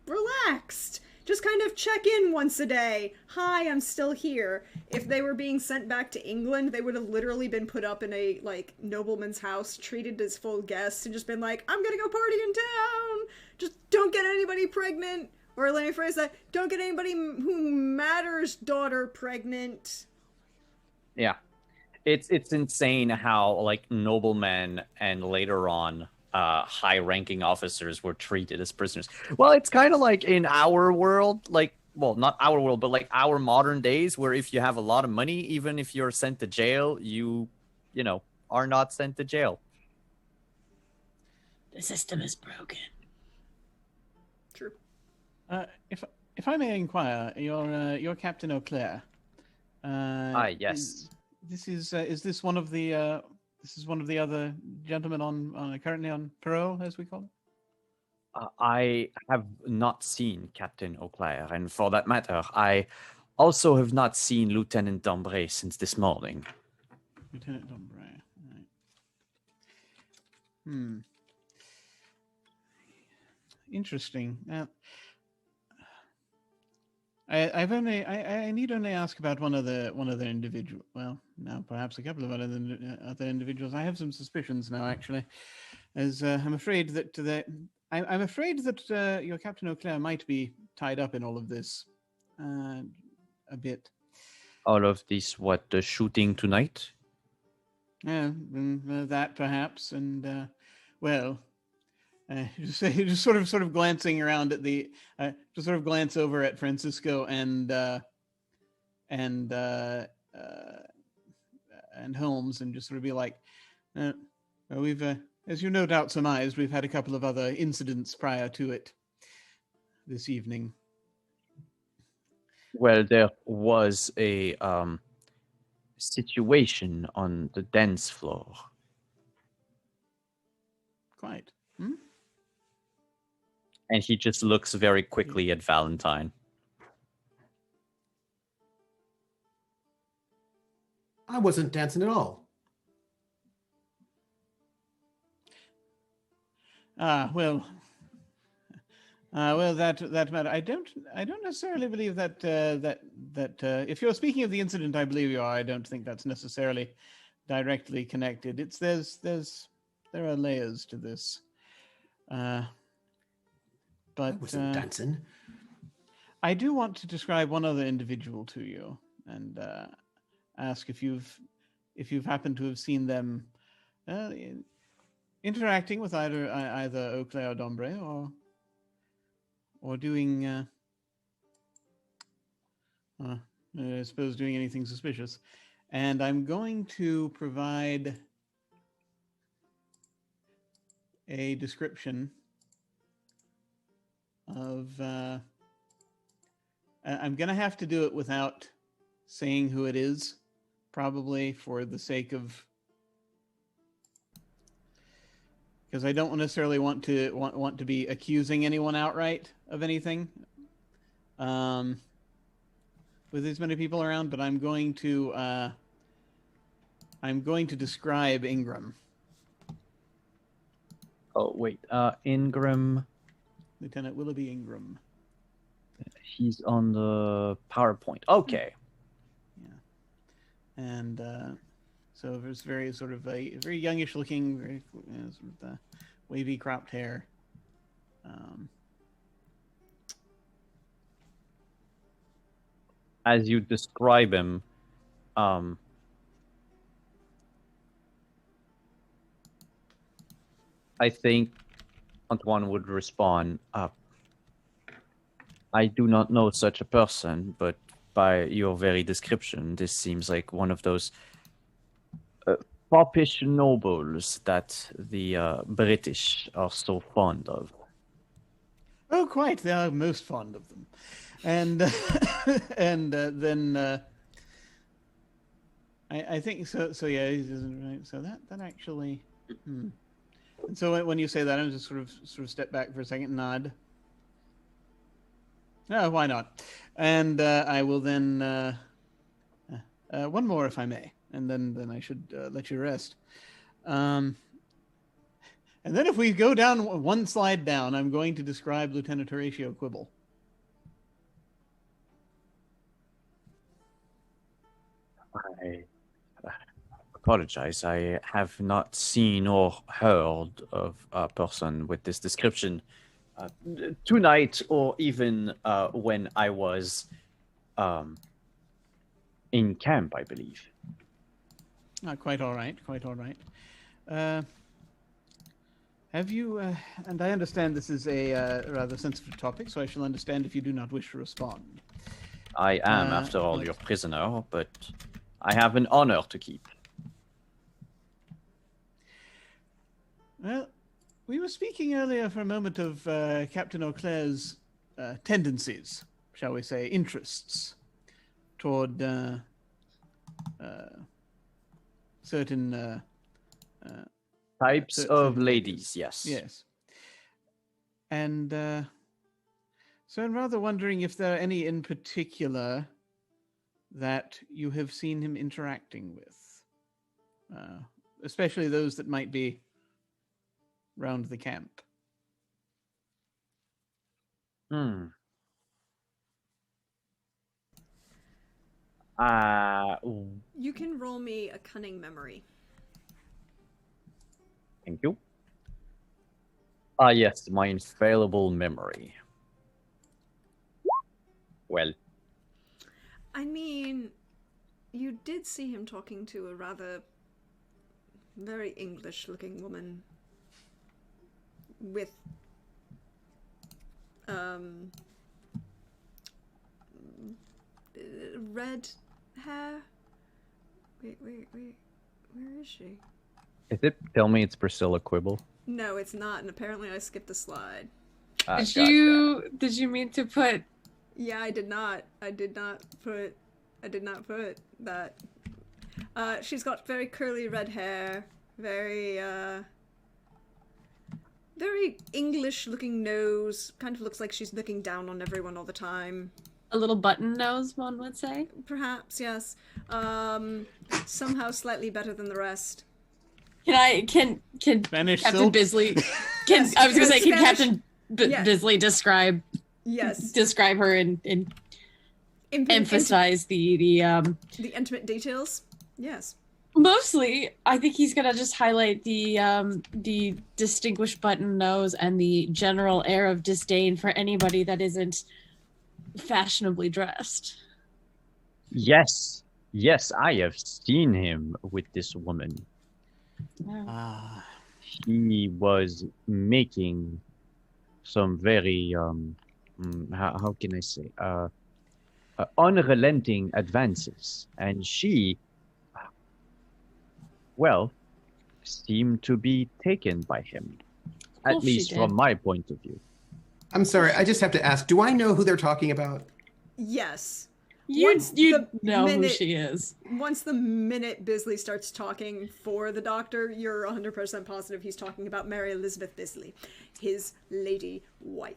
relaxed. Just kind of check in once a day. Hi, I'm still here. If they were being sent back to England, they would have literally been put up in a nobleman's house, treated as full guests, and just been like, "I'm gonna go party in town. Just don't get anybody pregnant." Or let me phrase that: don't get anybody who matters daughter pregnant. Yeah. It's insane how noblemen and later on high-ranking officers were treated as prisoners. Well, it's kind of like in our world, not our world, but our modern days, where if you have a lot of money, even if you're sent to jail, you are not sent to jail. The system is broken. True. If I may inquire, your Captain Auclair. Yes. Is this one of the other gentlemen currently on parole, as we call it? I have not seen Captain Auclair, and for that matter, I also have not seen Lieutenant Dombray since this morning. Lieutenant Dombray. Right. Interesting. Now, I need only ask about one other individual. Well, now perhaps a couple of other individuals. I have some suspicions now, actually, as I'm afraid that your Captain Auclair might be tied up in all of this, a bit. All of this, what, the shooting tonight? Yeah, that perhaps, and just sort of glancing around at the, just sort of glance over at Francisco and Holmes, and just sort of be like, well, we've, as you no doubt surmised, we've had a couple of other incidents prior to it this evening. Well, there was a situation on the dance floor. Quite. And he just looks very quickly at Valentine. I wasn't dancing at all. Well, that matter. I don't necessarily believe that if you're speaking of the incident, I believe you are. I don't think that's necessarily directly connected. There are layers to this. But I wasn't dancing. I do want to describe one other individual to you, and ask if you've happened to have seen them interacting with either Auclair or Dombray, or doing, I suppose, doing anything suspicious. And I'm going to provide a description of. I'm going to have to do it without saying who it is, probably for the sake of, because I don't necessarily want to be accusing anyone outright of anything. With as many people around, but I'm going to describe Ingram. Oh wait, Ingram. Lieutenant Willoughby Ingram. He's on the PowerPoint. Okay. Yeah. And so there's very sort of a very youngish looking, very sort of the wavy cropped hair. As you describe him, I think Antoine would respond, I do not know such a person, but by your very description, this seems like one of those foppish nobles that the British are so fond of. Oh, quite. They are most fond of them. And then I think so. So yeah, he doesn't. Right. So that actually. And so when you say that, I'm just sort of step back for a second, and nod. No, why not? And I will then one more, if I may, and then I should let you rest. And then if we go down one slide down, I'm going to describe Lieutenant Horatio Quibble. I apologize. I have not seen or heard of a person with this description tonight, or even when I was in camp, I believe. Quite all right. Quite all right. Have you? And I understand this is a rather sensitive topic, so I shall understand if you do not wish to respond. I am, after all, your prisoner, but I have an honor to keep. Well, we were speaking earlier for a moment of Captain Auclair's tendencies, shall we say, interests toward certain Types of ladies, yes. Yes. And so I'm rather wondering if there are any in particular that you have seen him interacting with, especially those that might be round the camp. You can roll me a cunning memory. Thank you. Yes, my infallible memory. Well. I mean, you did see him talking to a rather very English-looking woman with red hair. Wait, where is she? Is it? Tell me it's Priscilla Quibble. No, it's not, and apparently I skipped a slide. Did you mean to put? Yeah, I did not put that. She's got very curly red hair, very English-looking nose. Kind of looks like she's looking down on everyone all the time. A little button nose, one would say. Perhaps, yes. Somehow slightly better than the rest. Can Spanish Captain silk? Bisley? Yes, I was gonna say, can Spanish- Captain yes. Bisley describe her and emphasize the intimate details? Yes. Mostly, I think he's gonna just highlight the distinguished button nose and the general air of disdain for anybody that isn't fashionably dressed. Yes, I have seen him with this woman. He was making some very how can I say unrelenting advances, and she seemed to be taken by him, at least from my point of view. I'm sorry, I just have to ask, do I know who they're talking about? Yes. You the know who minute- she is. Once the minute Bisley starts talking for the doctor, you're 100% positive he's talking about Mary Elizabeth Bisley, his lady wife.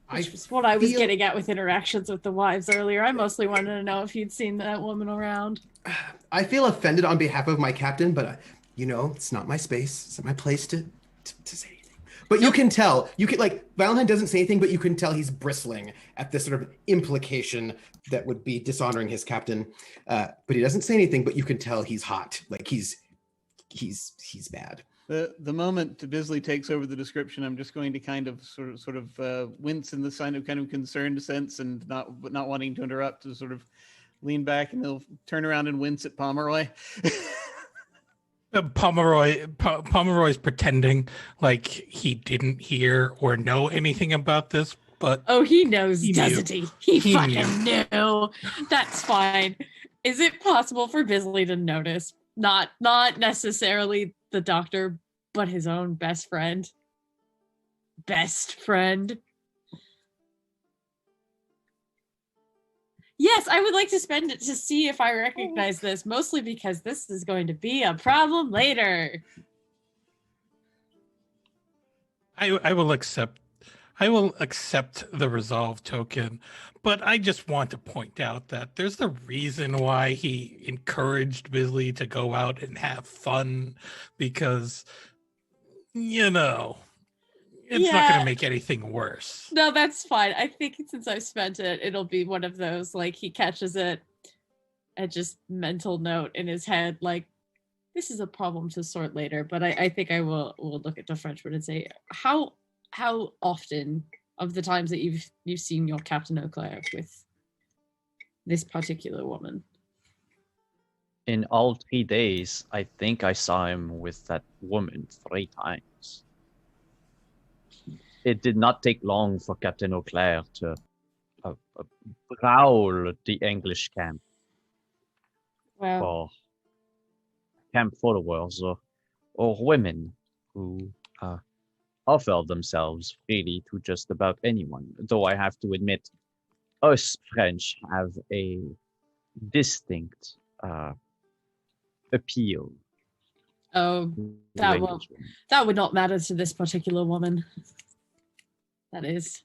Which was what I was getting at with interactions with the wives earlier. I mostly wanted to know if you'd seen that woman around. I feel offended on behalf of my captain, but it's not my space. It's not my place to say anything. But you can tell. You can Valentine doesn't say anything, but you can tell he's bristling at this sort of implication that would be dishonoring his captain. But he doesn't say anything, but you can tell he's hot. Like he's bad. The moment Bisley takes over the description, I'm just going to kind of sort of wince in the sign of kind of concerned sense and not wanting to interrupt, to sort of lean back, and he'll turn around and wince at Pomeroy. Pomeroy's pretending like he didn't hear or know anything about this, but he knows, he doesn't knew. he? He fucking knew. That's fine. Is it possible for Bisley to notice? Not necessarily the doctor, but his own best friend. Best friend. Yes, I would like to spend it to see if I recognize this, mostly because this is going to be a problem later. I will accept the resolve token, but I just want to point out that there's the reason why he encouraged Bisley to go out and have fun, because it's not going to make anything worse. No, that's fine. I think since I've spent it, it'll be one of those, like, he catches it and just mental note in his head, like, this is a problem to sort later. But I think I will look at the Frenchman and say, how often of the times that you've seen your Captain Auclair with this particular woman? In all 3 days, I think I saw him with that woman 3 times. It did not take long for Captain Auclair to prowl the English camp. Well, For camp followers or women who offer themselves freely to just about anyone. Though I have to admit, us French have a distinct appeal. oh, that would not matter to this particular woman. That is,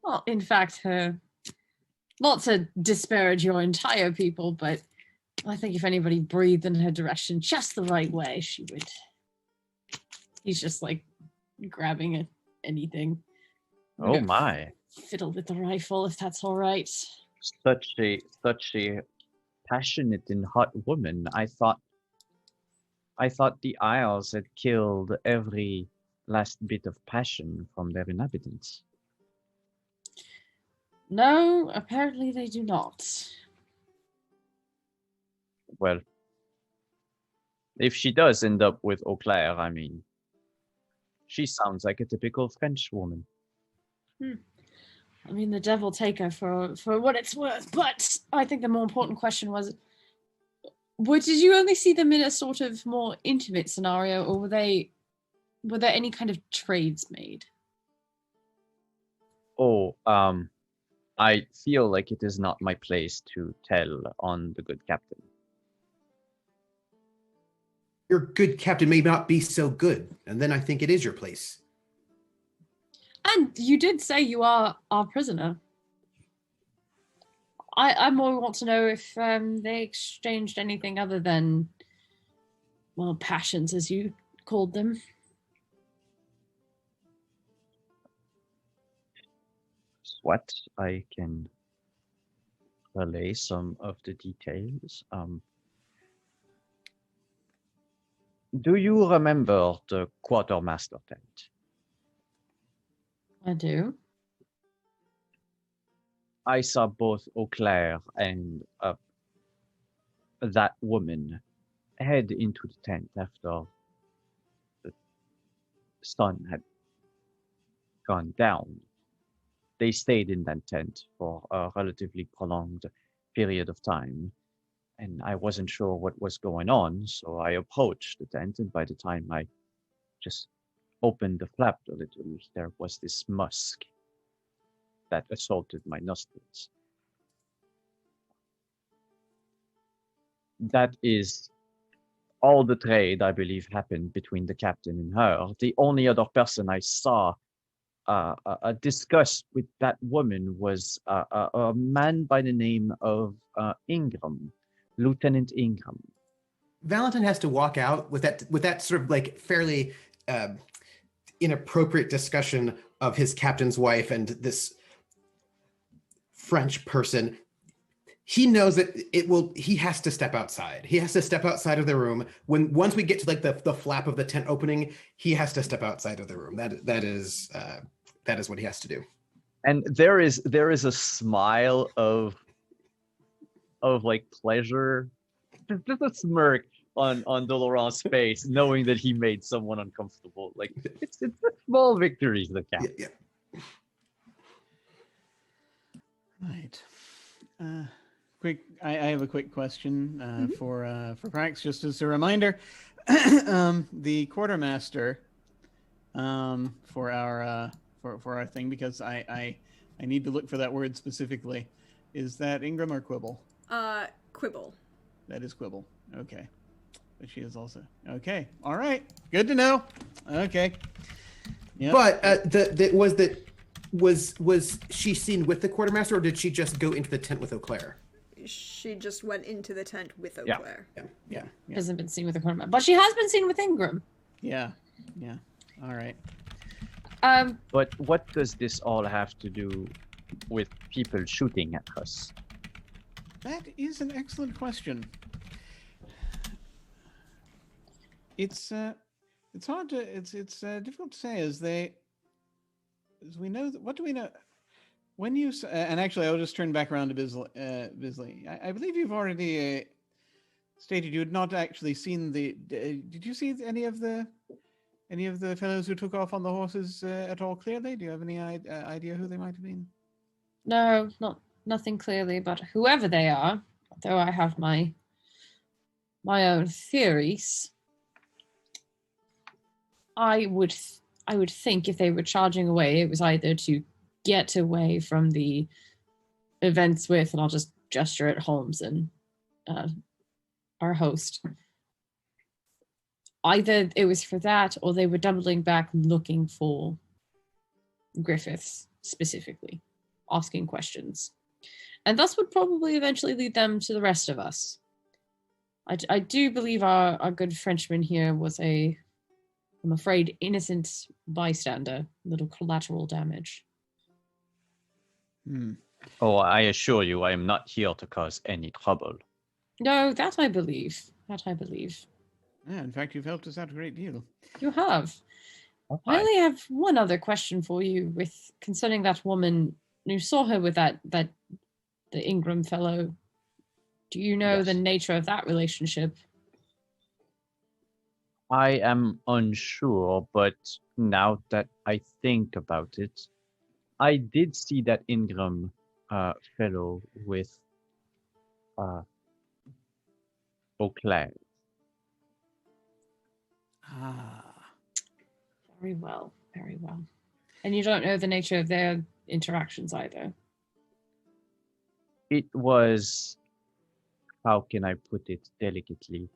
well, in fact, not to disparage your entire people, but I think if anybody breathed in her direction just the right way, she would. He's just like grabbing anything. Oh my! Fiddle with the rifle, if that's all right. Such a passionate and hot woman. I thought the Isles had killed every last bit of passion from their inhabitants. No, apparently they do not. Well, if she does end up with Auclair, I mean, she sounds like a typical French woman. I mean, the devil take her for what it's worth, but I think the more important question was, did you only see them in a sort of more intimate scenario, or were there any kind of trades made? Oh, I feel like it is not my place to tell on the good captain. Your good captain may not be so good, and then I think it is your place. And you did say you are our prisoner. I more want to know if they exchanged anything other than, well, passions, as you called them. What? I can relay some of the details. Do you remember the quartermaster tent? I do. I saw both Auclair and that woman head into the tent after the sun had gone down. They stayed in that tent for a relatively prolonged period of time, and I wasn't sure what was going on, so I approached the tent, and by the time I just opened the flap a little, there was this musk that assaulted my nostrils. that is all the trade, I believe, happened between the captain and her. The only other person I saw discuss with that woman was a man by the name of Ingram, Lieutenant Ingram. Valentin has to walk out with that sort of like fairly inappropriate discussion of his captain's wife and this French person. He knows that he has to step outside. He has to step outside of the room. Once we get to like the flap of the tent opening, he has to step outside of the room. That is what he has to do. And there is a smile of like pleasure, just a smirk on Dolorant's face, knowing that he made someone uncomfortable. Like it's a small victory for the captain. Yeah. Right. I have a quick question for Prax, just as a reminder. The quartermaster for our thing, because I need to look for that word specifically. Is that Ingram or Quibble? Quibble. That is Quibble. Okay. But she is also okay. All right. Good to know. Okay. Yep. But was she seen with the quartermaster, or did she just go into the tent with Eau Claire? She just went into the tent with Eau Claire. Yeah. Hasn't been seen with the quartermaster, but she has been seen with Ingram. Yeah. All right. But what does this all have to do with people shooting at us? That is an excellent question. It's hard to it's difficult to say as we know what do we know when you and actually I'll just turn back around to Bisley. I believe you've already stated you had not actually seen did you see any of the fellows who took off on the horses at all clearly? Do you have any idea who they might have been? No, nothing clearly, but whoever they are, though I have my own theories, I would think if they were charging away, it was either to get away from the events with, and I'll just gesture at Holmes and our host. Either it was for that, or they were doubling back looking for Griffiths specifically, asking questions. And thus would probably eventually lead them to the rest of us. I do believe our good Frenchman here was I'm afraid, innocent bystander, little collateral damage. Oh, I assure you, I am not here to cause any trouble. No, that I believe. Yeah, in fact, you've helped us out a great deal. You have. Okay. I only have one other question for you concerning that woman. You saw her with the Ingram fellow. Do you know the nature of that relationship? I am unsure, but now that I think about it, I did see that Ingram fellow with Eau Claire. Very well. And you don't know the nature of their interactions either? It was, how can I put it delicately,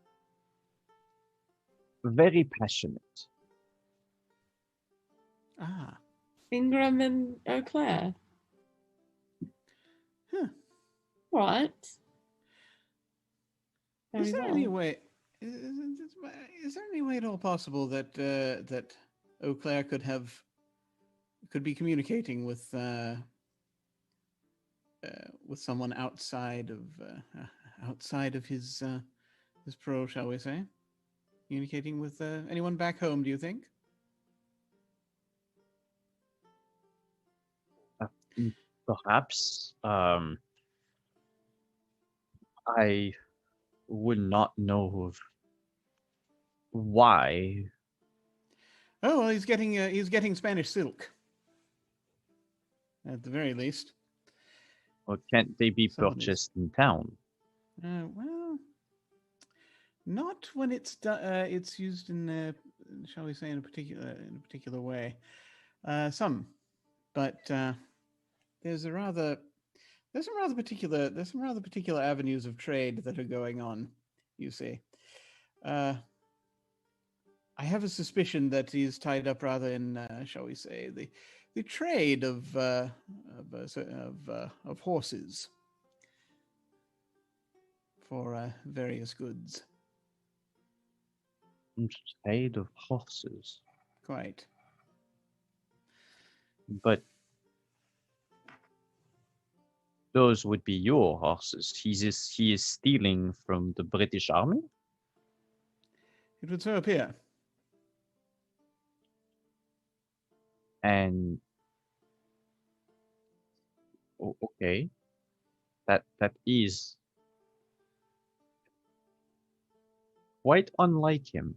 very passionate. Ingram and Eau Claire. Huh. Right. Is there any way? Is there any way at all possible that that Eau Claire could be communicating with someone outside of his pro, shall we say? Communicating with anyone back home? Do you think? Perhaps. I would not know of why. Oh well, he's getting Spanish silk. At the very least. Or can't they be purchased in town? Well, not when it's it's used in shall we say in a particular way. Some, but there's some rather particular avenues of trade that are going on you see. I have a suspicion that he's tied up rather in, shall we say, the trade of horses for various goods. Trade of horses. Quite. But those would be your horses. He is stealing from the British Army? It would so appear. And okay. That is quite unlike him.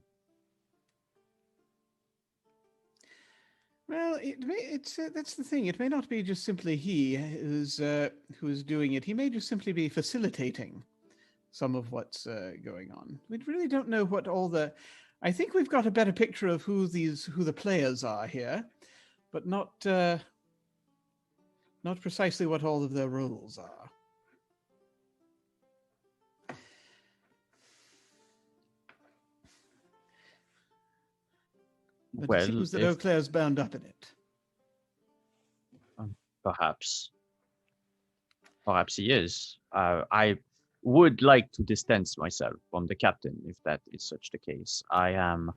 Well, that's the thing. It may not be just simply he who's doing it. He may just simply be facilitating some of what's going on. We really don't know what all the. I think we've got a better picture of who the players are here, but not precisely what all of their roles are. But it seems that Eau Claire's bound up in it. Perhaps he is. I would like to distance myself from the captain if that is such the case. I am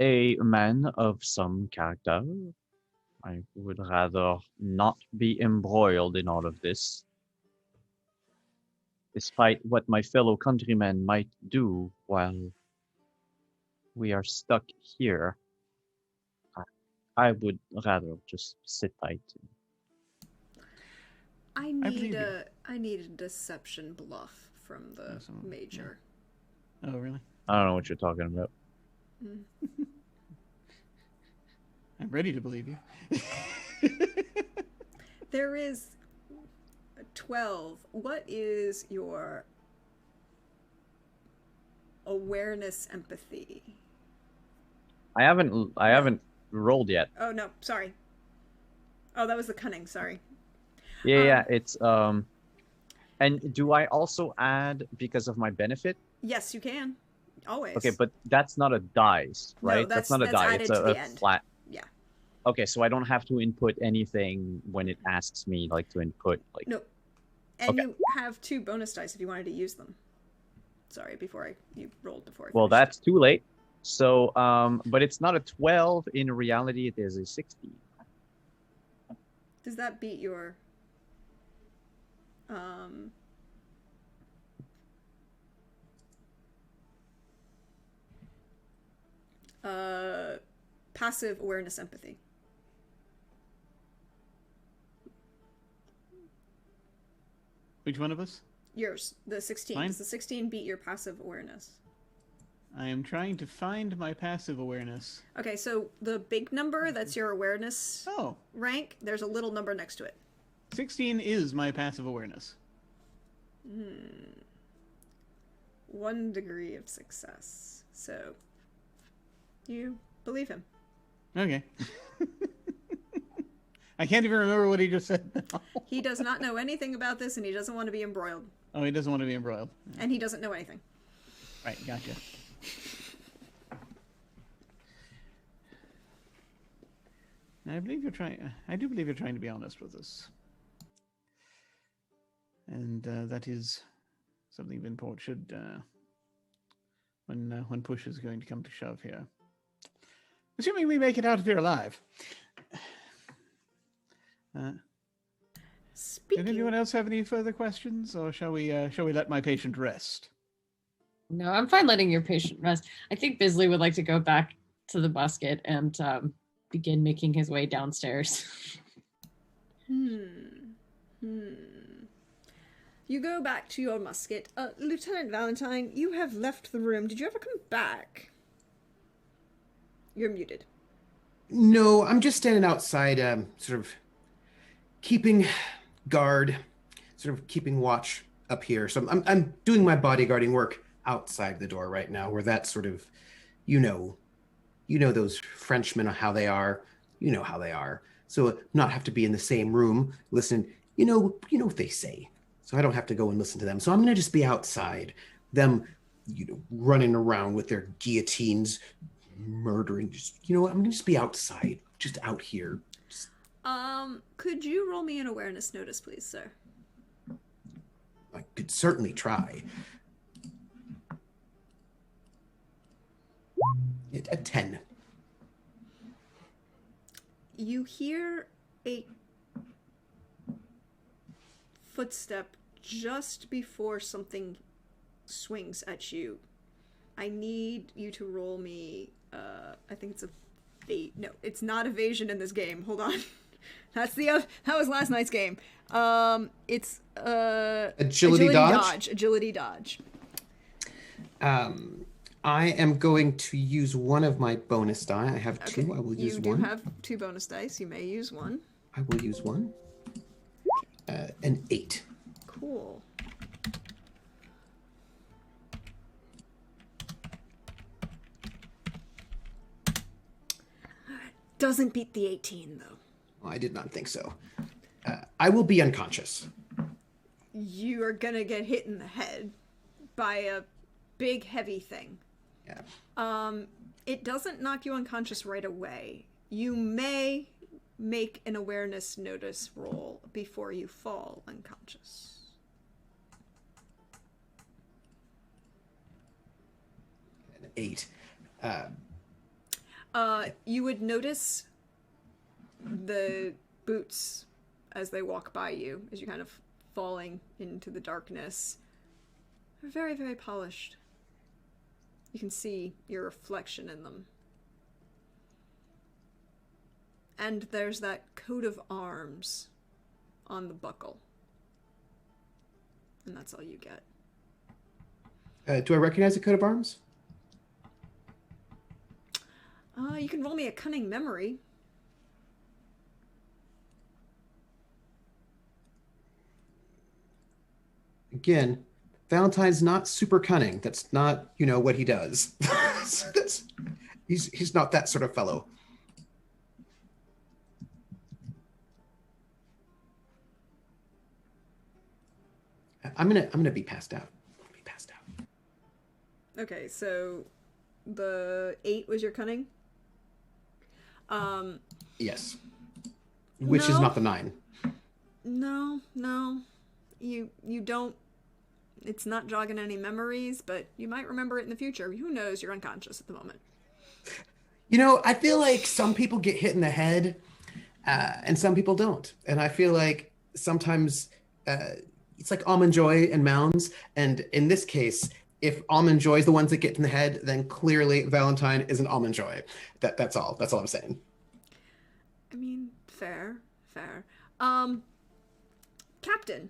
a man of some character. I would rather not be embroiled in all of this. Despite what my fellow countrymen might do while we are stuck here, I would rather just sit tight. I need a deception bluff from the major. Oh, really? I don't know what you're talking about. I'm ready to believe you. There is 12. What is your awareness empathy? I haven't rolled yet. Oh no, sorry. Oh, that was the cunning, sorry. Yeah, it's and do I also add because of my benefit? Yes, you can. Always. Okay, but that's not a dice, right? No, that's not a die. It's a end. Flat. Yeah. Okay, so I don't have to input anything when it asks me like to input like. No. And okay. You have 2 bonus dice if you wanted to use them. Sorry, you rolled before. Well, that's too late. So, but it's not a 12 in reality. It is a 16. Does that beat your passive awareness empathy? Which one of us? Yours, the 16. Mine? Does the 16 beat your passive awareness? I am trying to find my passive awareness. Okay, so the big number, that's your awareness rank, there's a little number next to it. 16 is my passive awareness. 1 degree of success. So, you believe him. Okay. I can't even remember what he just said now. He does not know anything about this, and he doesn't want to be embroiled. Oh, he doesn't want to be embroiled. And he doesn't know anything. Right, gotcha. I do believe you're trying to be honest with us. And that is something Vinport should, when push is going to come to shove here. Assuming we make it out of here alive. Did anyone else have any further questions, or shall we let my patient rest? No, I'm fine letting your patient rest. I think Bisley would like to go back to the musket and begin making his way downstairs. You go back to your musket. Lieutenant Valentine, you have left the room. Did you ever come back? You're muted. No, I'm just standing outside, sort of keeping guard, sort of keeping watch up here. So I'm doing my bodyguarding work outside the door right now, where that's sort of, you know those Frenchmen, how they are. You know how they are. So not have to be in the same room. Listen, you know what they say. so I don't have to go and listen to them. So I'm going to just be outside, them, running around with their guillotines, murdering. Just, I'm going to just be outside, just out here. Could you roll me an awareness notice, please, sir? I could certainly try. A 10. You hear a footstep just before something swings at you. I need you to roll me, I think it's no, it's not evasion in this game. Hold on. That was last night's game. It's agility dodge. Agility dodge. I am going to use one of my bonus die. I have two. I will use one. You do have 2 bonus dice. You may use one. I will use one. An 8. Cool. Doesn't beat the 18, though. Well, I did not think so. I will be unconscious. You are gonna get hit in the head by a big, heavy thing. Yeah. It doesn't knock you unconscious right away. You may make an awareness notice roll before you fall unconscious. An 8. You would notice the boots as they walk by you, as you're kind of falling into the darkness. They're very, very polished. You can see your reflection in them. And there's that coat of arms on the buckle. And that's all you get. Do I recognize the coat of arms? You can roll me a cunning memory. Again, Valentine's not super cunning. That's not, what he does. He's not that sort of fellow. I'm gonna be passed out. Okay, so the 8 was your cunning? Yes. Which is not the 9. No. You don't. It's not jogging any memories, but you might remember it in the future. Who knows? You're unconscious at the moment. I feel like some people get hit in the head, and some people don't. And I feel like sometimes it's like Almond Joy and Mounds. And in this case, if Almond Joy is the ones that get in the head, then clearly Valentine is an Almond Joy. That's all. That's all I'm saying. I mean, fair. Captain,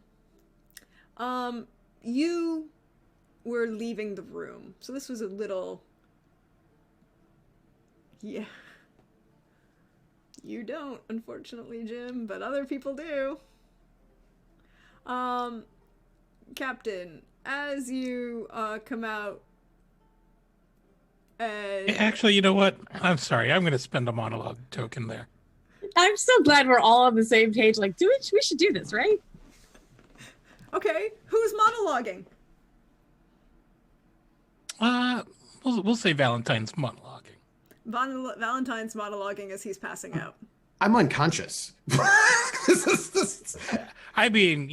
you were leaving the room, so this was a little... Yeah. You don't, unfortunately, Jim, but other people do. Captain, as you come out and... Actually, you know what? I'm sorry. I'm going to spend a monologue token there. I'm so glad we're all on the same page. Like, we should do this, right? Okay, who's monologuing? We'll say Valentine's monologuing. Valentine's monologuing as he's passing out. I'm unconscious. I mean,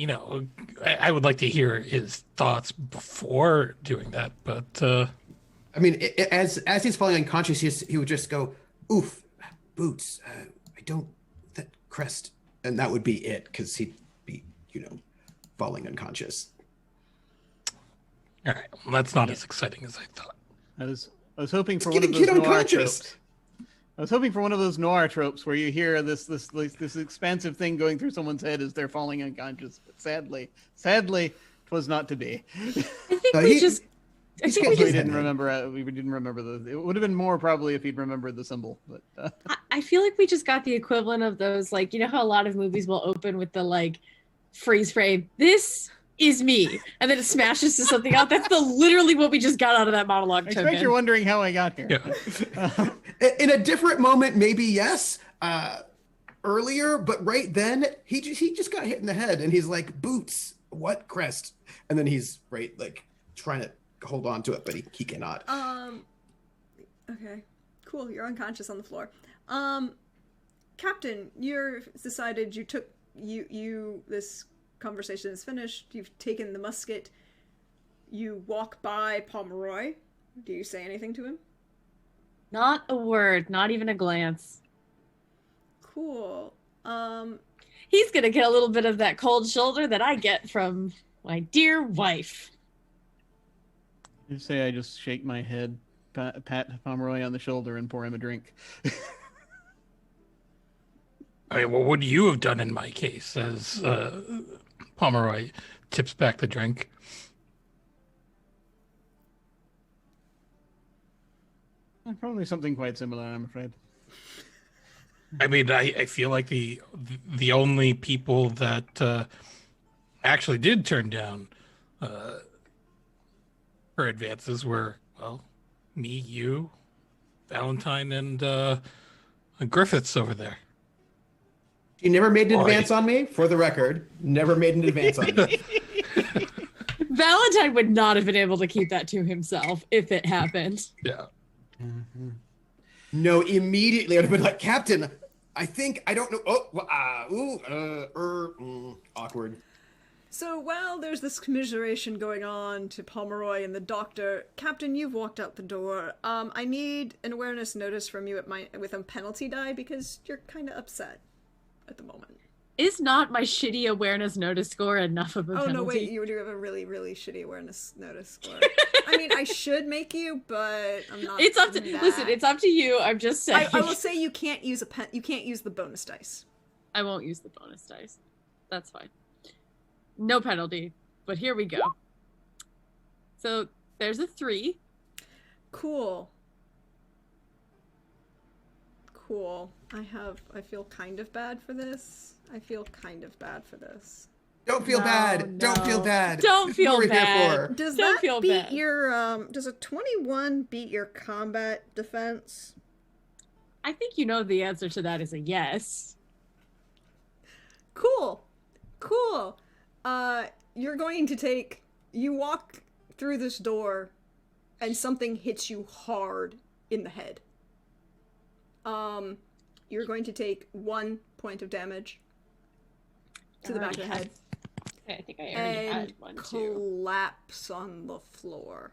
I would like to hear his thoughts before doing that, but I mean, as he's falling unconscious, he would just go, "Oof, boots. I don't that crest," and that would be it, because he'd be, falling unconscious. All right, well, that's not as exciting as I thought. I was hoping for one of those noir tropes. I was hoping for one of those noir tropes where you hear this expansive thing going through someone's head as they're falling unconscious. But sadly, it was not to be. We didn't remember. We didn't remember the. It would have been more probably if he'd remembered the symbol. But I feel like we just got the equivalent of those, like, how a lot of movies will open with the freeze frame. This is me, and then it smashes to something else. That's literally what we just got out of that monologue. I expect you're wondering how I got here. Yeah. In a different moment, maybe yes. Earlier, but right then he just got hit in the head, and he's like, "Boots." what crest? And then he's right, like trying to hold on to it, but he cannot. Okay, cool. You're unconscious on the floor. Captain, you're decided you took this conversation is finished. You've taken the musket. You walk by Pomeroy. Do you say anything to him? Not a word, not even a glance. Cool. He's gonna get a little bit of that cold shoulder that I get from my dear wife. You say I just shake my head, pat Pomeroy on the shoulder, and pour him a drink. I mean, what would you have done in my case? As Pomeroy tips back the drink. Probably something quite similar, I'm afraid. I mean, I feel like the only people that actually did turn down her advances were, well, me, you, Valentine, and Griffiths over there. You never made an advance on me, for the record. Never made an advance on me. Valentine would not have been able to keep that to himself if it happened. Yeah. Mm-hmm. No, immediately I'd have been like, Captain, I don't know. Awkward. So while there's this commiseration going on to Pomeroy and the doctor, Captain, you've walked out the door. I need an awareness notice from you with a penalty die because you're kind of upset at the moment. Is not my shitty awareness notice score enough of a penalty? No, wait, you do have a really, really shitty awareness notice score. I mean, I should make you, but I'm not. It's up to listen. It's up to you. I'm just saying. I will say you can't use you can't use the bonus dice. I won't use the bonus dice. That's fine. No penalty. But here we go. So there's a 3. Cool. I feel kind of bad for this. Don't feel bad. No. Don't feel bad. Don't feel What we're here bad. for. Does Don't that feel beat bad. your does a 21 beat your combat defense? I think you know the answer to that is a yes. Cool. You're going to you walk through this door and something hits you hard in the head. You're going to take 1 point of damage to the back of the head. Okay, I think I already had one too. Collapse on the floor.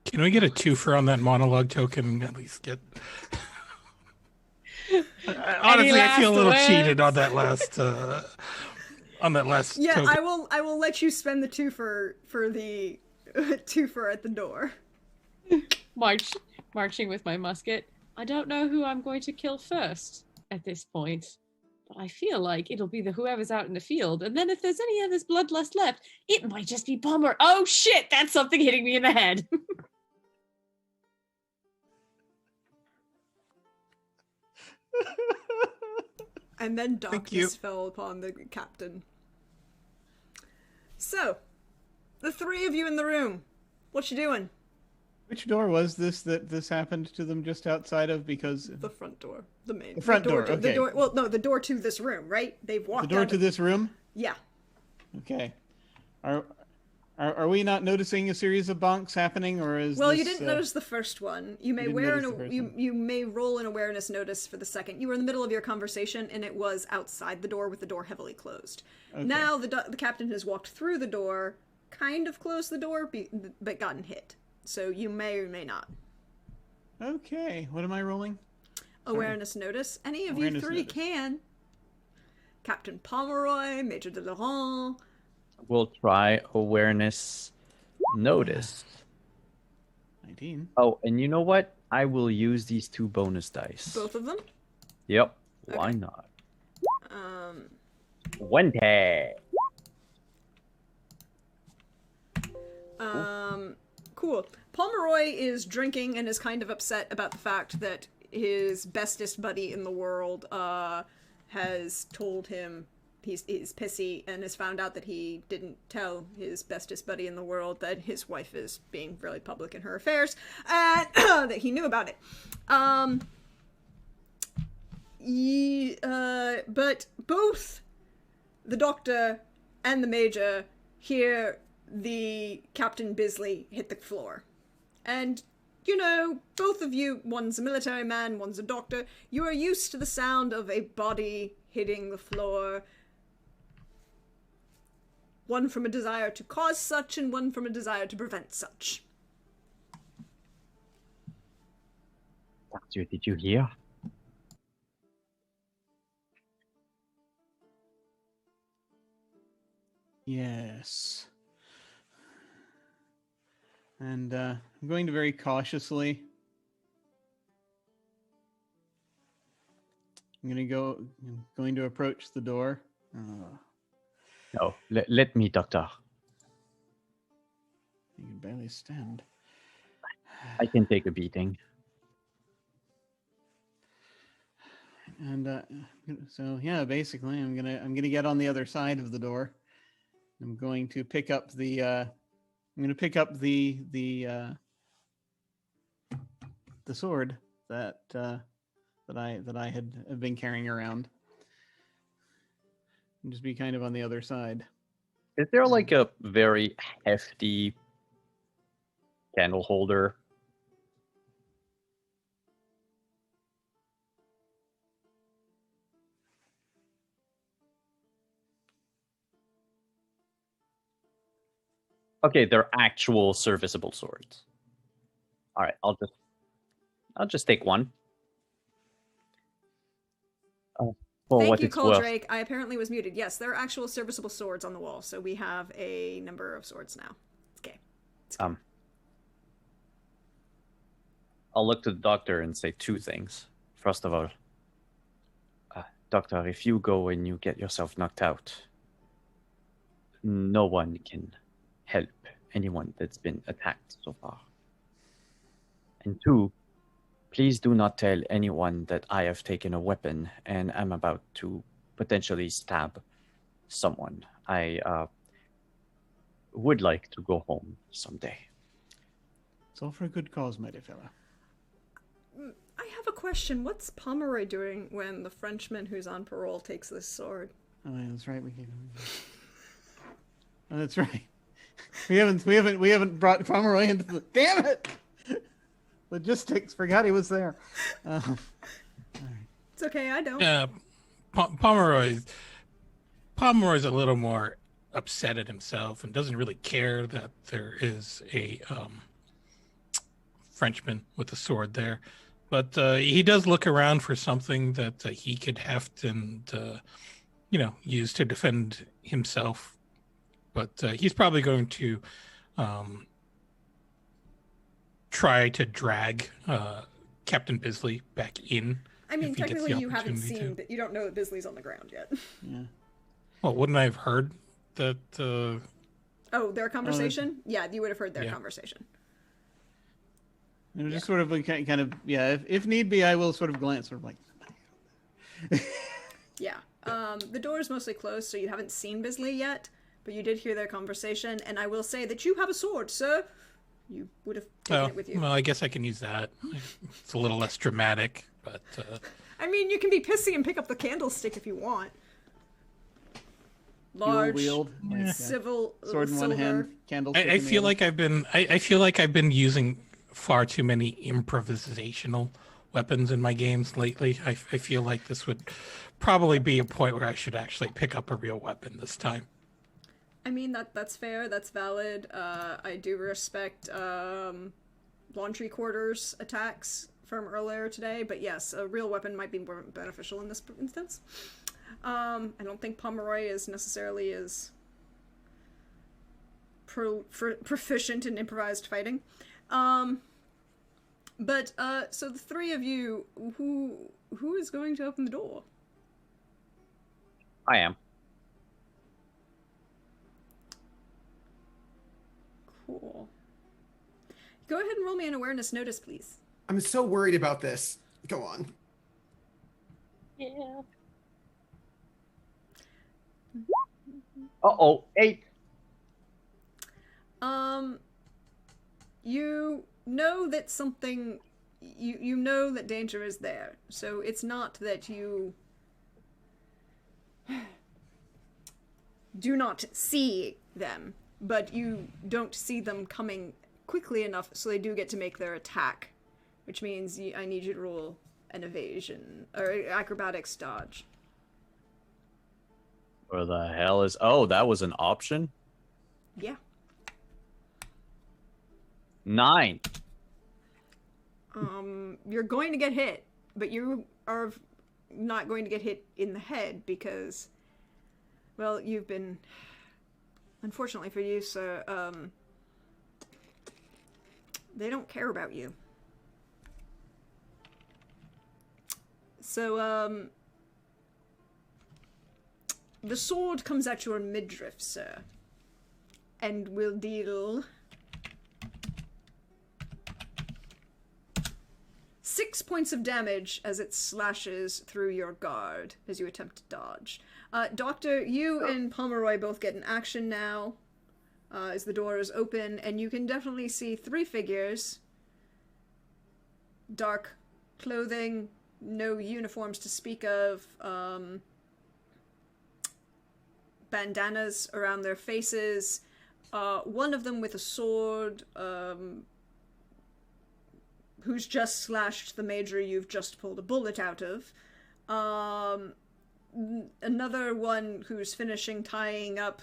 Can we get a twofer on that monologue token? At least get. Honestly, I feel a little cheated on that last. Yeah, token. I will let you spend the twofer for the twofer at the door. Marching with my musket. I don't know who I'm going to kill first at this point, but I feel like it'll be whoever's out in the field. And then if there's any of this bloodlust left, it might just be Palmer. Oh shit, that's something hitting me in the head. And then darkness fell upon the captain. So, the 3 of you in the room, what you doing? Which door was this that this happened to them just outside of? Because The front door. The main. The front door, okay. The door to this room, right? They've walked the door out to this room? Yeah. Okay. Are we not noticing a series of bonks happening, or is Well, this, you didn't notice the first one. You may you may roll an awareness notice for the second. You were in the middle of your conversation, and it was outside the door with the door heavily closed. Okay. Now the captain has walked through the door, kind of closed the door, but gotten hit. So you may or may not. Okay. What am I rolling? Awareness notice. Any of you Awareness 3 notice. can. Captain Pomeroy, Major de Laurent. We'll try awareness notice. 19. Oh, and you know what? I will use these 2 bonus dice. Both of them. Yep. Why Okay. not? 20. Cool. Pomeroy is drinking and is kind of upset about the fact that his bestest buddy in the world has told him he's pissy and has found out that he didn't tell his bestest buddy in the world that his wife is being really public in her affairs and that he knew about it. But both the doctor and the Major hear the Captain Bisley hit the floor. And, you know, both of you, one's a military man, one's a doctor, you are used to the sound of a body hitting the floor. One from a desire to cause such, and one from a desire to prevent such. Doctor, did you hear? Yes. And I'm going to very cautiously. I'm going to approach the door. No, let me, Doctor. You can barely stand. I can take a beating. And so yeah, basically, I'm gonna get on the other side of the door. I'm going to pick up the sword that I had been carrying around, and just be kind of on the other side. Is there like a very hefty candle holder? Okay, they're actual serviceable swords. All right, I'll just take one. Thank you, Coldrake. I apparently was muted. Yes, there are actual serviceable swords on the wall, so we have a number of swords now. Okay. I'll look to the doctor and say two things. First of all, Doctor, if you go and you get yourself knocked out, no one can help anyone that's been attacked so far. And two, please do not tell anyone that I have taken a weapon and am about to potentially stab someone. I would like to go home someday. It's all for a good cause, my dear fella. I have a question. What's Pomeroy doing when the Frenchman who's on parole takes this sword? Oh, yeah, that's right. Oh, that's right. We haven't brought Pomeroy into the. Damn it! Logistics. Forgot he was there. All right. It's okay. I don't. Yeah, Pomeroy's a little more upset at himself and doesn't really care that there is a Frenchman with a sword there. But he does look around for something that he could heft and, use to defend himself. But he's probably going to try to drag Captain Bisley back in. I mean, technically you haven't seen, but you don't know that Bisley's on the ground yet. Yeah. Well, wouldn't I have heard that? Oh, their conversation? Yeah, you would have heard their conversation. It was just sort of like kind of, yeah, if need be, I will sort of glance, sort of like. Yeah. The door is mostly closed, so you haven't seen Bisley yet, but you did hear their conversation, and I will say that you have a sword, sir. You would have taken it with you. Well, I guess I can use that. It's a little less dramatic, but... I mean, you can be pissy and pick up the candlestick if you want. Large, wield, civil, sword in one hand, candlestick. I feel like I've been using far too many improvisational weapons in my games lately. I feel like this would probably be a point where I should actually pick up a real weapon this time. I mean, that's fair, that's valid. I do respect laundry quarters attacks from earlier today, but yes, a real weapon might be more beneficial in this instance. I don't think Pomeroy is necessarily as proficient in improvised fighting. But so the three of you, who is going to open the door? I am. Cool. Go ahead and roll me an awareness notice, please. I'm so worried about this. Go on. Yeah. Uh-oh, 8. You know that something, you know that danger is there, so it's not that you do not see them, but you don't see them coming quickly enough, so they do get to make their attack, which means I need you to roll an evasion or acrobatics dodge. Where the hell is? Oh, that was an option. Yeah. 9. You're going to get hit, but you are not going to get hit in the head because, well, you've been, unfortunately for you, sir, they don't care about you. So, the sword comes at your midriff, sir, and will deal 6 points of damage as it slashes through your guard as you attempt to dodge. Doctor, you and Pomeroy both get an action now as the door is open, and you can definitely see 3 figures. Dark clothing, no uniforms to speak of, bandanas around their faces, one of them with a sword, who's just slashed the major you've just pulled a bullet out of. Another one who's finishing tying up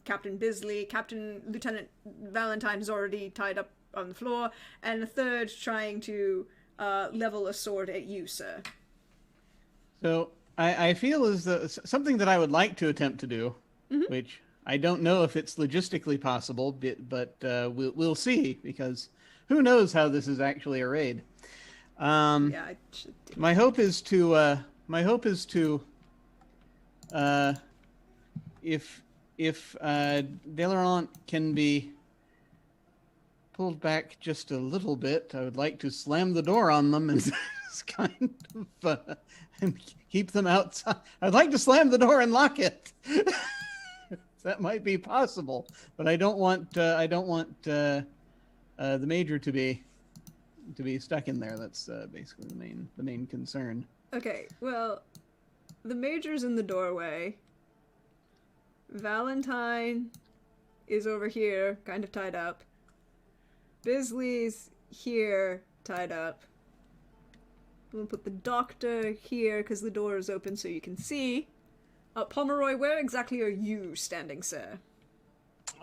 Captain Bisley. Lieutenant Valentine is already tied up on the floor. And a third trying to level a sword at you, sir. So I feel as though something that I would like to attempt to do, which I don't know if it's logistically possible, but we'll see, because who knows how this is actually a raid. Yeah, I should do. My hope is to if Delaurent can be pulled back just a little bit, I would like to slam the door on them and just kind of and keep them outside. I'd like to slam the door and lock it. That might be possible, but I don't want the major to be stuck in there. That's basically the main concern. Okay, well, the major's in the doorway. Valentine is over here, kind of tied up. Bisley's here, tied up. We'll put the doctor here because the door is open so you can see. Pomeroy, where exactly are you standing, sir?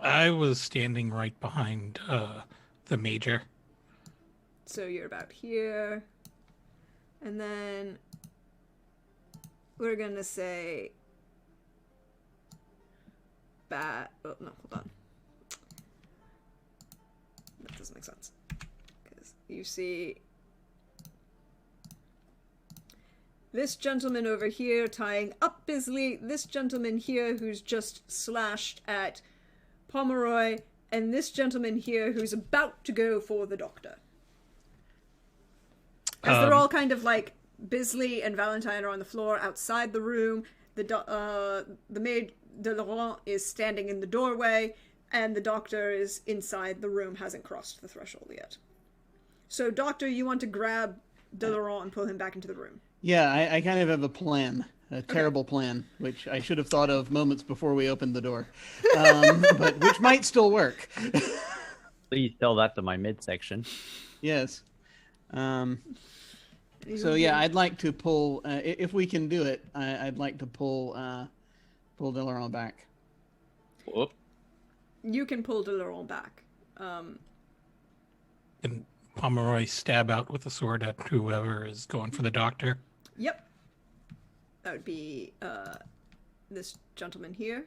I was standing right behind the major. So you're about here. And then we're gonna say oh no, hold on. That doesn't make sense. Because you see this gentleman over here tying up Bisley, this gentleman here who's just slashed at Pomeroy, and this gentleman here who's about to go for the doctor. As they're all kind of like, Bisley and Valentine are on the floor outside the room. The maid de Laurent is standing in the doorway, and the doctor is inside the room, hasn't crossed the threshold yet. So, doctor, you want to grab de Laurent and pull him back into the room. Yeah, I kind of have a plan, a terrible plan, which I should have thought of moments before we opened the door, but which might still work. Please tell that to my midsection. Yes. So yeah, I'd like to pull, if we can do it, I'd like to pull de Laurent back. Whoop. You can pull de Laurent back. And Pomeroy stab out with a sword at whoever is going for the doctor. Yep. That would be this gentleman here.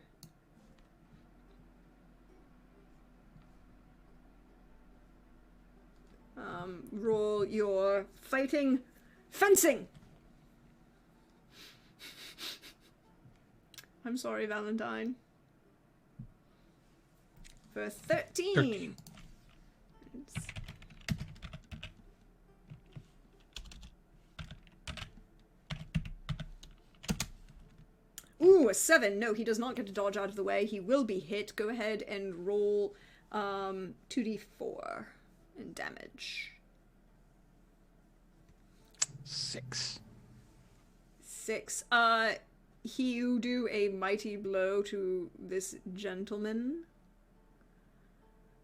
Roll your fighting fencing. I'm sorry, Valentine. For 13. Ooh, a 7. No, he does not get to dodge out of the way. He will be hit. Go ahead and roll 2d4 in damage. 6. 6. you do a mighty blow to this gentleman,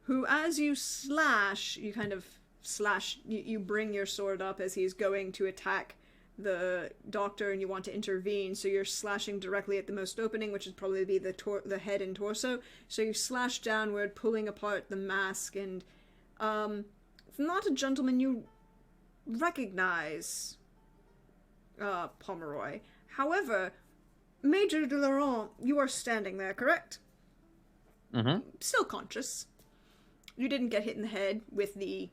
who, as you slash, you kind of slash, you bring your sword up as he's going to attack the doctor, and you want to intervene, so you're slashing directly at the most opening, which would probably be the head and torso. So you slash downward, pulling apart the mask, and it's not a gentleman you recognize, Pomeroy. However, Major de Laurent, you are standing there, correct? Mm-hmm. Still conscious. You didn't get hit in the head with the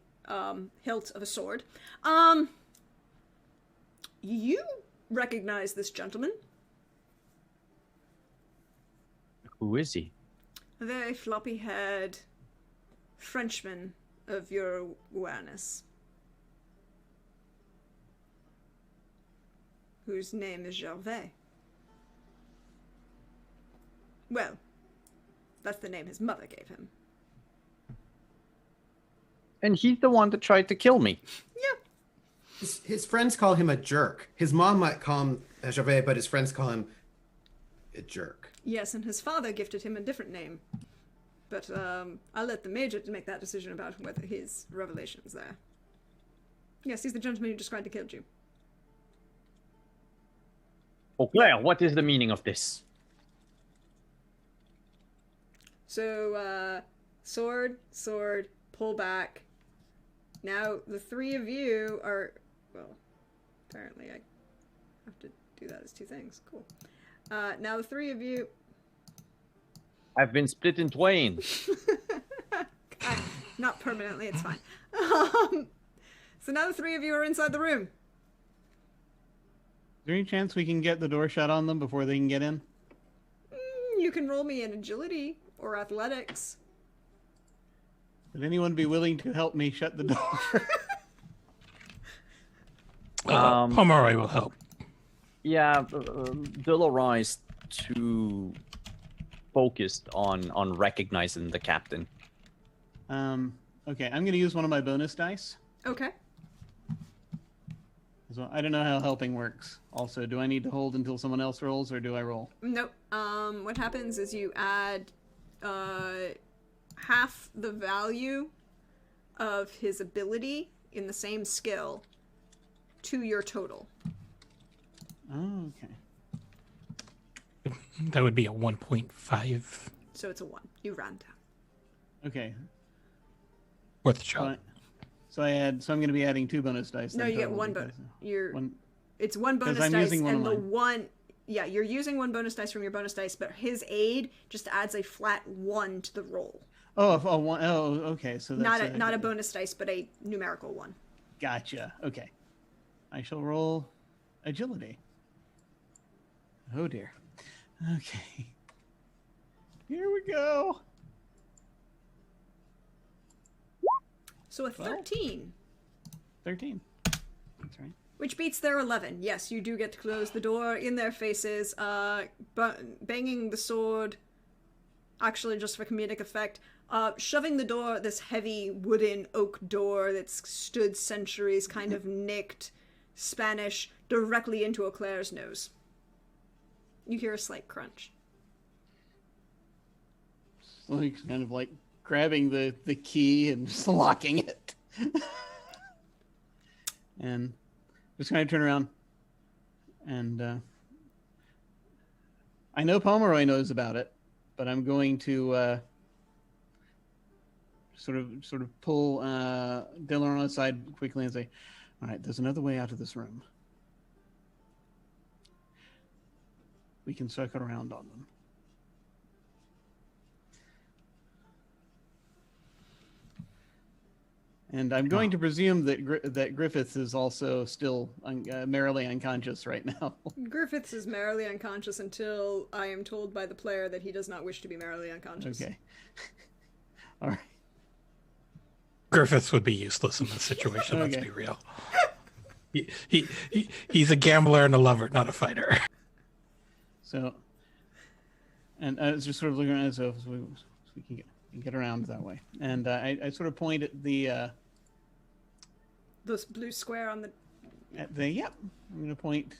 hilt of a sword. You recognize this gentleman. Who is he? A very floppy-haired Frenchman of your awareness, whose name is Gervais. Well, that's the name his mother gave him. And he's the one that tried to kill me. Yeah. His friends call him a jerk. His mom might call him Gervais, but his friends call him a jerk. Yes, and his father gifted him a different name. But I'll let the Major make that decision about whether his revelation's there. Yes, he's the gentleman who described and killed you. Oh, Claire, what is the meaning of this? So, sword, pull back. Now, the three of you are... Well, apparently I have to do that as two things. Cool. Now the three of you... I've been split in twain. Not permanently, it's fine. So now the three of you are inside the room. Is there any chance we can get the door shut on them before they can get in? You can roll me in agility or athletics. Would anyone be willing to help me shut the door? Pomeroy will help. Yeah, De Laurent is too focused on recognizing the captain. Okay, I'm going to use one of my bonus dice. Okay. So I don't know how helping works. Also, do I need to hold until someone else rolls, or do I roll? Nope. What happens is you add half the value of his ability in the same skill to your total. Oh, okay. That would be a 1.5 So it's a 1. You round down. Okay. worth a shot. So I'm going to be adding 2 bonus dice. No, then you get total, one because- bonus. It's one bonus I'm dice, using one and of the mine. one. Yeah, you're using one bonus dice from your bonus dice, but his aid just adds a flat 1 to the roll. One. Oh, okay. So that's Not a bonus dice, but a numerical 1. Gotcha. Okay. I shall roll agility. Oh dear. Okay. Here we go. So a 13. 13. That's right. Which beats their 11. Yes, you do get to close the door in their faces, banging the sword, actually just for comedic effect, shoving the door, this heavy wooden oak door that's stood centuries, kind of nicked, Spanish, directly into Eclair's nose. You hear a slight crunch. Like, kind of like grabbing the key and just locking it. And just kind of turn around. And I know Pomeroy knows about it, but I'm going to sort of pull Dylan aside quickly and say, all right, there's another way out of this room. We can circle around on them. And I'm going to presume that that Griffiths is also still merrily unconscious right now. Griffiths is merrily unconscious until I am told by the player that he does not wish to be merrily unconscious. Okay. All right. Griffiths would be useless in this situation. Okay. Let's be real. He's a gambler and a lover, not a fighter. So, and I was just sort of looking around, so we can get around that way. And I sort of point at the This blue square on the... yep. I'm going to point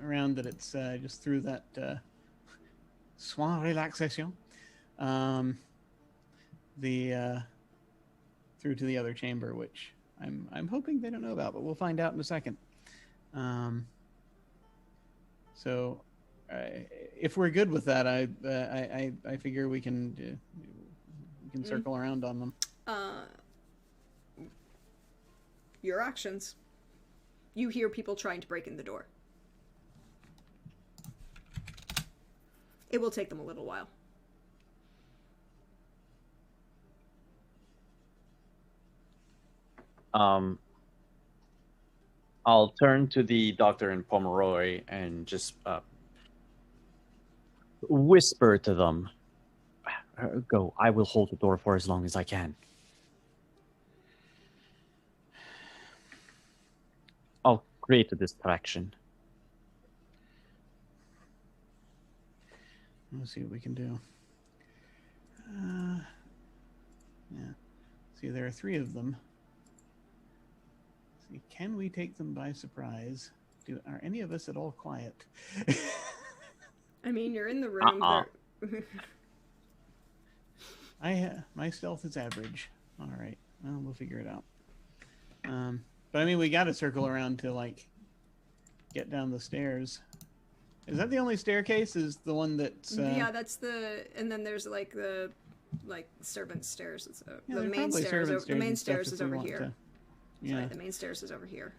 around that it's just through that soin relaxation, the through to the other chamber, which I'm hoping they don't know about, but we'll find out in a second. So, if we're good with that, I figure we can circle around on them. Your actions. You hear people trying to break in the door. It will take them a little while. I'll turn to the doctor and Pomeroy and just whisper to them, go, I will hold the door for as long as I can. I'll create a distraction. Let's see what we can do. Yeah. See, there are 3 of them. See, can we take them by surprise? Are any of us at all quiet? I mean, you're in the room. My stealth is average. All right. Well, we'll figure it out. But I mean, we got to circle around to like get down the stairs. Is that the only staircase? Is the one that's? Yeah, that's the. And then there's like the, servant stairs. The main stairs. The main stairs is over here. Sorry, the main stairs is over here.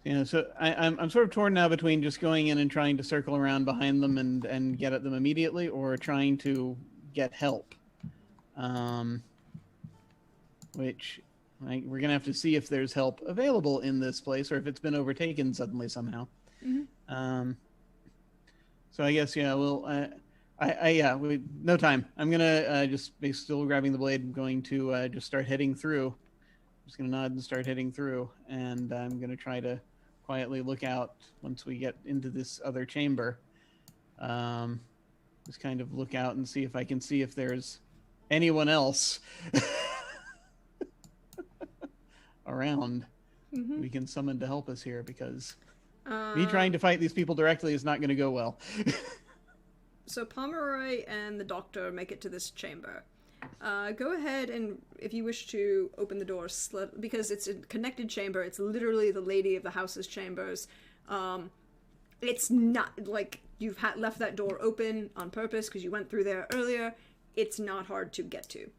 Yeah, so I'm sort of torn now between just going in and trying to circle around behind them and get at them immediately, or trying to get help. Which we're gonna have to see if there's help available in this place, or if it's been overtaken suddenly somehow. Mm-hmm. So I guess no time. I'm gonna just be still grabbing the blade. I'm going to just start heading through. I'm just gonna nod and start heading through, and I'm gonna try to quietly look out once we get into this other chamber. Just kind of look out and see if I can see if there's anyone else around we can summon to help us here, because me trying to fight these people directly is not going to go well. So Pomeroy and the doctor make it to this chamber. Go ahead and, if you wish to open the door, because it's a connected chamber, it's literally the lady of the house's chambers. It's not like you've left that door open on purpose because you went through there earlier. It's not hard to get to.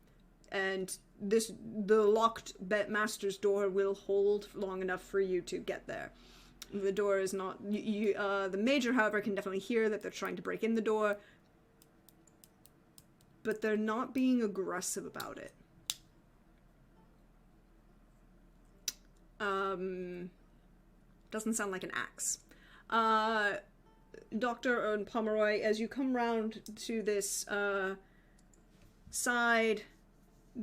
And the locked master's door will hold long enough for you to get there. The door is not... the major, however, can definitely hear that they're trying to break in the door, but they're not being aggressive about it. Doesn't sound like an axe. Doctor and Pomeroy, as you come round to this side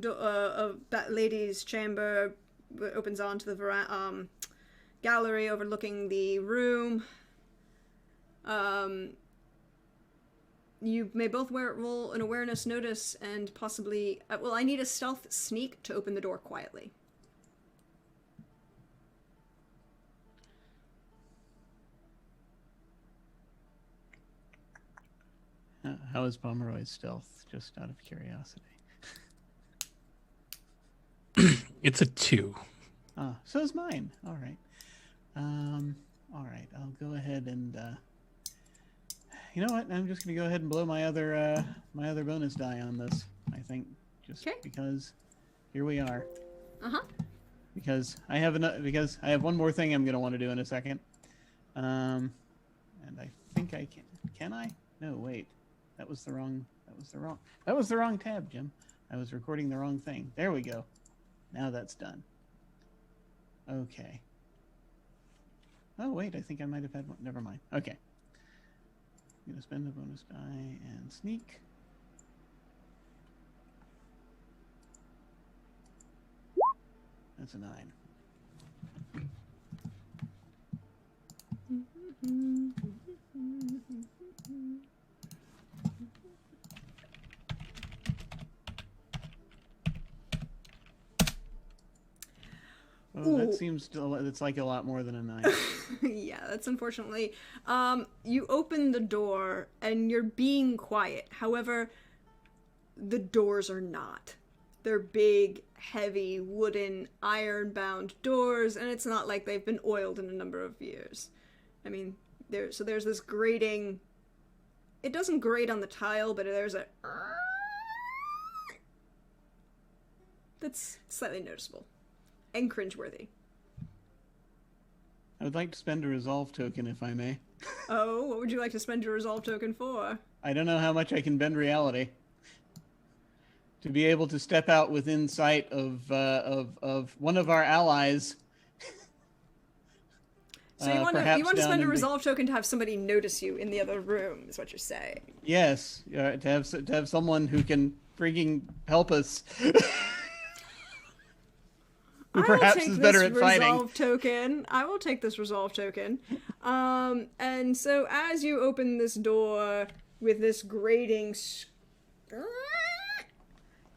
of that lady's chamber, opens onto the gallery overlooking the room. You may both roll an awareness notice and possibly... I need a stealth sneak to open the door quietly. How is Pomeroy's stealth, just out of curiosity? It's a 2. So is mine. All right. All right. I'll go ahead and... you know what? I'm just going to go ahead and blow my other bonus die on this, I think. Just because here we are. Because I have one more thing I'm going to want to do in a second. And I think I can. Can I? No, wait. That was the wrong tab, Jim. I was recording the wrong thing. There we go. Now that's done. Okay. Oh, wait, I think I might have had one. Never mind. Okay. I'm going to spend the bonus die and sneak. That's a 9. Oh, that Ooh. seems it's like a lot more than a 9. Yeah, that's unfortunately. You open the door and you're being quiet. However, the doors are not. They're big, heavy, wooden, iron-bound doors, and it's not like they've been oiled in a number of years. I mean, there's this grating. It doesn't grate on the tile, but there's a that's slightly noticeable and cringeworthy. I would like to spend a resolve token, if I may. Oh, what would you like to spend your resolve token for? I don't know how much I can bend reality. To be able to step out within sight of one of our allies. So you want to spend a the... resolve token to have somebody notice you in the other room, is what you're saying. Yes, to have someone who can freaking help us. Who perhaps is better at fighting. I will take this resolve token. And so as you open this door with this grating,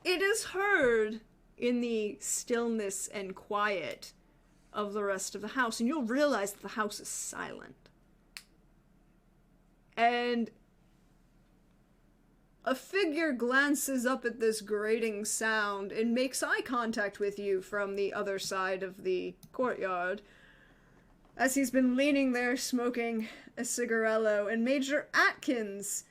it is heard in the stillness and quiet of the rest of the house, and you'll realize that the house is silent. And a figure glances up at this grating sound and makes eye contact with you from the other side of the courtyard, as he's been leaning there smoking a cigarello, and Major Atkins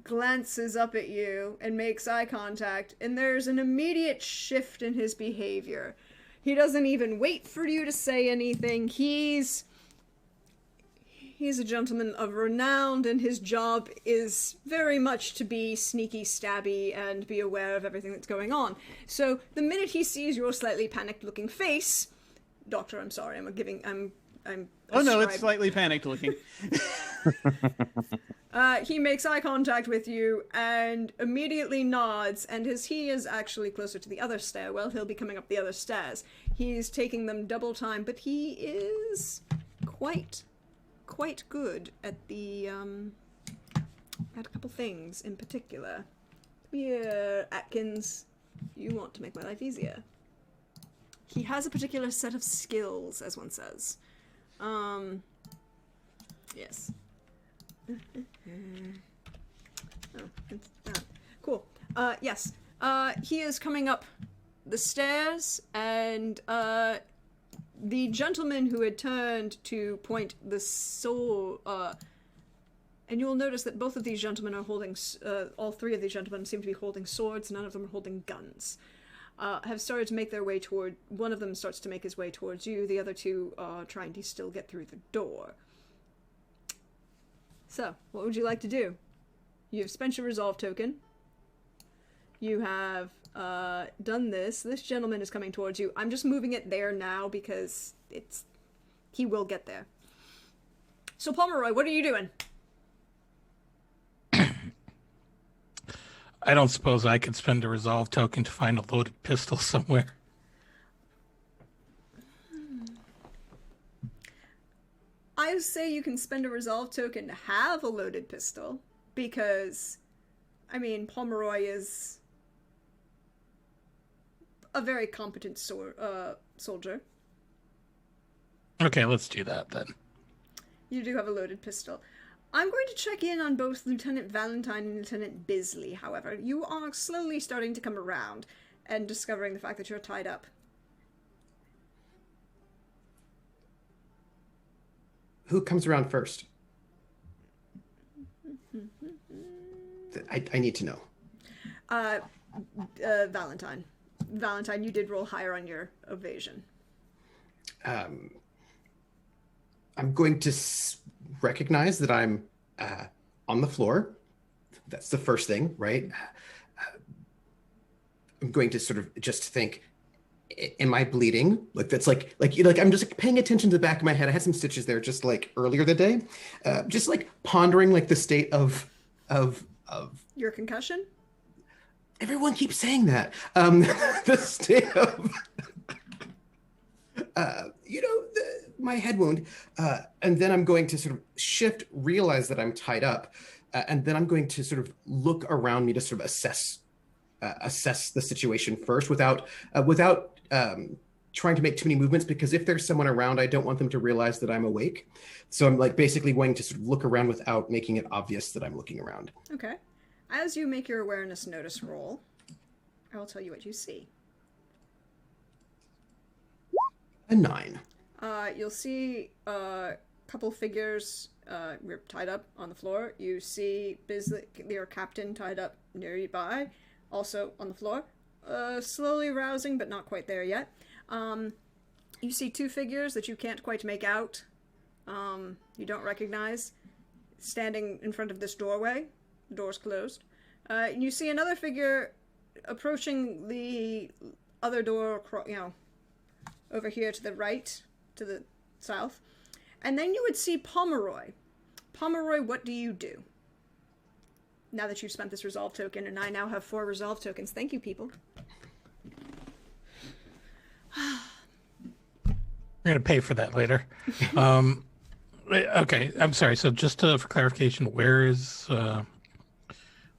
glances up at you and makes eye contact, and there's an immediate shift in his behavior. He doesn't even wait for you to say anything. He's a gentleman of renown, and his job is very much to be sneaky, stabby, and be aware of everything that's going on. So the minute he sees your slightly panicked-looking face, Doctor, I'm sorry, I'm. Oh no, it's slightly panicked-looking. He makes eye contact with you and immediately nods, and as he is actually closer to the other stairwell, he'll be coming up the other stairs. He's taking them double time, but he is quite good at the, at a couple things in particular. Yeah, Atkins, you want to make my life easier. He has a particular set of skills, as one says. Yes. Cool. Yes. He is coming up the stairs, and, the gentleman who had turned to point the sword, and you'll notice that both of these gentlemen are holding, all three of these gentlemen seem to be holding swords, none of them are holding guns. Have started to make their way toward, one of them starts to make his way towards you, the other two are trying to still get through the door. So, what would you like to do? You've spent your resolve token. You have, done this. This gentleman is coming towards you. I'm just moving it there now because he will get there. So, Pomeroy, what are you doing? I don't suppose I could spend a resolve token to find a loaded pistol somewhere. I say you can spend a resolve token to have a loaded pistol, because, I mean, Pomeroy is a very competent soldier. Okay, let's do that then. You do have a loaded pistol. I'm going to check in on both Lieutenant Valentine and Lieutenant Bisley, however. You are slowly starting to come around and discovering the fact that you're tied up. Who comes around first? I need to know. Valentine. Valentine, you did roll higher on your evasion. I'm going to recognize that I'm on the floor. That's the first thing, right? I'm going to sort of just think, am I bleeding? Like that's like I'm just like paying attention to the back of my head. I had some stitches there just like earlier the day. Just like pondering like the state of your concussion? Everyone keeps saying that. The state of my head wound. And then I'm going to sort of shift, realize that I'm tied up, and then I'm going to sort of look around me to sort of assess the situation first without trying to make too many movements because if there's someone around, I don't want them to realize that I'm awake. So I'm like basically going to sort of look around without making it obvious that I'm looking around. Okay. As you make your awareness notice roll, I will tell you what you see. A 9. You'll see a couple figures tied up on the floor. You see Bisley, your captain, tied up nearby, also on the floor. Slowly rousing, but not quite there yet. You see 2 figures that you can't quite make out. You don't recognize, standing in front of this doorway. The door's closed. You see another figure approaching the other door, over here to the right, to the south. And then you would see Pomeroy. Pomeroy, what do you do? Now that you've spent this resolve token, and I now have 4 resolve tokens. Thank you, people. We're going to pay for that later. Okay, I'm sorry. So just for clarification, where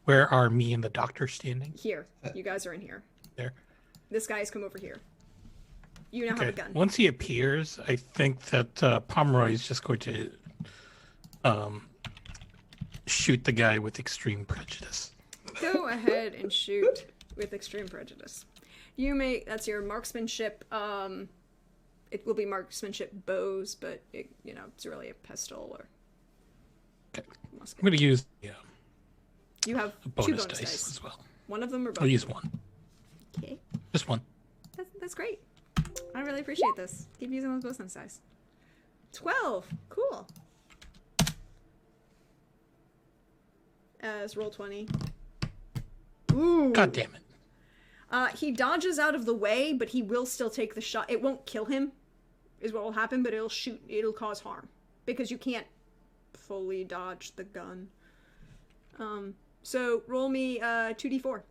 are me and the doctor standing? Here. You guys are in here. There. This guy has come over here. You now have a gun. Once he appears, I think that Pomeroy is just going to shoot the guy with extreme prejudice. Go ahead and shoot with extreme prejudice. You may, that's your marksmanship. It will be marksmanship bows, but it's really a pistol or musket. I'm going to use You have a 2 bonus bonus dice as well. One of them or both? I'll use one. Okay. Just one. That's great. I really appreciate this. Keep using those bonus dice. 12. Cool. As roll 20. Ooh. God damn it. He dodges out of the way, but he will still take the shot. It won't kill him, is what will happen, but it'll cause harm. Because you can't fully dodge the gun. So roll me 2d4. God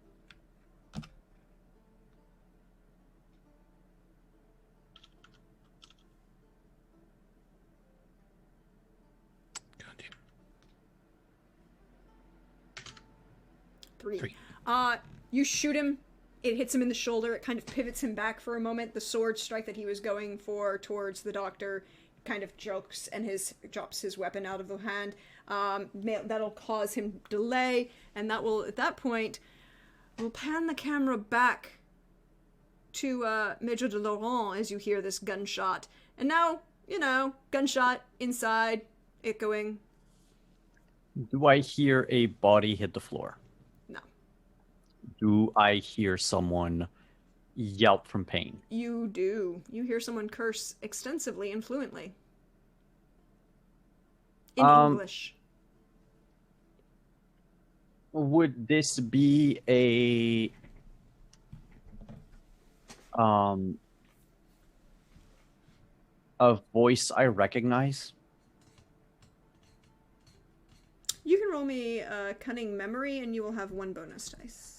damn. 3. 3. You shoot him. It hits him in the shoulder. It kind of pivots him back for a moment. The sword strike that he was going for towards the doctor kind of jokes and drops his weapon out of the hand. That'll cause him delay, and that will, at that point, we'll pan the camera back to Major de Laurent as you hear this gunshot. And now, gunshot inside, echoing. Do I hear a body hit the floor? No. Do I hear someone yelp from pain? You do. You hear someone curse extensively and fluently. In English. Would this be a voice I recognize? You can roll me cunning memory and you will have 1 bonus dice.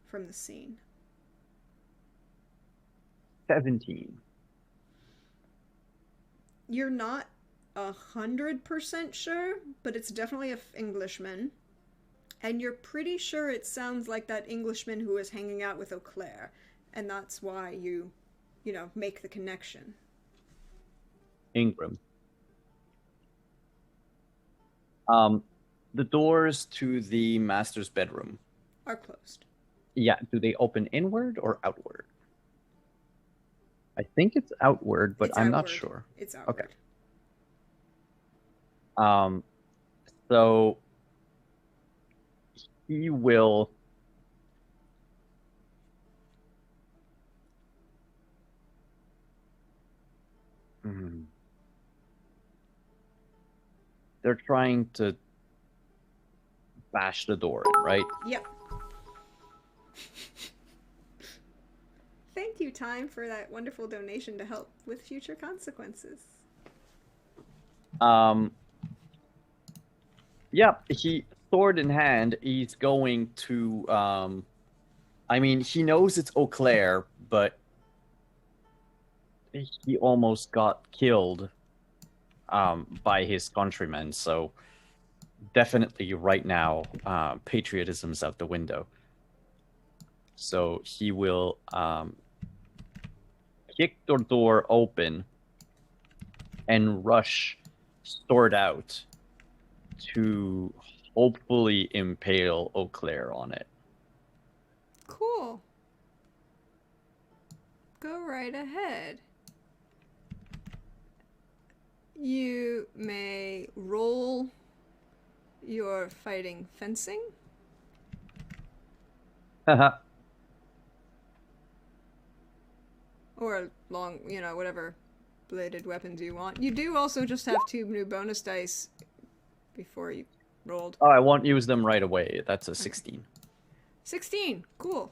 From the scene. 17. You're not 100% sure, but it's definitely an Englishman. And you're pretty sure it sounds like that Englishman who was hanging out with Eau Claire. And that's why you make the connection. Ingram. The doors to the master's bedroom Are closed. Yeah, do they open inward or outward? I think it's outward, but I'm not sure. It's outward. Okay. So he will They're trying to bash the door in, right? Yep. Thank you, Time, for that wonderful donation to help with future consequences. Yeah, sword in hand, he's going to, I mean, he knows it's Eau Claire, but he almost got killed by his countrymen, so definitely right now, patriotism's out the window. So he will kick the door open and rush sword out to hopefully impale Eau Claire on it. Cool. Go right ahead. You may roll your fighting fencing. Haha. Or long, whatever bladed weapons you want. You do also just have 2 new bonus dice before you rolled. Oh, I won't use them right away. That's a 16. 16. Cool.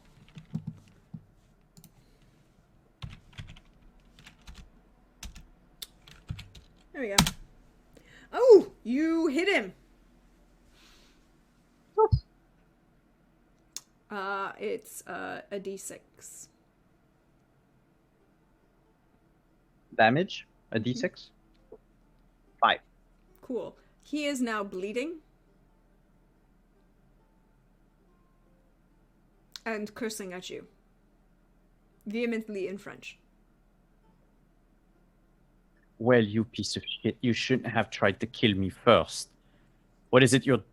There we go. Oh, you hit him. It's a d6. Damage? A d6? 5. Cool. He is now bleeding. And cursing at you. Vehemently in French. Well, you piece of shit. You shouldn't have tried to kill me first. What is it you're...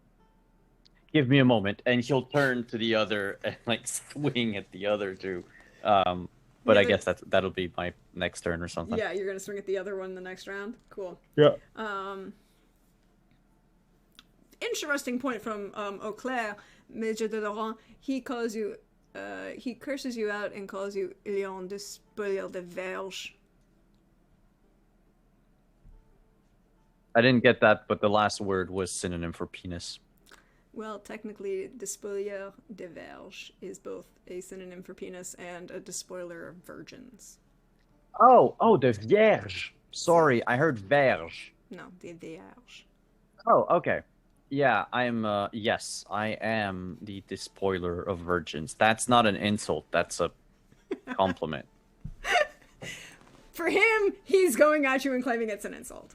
Give me a moment. And he'll turn to the other and, like, swing at the other two. But I guess that'll be my next turn or something. Yeah, you're gonna swing at the other one the next round? Cool. Yeah. Interesting point from Eau Claire, Major de Laurent. He calls you... he curses you out and calls you Lion de Spoiler de Verge. I didn't get that, but the last word was synonym for penis. Well, technically, despoiler de verge is both a synonym for penis and a despoiler of virgins. Oh, de vierge. Sorry, I heard verge. No, de verge. Oh, okay. Yeah, yes, I am the despoiler of virgins. That's not an insult, that's a compliment. For him, he's going at you and claiming it's an insult.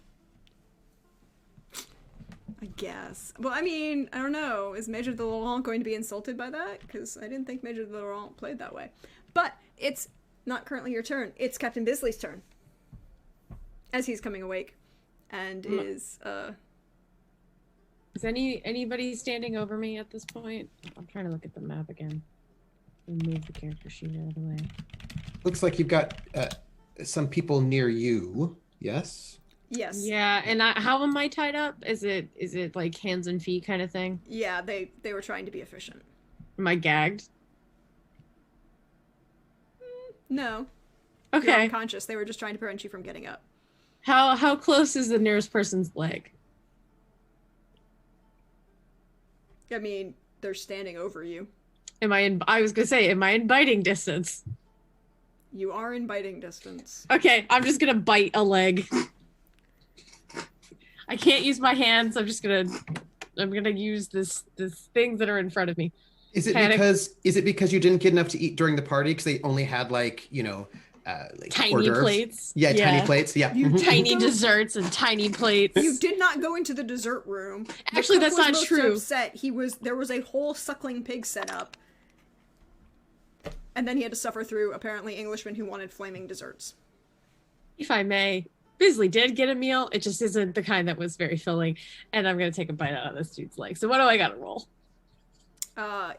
I guess. Well, I mean, I don't know. Is Major de Laurent going to be insulted by that? Because I didn't think Major de Laurent played that way. But it's not currently your turn. It's Captain Bisley's turn. As he's coming awake. And is anybody standing over me at this point? I'm trying to look at the map again. And move the character sheet out of the way. Looks like you've got some people near you. Yes? Yes. Yeah, and how am I tied up? Is it like hands and feet kind of thing? Yeah, they were trying to be efficient. Am I gagged? No. Okay. You're unconscious. They were just trying to prevent you from getting up. How close is the nearest person's leg? I mean, they're standing over you. I was gonna say, am I in biting distance? You are in biting distance. Okay, I'm just gonna bite a leg. I can't use my hands. I'm gonna use this things that are in front of me. Is it because you didn't get enough to eat during the party because they only had like tiny hors d'oeuvres? plates? Yeah, tiny plates. Yeah, tiny desserts and tiny plates. You did not go into the dessert room. Actually, that's not true. Upset. There was a whole suckling pig set up, and then he had to suffer through apparently Englishmen who wanted flaming desserts. If I may, Bisley did get a meal. It just isn't the kind that was very filling, and I'm gonna take a bite out of this dude's leg. So what do I gotta roll?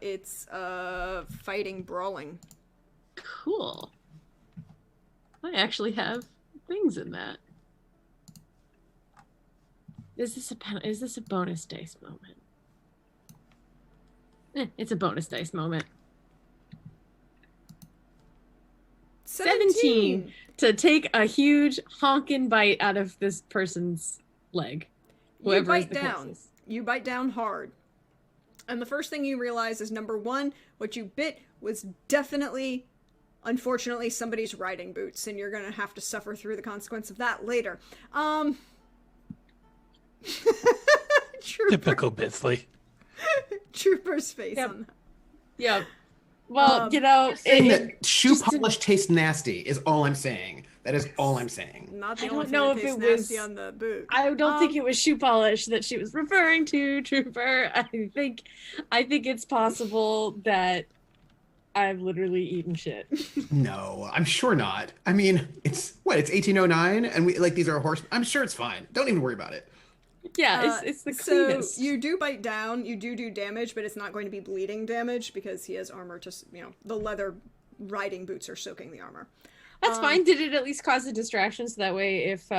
It's fighting brawling. Cool. I actually have things in that. Is this a bonus dice moment? It's a bonus dice moment. 17 to take a huge honkin' bite out of this person's leg. You bite down. You bite down hard. And the first thing you realize is, number one, what you bit was definitely, unfortunately, somebody's riding boots, and you're gonna have to suffer through the consequence of that later. Typical Bisley. Trooper's face Yep. on that. Yep. Well, shoe polish tastes nasty is all I'm saying. That is all I'm saying. Not the I only don't know thing if that it tastes was. nasty on the boot. I don't think it was shoe polish that she was referring to, Trooper. I think it's possible that I've literally eaten shit. No, I'm sure not. I mean, it's 1809, and we like these are horse. I'm sure it's fine. Don't even worry about it. Yeah, it's the So cleanest. you do bite down, you do damage, but it's not going to be bleeding damage because he has armor to, the leather riding boots are soaking the armor. That's fine. Did it at least cause a distraction so that way if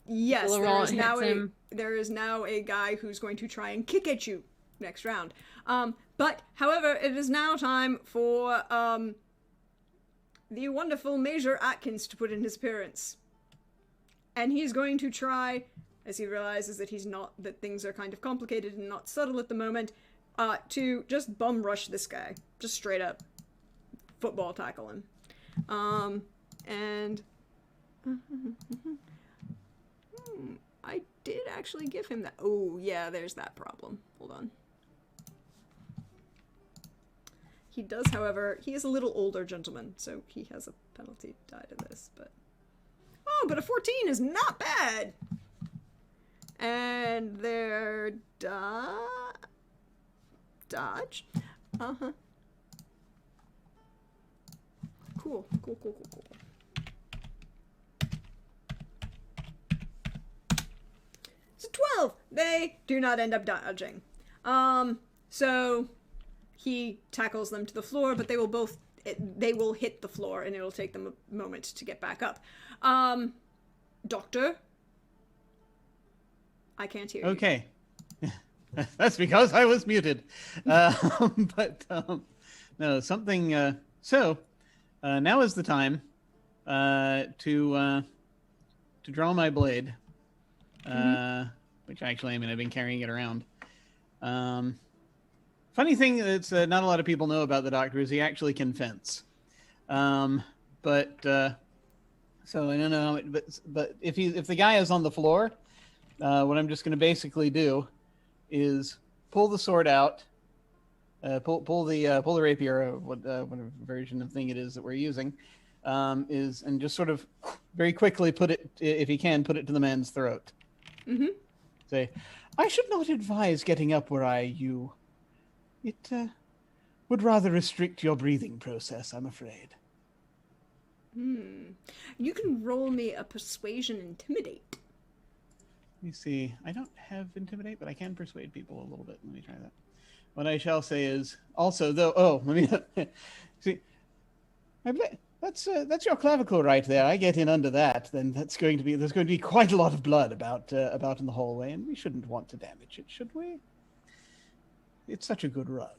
Yes, Laurent hits him... there is now a guy who's going to try and kick at you next round. But however, it is now time for the wonderful Major Atkins to put in his appearance. And he's going to try, as he realizes that that things are kind of complicated and not subtle at the moment, to just bum rush this guy. Just straight up football tackle him. And I did actually give him that. Oh, yeah, there's that problem. Hold on. He does, however, he is a little older gentleman, so he has a penalty die to this, but... Oh, but a 14 is not bad! And their dodge? Uh-huh. Cool. So 12! They do not end up dodging. So he tackles them to the floor, but they will hit the floor, and it'll take them a moment to get back up. Doctor? I can't hear you. Okay. That's because I was muted. No, something... So, now is the time to draw my blade. Which actually, I mean, I've been carrying it around. Funny thing that's not a lot of people know about the Doctor is he actually can fence. So I don't know, but if the guy is on the floor, what I'm just going to basically do is pull the sword out, pull the rapier, whatever version of thing it is that we're using, and just sort of very quickly put it, if he can, put it to the man's throat. Mm-hmm. Say, I should not advise getting up where you. It would rather restrict your breathing process, I'm afraid. You can roll me a persuasion intimidate. Let me see. I don't have intimidate, but I can persuade people a little bit. Let me try that. What I shall say is also though. Oh, let me see. That's your clavicle right there. I get in under that, then there's going to be quite a lot of blood about in the hallway, and we shouldn't want to damage it, should we? It's such a good rug.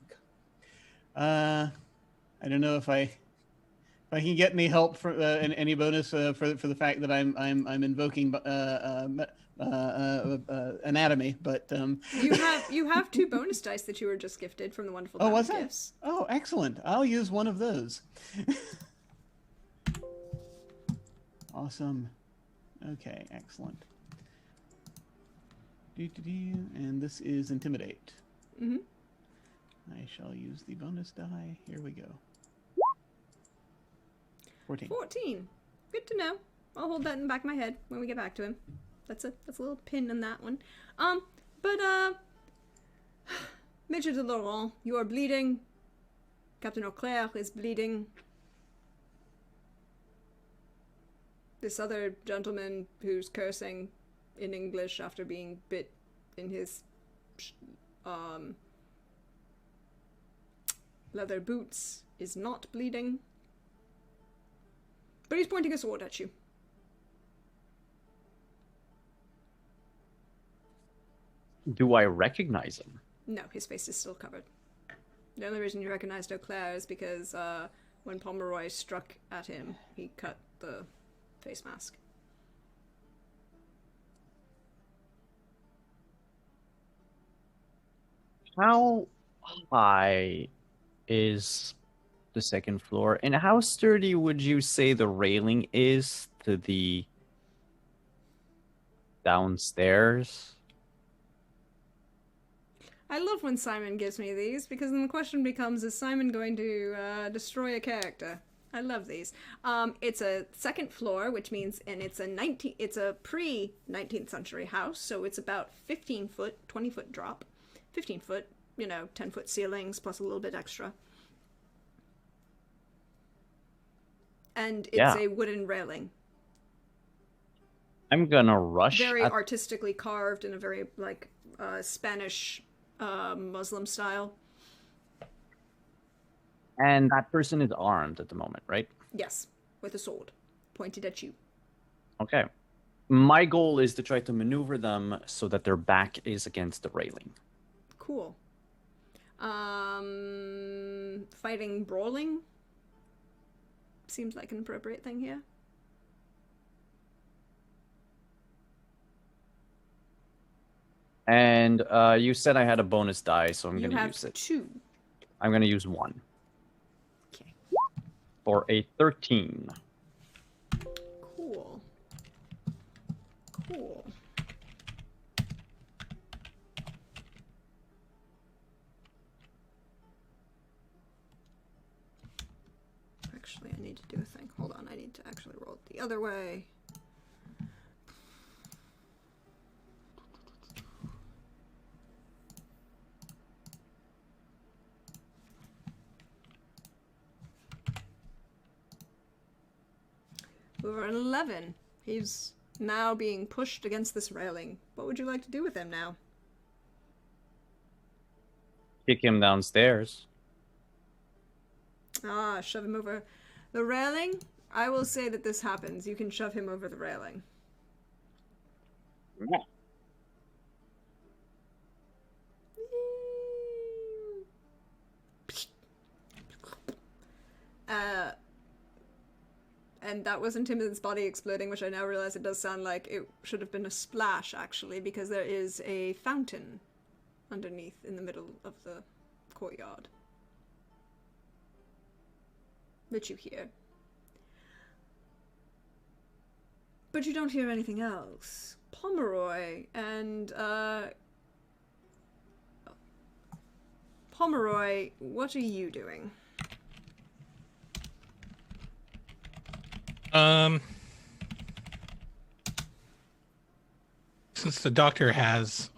I don't know if I can get any help for any bonus for the fact that I'm invoking anatomy, but you have 2 bonus dice that you were just gifted from the wonderful. Oh, was gifts. that? Oh, excellent! I'll use one of those. Awesome. Okay, excellent. And this is intimidate. Mm-hmm. I shall use the bonus die. Here we go. 14. 14. Good to know. I'll hold that in the back of my head when we get back to him. That's a little pin in that one. Major de Laurent, you are bleeding. Captain Auclair is bleeding. This other gentleman who's cursing in English after being bit in his leather boots is not bleeding. But he's pointing a sword at you. Do I recognize him? No, his face is still covered. The only reason you recognized Auclair is because when Pomeroy struck at him, he cut the face mask. How high is the second floor, and how sturdy would you say the railing is to the downstairs? I love when Simon gives me these, because then the question becomes, is Simon going to destroy a character? I love these. It's a second floor, which means, and it's a pre-19th century house, so it's about 15 foot, 20 foot drop. 15 foot, 10 foot ceilings, plus a little bit extra. and it's Yeah. a wooden railing. I'm gonna rush. Very artistically carved in a very, like, Spanish Muslim style. And that person is armed at the moment, right? Yes, with a sword pointed at you. Okay. My goal is to try to maneuver them so that their back is against the railing. Cool. Fighting brawling seems like an appropriate thing here. And you said I had a bonus die, so I'm You going to have use it. 2. I'm going to use 1. Okay. For a 13. Cool. Cool. Actually, I need to do a thing. Hold on, I need to actually roll it the other way. Over an 11. He's now being pushed against this railing. What would you like to do with him now? Kick him downstairs. Ah, shove him over the railing? I will say that this happens. You can shove him over the railing. Yeah. And that wasn't Timothy's body exploding, which I now realize it does sound like it should have been a splash, actually, because there is a fountain underneath in the middle of the courtyard. That you hear. But you don't hear anything else. Pomeroy and, Pomeroy, what are you doing? Since the doctor has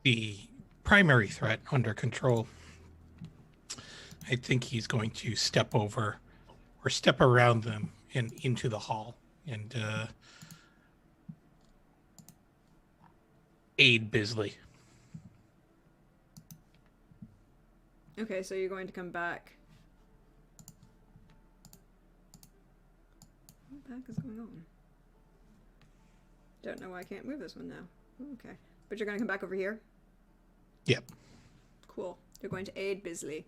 the primary threat under control, I think he's going to step over or step around them and into the hall and aid Bisley. Okay, so you're going to come back. What the heck is going on? Don't know why I can't move this one now. Okay. But you're going to come back over here? Yep. Cool. You're going to aid Bisley.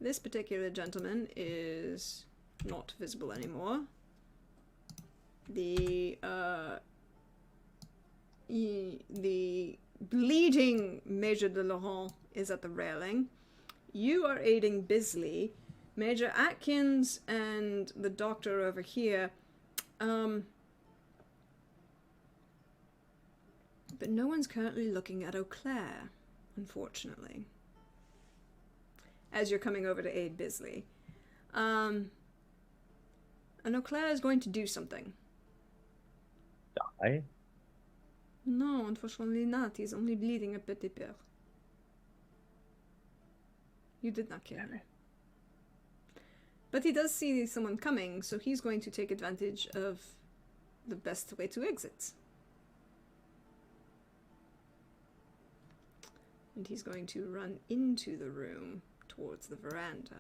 This particular gentleman is not visible anymore. The bleeding Major de Laurent is at the railing. You are aiding Bisley. Major Atkins and the doctor over here. But no one's currently looking at Eau Claire, unfortunately. As you're coming over to aid Bisley. And Eau Claire is going to do something. Die? No, unfortunately not. He's only bleeding a petit peu. You did not kill him. But he does see someone coming, so he's going to take advantage of the best way to exit. And he's going to run into the room towards the veranda.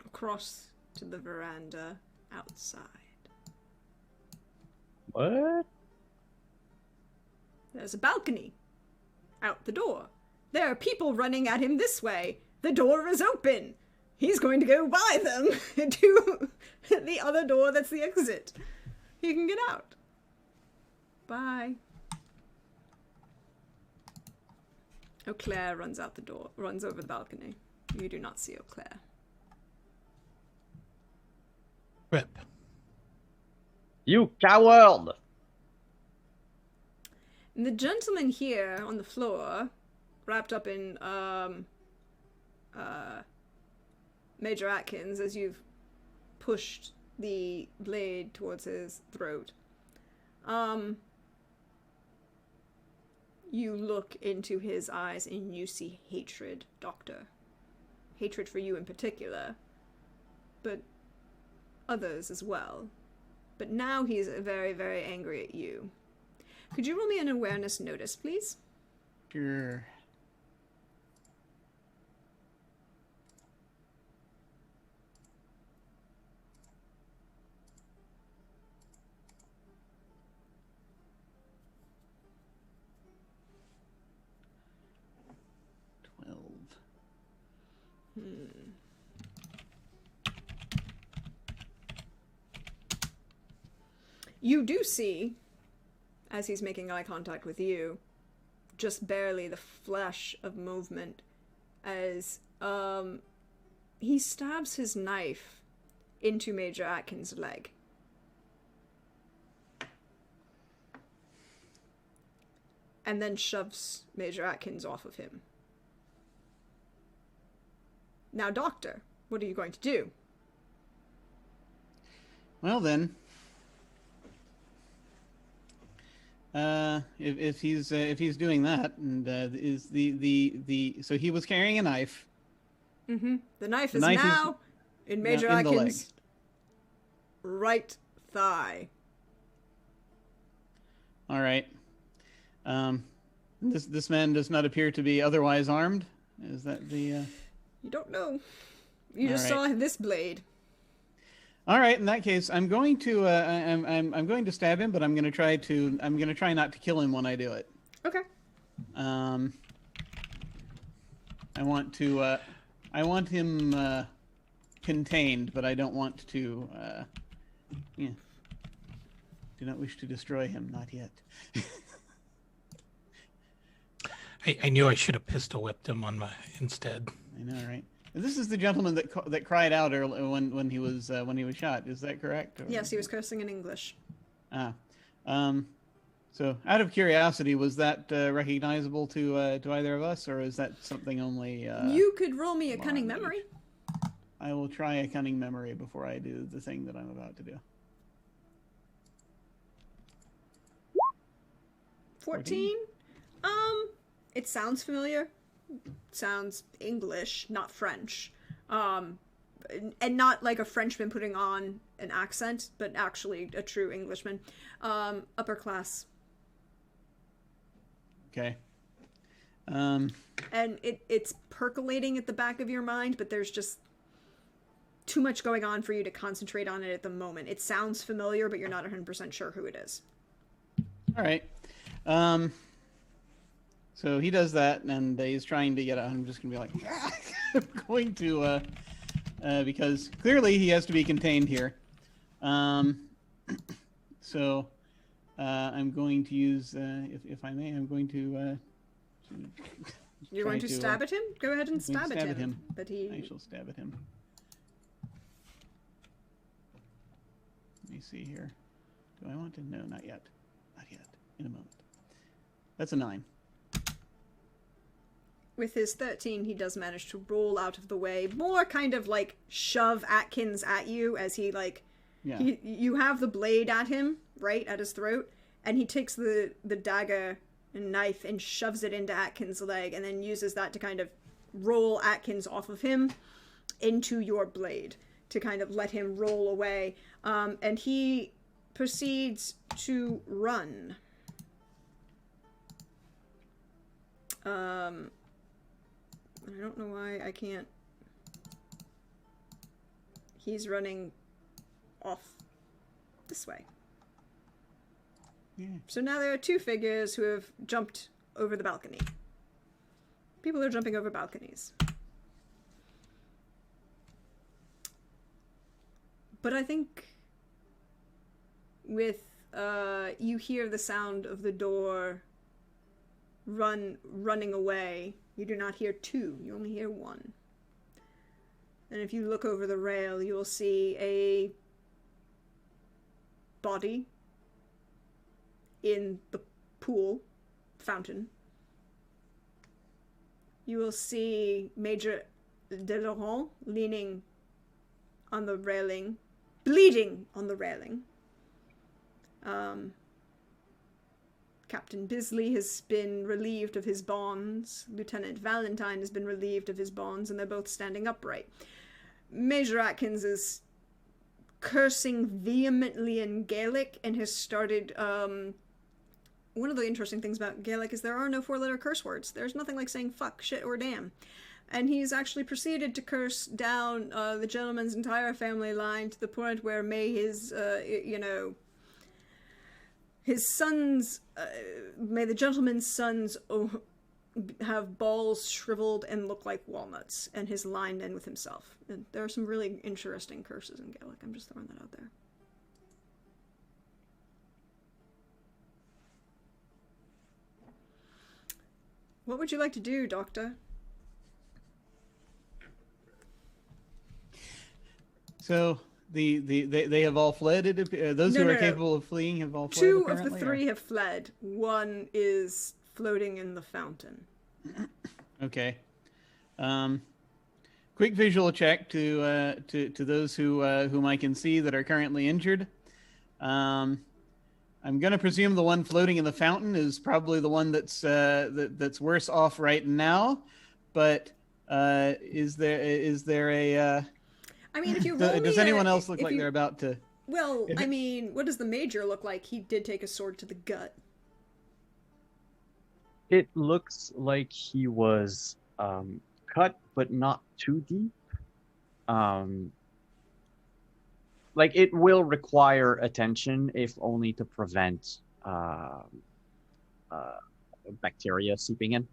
Across to the veranda outside. What? There's a balcony. Out the door. There are people running at him this way. The door is open. He's going to go by them to the other door that's the exit. He can get out. Bye. Eau Claire runs out the door, runs over the balcony. You do not see Eau Claire. Rip. You coward! And the gentleman here on the floor, wrapped up in Major Atkins, as you've pushed the blade towards his throat. You look into his eyes and you see hatred, Doctor. Hatred for you in particular, but others as well. But now he's very, very angry at you. Could you roll me an awareness notice, please? Sure. You do see, as he's making eye contact with you, just barely the flash of movement as he stabs his knife into Major Atkins' leg. And then shoves Major Atkins off of him. Now, Doctor, what are you going to do? Well then, if he's doing that, and is so he was carrying a knife. Mm-hmm. The knife is now in Major Atkins' right thigh. All right. This man does not appear to be otherwise armed. Is that the? You don't know. You just saw this blade. All right. In that case, I'm going to I'm going to stab him, but I'm going to try not to kill him when I do it. Okay. I want him contained, but I don't want to. Yeah. Do not wish to destroy him. Not yet. I knew I should have pistol whipped him instead. I know, right? This is the gentleman that cried out earlier when he was shot. Is that correct? Or... Yes, he was cursing in English. So out of curiosity, was that recognizable to either of us, or is that something only? You could roll me a cunning memory. I will try a cunning memory before I do the thing that I'm about to do. 14? It sounds familiar. Sounds English, not French. And not like a Frenchman putting on an accent, but actually a true Englishman. Upper class. Okay. And it's percolating at the back of your mind, but there's just too much going on for you to concentrate on it at the moment. It sounds familiar, but you're not 100% sure who it is. All right. So he does that, and he's trying to get out. I'm just going to be like, I'm going to, because clearly he has to be contained here. So I'm going to use, if I may, I'm going to... You're going to stab at him? Go ahead and stab at him. But I shall stab at him. Let me see here. Do I want to? No, not yet. Not yet. In a moment. That's a 9. With his 13, he does manage to roll out of the way. More kind of like shove Atkins at you as he like... Yeah. You have the blade at him, right, at his throat, and he takes the dagger and knife and shoves it into Atkins' leg and then uses that to kind of roll Atkins off of him into your blade to kind of let him roll away. And he proceeds to run. I don't know why I can't... He's running off this way. Yeah. So now there are 2 figures who have jumped over the balcony. People are jumping over balconies. But I think with you hear the sound of the door running away. You do not hear 2, you only hear 1. And if you look over the rail, you will see a body in the pool fountain. You will see Major de Laurent leaning on the railing, bleeding on the railing. Captain Bisley has been relieved of his bonds. Lieutenant Valentine has been relieved of his bonds, and they're both standing upright. Major Atkins is cursing vehemently in Gaelic and has started, one of the interesting things about Gaelic is there are no four-letter curse words. There's nothing like saying fuck, shit, or damn. And he's actually proceeded to curse down the gentleman's entire family line to the point where his sons, may the gentleman's sons have balls shriveled and look like walnuts, and his line end with himself. And there are some really interesting curses in Gaelic. I'm just throwing that out there. What would you like to do, Doctor? So they have all fled. Those who are capable of fleeing have all fled. Two of the three have fled. One is floating in the fountain. Okay. Quick visual check to those whom I can see that are currently injured. I'm going to presume the one floating in the fountain is probably the one that's worse off right now. But is there a? I mean, if you roll does anyone else look like they're about to? Well, I mean, what does the major look like? He did take a sword to the gut. It looks like he was cut, but not too deep. Like, it will require attention, if only to prevent bacteria seeping in.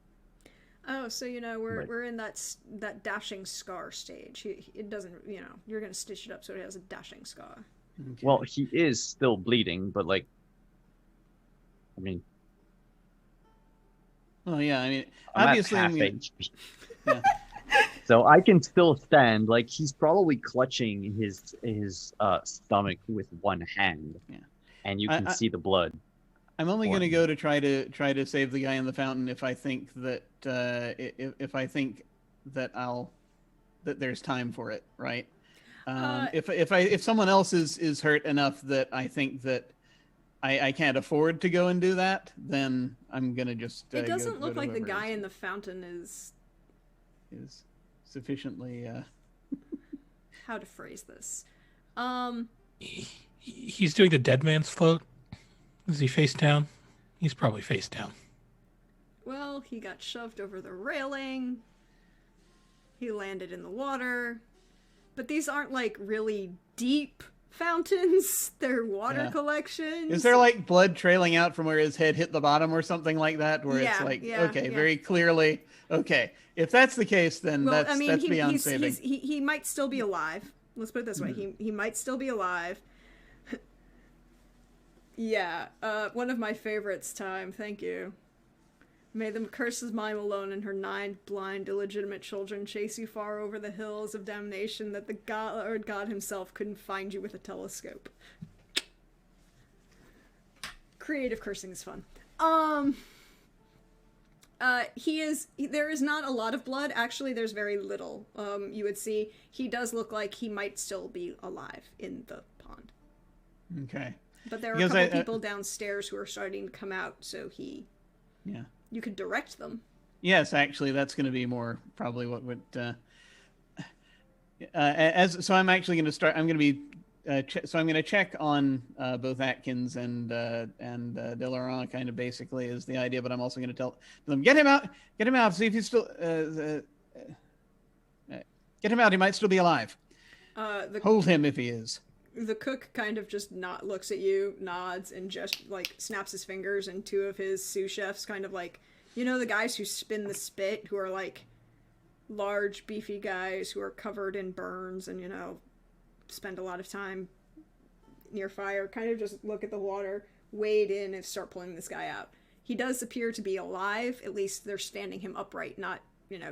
Oh, so we're in that dashing scar stage. It doesn't, you're gonna stitch it up so it has a dashing scar. Okay. Well, he is still bleeding, but like, I mean. Well, yeah, I mean, I'm obviously, at half HP. Yeah. So I can still stand. Like, he's probably clutching his stomach with one hand. Yeah. And you can see the blood. I'm only going to go to try to save the guy in the fountain if I think that that there's time for it, right? If someone else is hurt enough that I think that I can't afford to go and do that, then I'm gonna just. It doesn't look like the guy in the fountain is sufficiently. How to phrase this? He's doing the dead man's float. Is he face down? He's probably face down. Well, he got shoved over the railing. He landed in the water. But these aren't like really deep fountains. They're water collections. Is there like blood trailing out from where his head hit the bottom or something like that? Where it's like, very clearly. Okay. If that's the case, then that's beyond saving. He might still be alive. Let's put it this way. He might still be alive. Yeah, one of my favorites, Time. Thank you. May the curses mime alone and her 9 blind, illegitimate children chase you far over the hills of damnation that the God himself couldn't find you with a telescope. Creative cursing is fun. There is not a lot of blood. Actually, there's very little. You would see he does look like he might still be alive in the pond. Okay. But there are a couple people downstairs who are starting to come out, so you could direct them. Yes, actually, that's going to be more probably what would. So I'm actually going to start. I'm going to be. So I'm going to check on both Atkins and De Laurent, kind of basically is the idea. But I'm also going to tell them, get him out. See if he's still. Get him out. He might still be alive. Hold him if he is. The cook kind of just looks at you, nods, and just like snaps his fingers, and 2 of his sous chefs kind of like, the guys who spin the spit, who are like large, beefy guys who are covered in burns and, spend a lot of time near fire, kind of just look at the water, wade in, and start pulling this guy out. He does appear to be alive. At least they're standing him upright, not,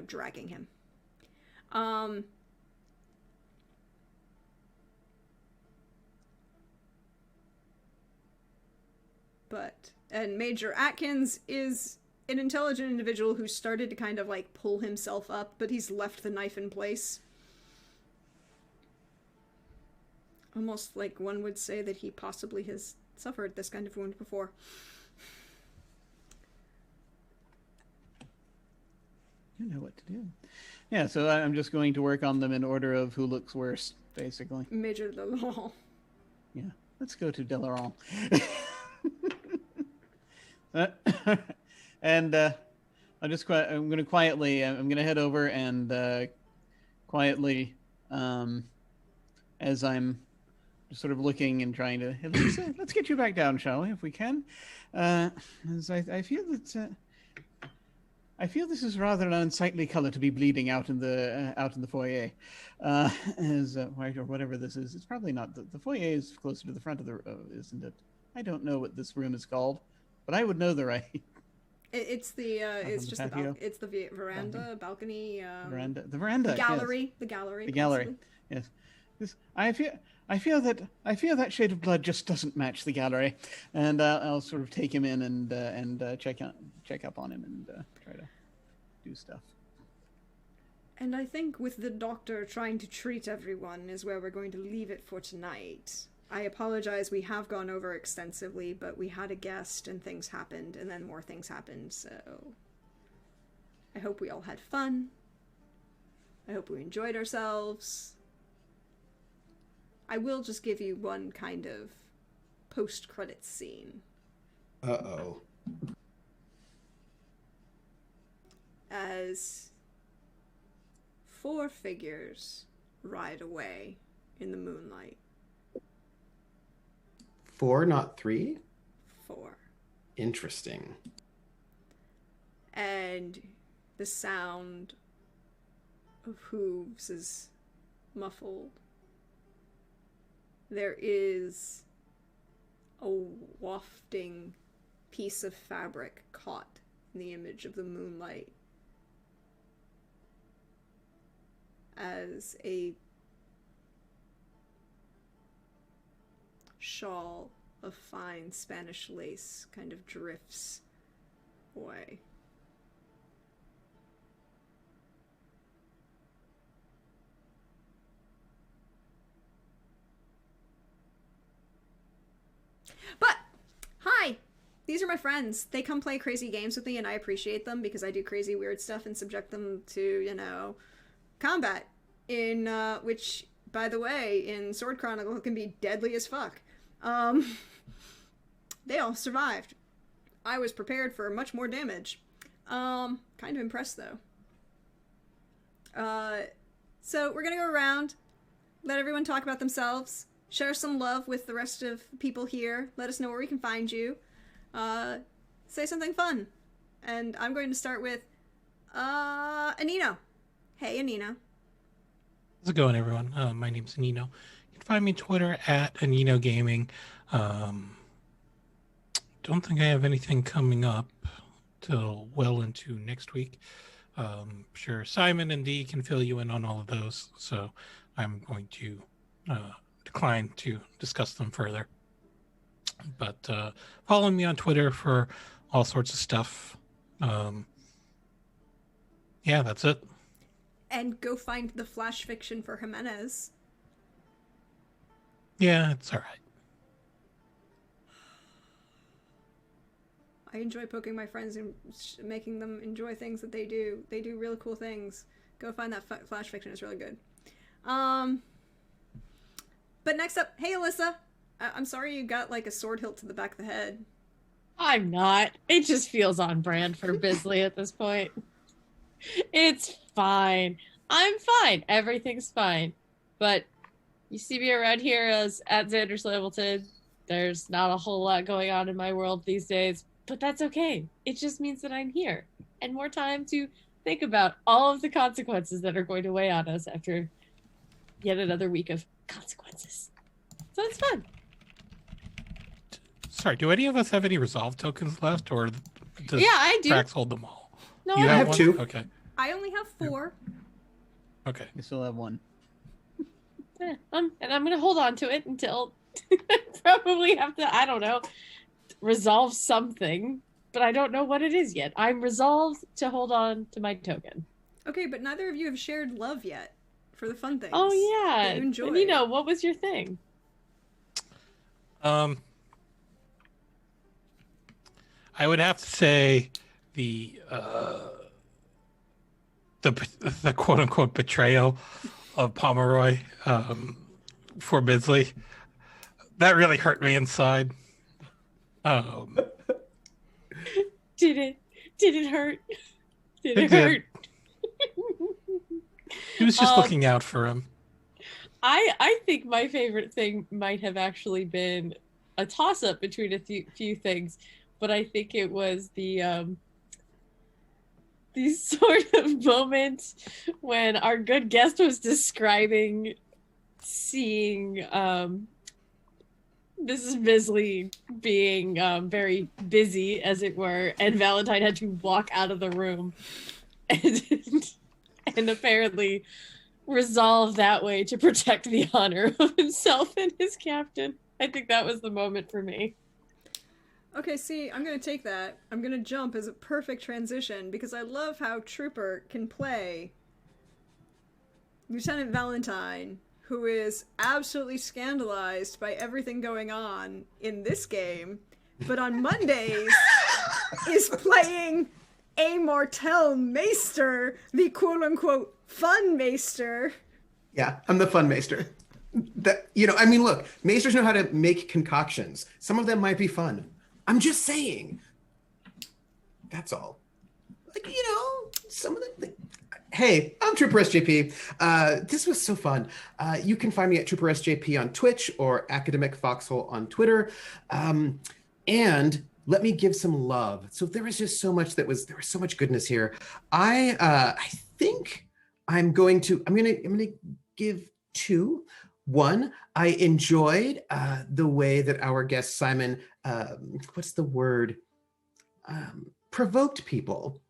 dragging him. And Major Atkins is an intelligent individual who started to kind of like pull himself up, but he's left the knife in place. Almost like one would say that he possibly has suffered this kind of wound before. You know what to do. Yeah, so I'm just going to work on them in order of who looks worse, basically. Major Laurent. Yeah, let's go to Delaron. And I'm going to quietly, I'm going to head over and quietly, as I'm sort of looking and trying to, let's get you back down, shall we, if we can? As I feel that I feel this is rather an unsightly color to be bleeding out in the foyer, or whatever this is. It's probably not. The foyer is closer to the front of the, isn't it? I don't know what this room is called, but I would know the right. It's the it's just patio? It's the veranda, balcony, The veranda. the gallery, Yes. the gallery, The gallery. possibly. Yes. I feel that shade of blood just doesn't match the gallery, and I'll sort of take him in and check up on him and try to do stuff. And I think with the doctor trying to treat everyone is where we're going to leave it for tonight. I apologize, we have gone over extensively, but we had a guest and things happened, and then more things happened, so I hope we all had fun. I hope we enjoyed ourselves. I will just give you one kind of post-credits scene. Uh-oh. As 4 figures ride away in the moonlight. 4, not 3? 4. Interesting. And the sound of hooves is muffled. There is a wafting piece of fabric caught in the image of the moonlight as a shawl of fine Spanish lace kind of drifts away. But, hi! These are my friends. They come play crazy games with me, and I appreciate them because I do crazy weird stuff and subject them to, you know, combat. In, which, by the way, in Sword Chronicle can be deadly as fuck. They all survived. I was prepared for much more damage. Kind of impressed, though. So we're gonna go around, let everyone talk about themselves, share some love with the rest of the people here, let us know where we can find you, say something fun. And I'm going to start with, Anino. Hey, Anino. How's it going, everyone? My name's Anino. You can find me on Twitter at Anino Gaming. Don't think I have anything coming up till well into next week. Sure, Simon and Dee can fill you in on all of those, so I'm going to decline to discuss them further. But follow me on Twitter for all sorts of stuff. Yeah, that's it. And go find the flash fiction for Jimenez. Yeah, it's all right. I enjoy poking my friends and making them enjoy things that they do. They do really cool things. Go find that flash fiction. It's really good. But next up, hey Alyssa. I'm sorry you got like a sword hilt to the back of the head. I'm not. It just feels on brand for Bisley at this point. It's fine. I'm fine. Everything's fine. But you see me around here as at Xander's Levelton. There's not a whole lot going on in my world these days, but that's okay. It just means that I'm here and more time to think about all of the consequences that are going to weigh on us after yet another week of consequences. So it's fun. Sorry, do any of us have any resolve tokens left, or does Yeah, I do. Trax hold them all? No, You I have one? 2. Okay. I only have 4. Okay. You still have 1. And I'm going to hold on to it until I probably have to, I don't know, resolve something, but I don't know what it is yet. I'm resolved to hold on to my token. Okay, but neither of you have shared love yet for the fun things. Oh, yeah. that you enjoy. And you know, what was your thing? Um, I would have to say the the quote unquote betrayal of Pomeroy for Bisley. That really hurt me inside. Um, Did it? Did it hurt? Did It it did. hurt? he was just looking out for him. I think my favorite thing might have actually been a toss up between a few things, but I think it was the sort of moment when our good guest was describing seeing Mrs. Bisley being very busy, as it were, and Valentine had to walk out of the room and apparently resolve that way to protect the honor of himself and his captain. I think that was the moment for me. Okay, see, I'm gonna take that. I'm gonna jump as a perfect transition because I love how Trooper can play Lieutenant Valentine, who is absolutely scandalized by everything going on in this game, but on Mondays is playing a Martel Maester, the quote-unquote fun Maester. Yeah, I'm the fun maester. That, you know, I mean, look, maesters know how to make concoctions. Some of them might be fun. I'm just saying. That's all. Like, you know, some of the. Hey, I'm Trooper SJP. This was so fun. You can find me at Trooper SJP on Twitch or Academic Foxhole on Twitter. And let me give some love. So there was just so much there was so much goodness here. I think I'm gonna give two. One, I enjoyed the way that our guest Simon, what's the word? Provoked people.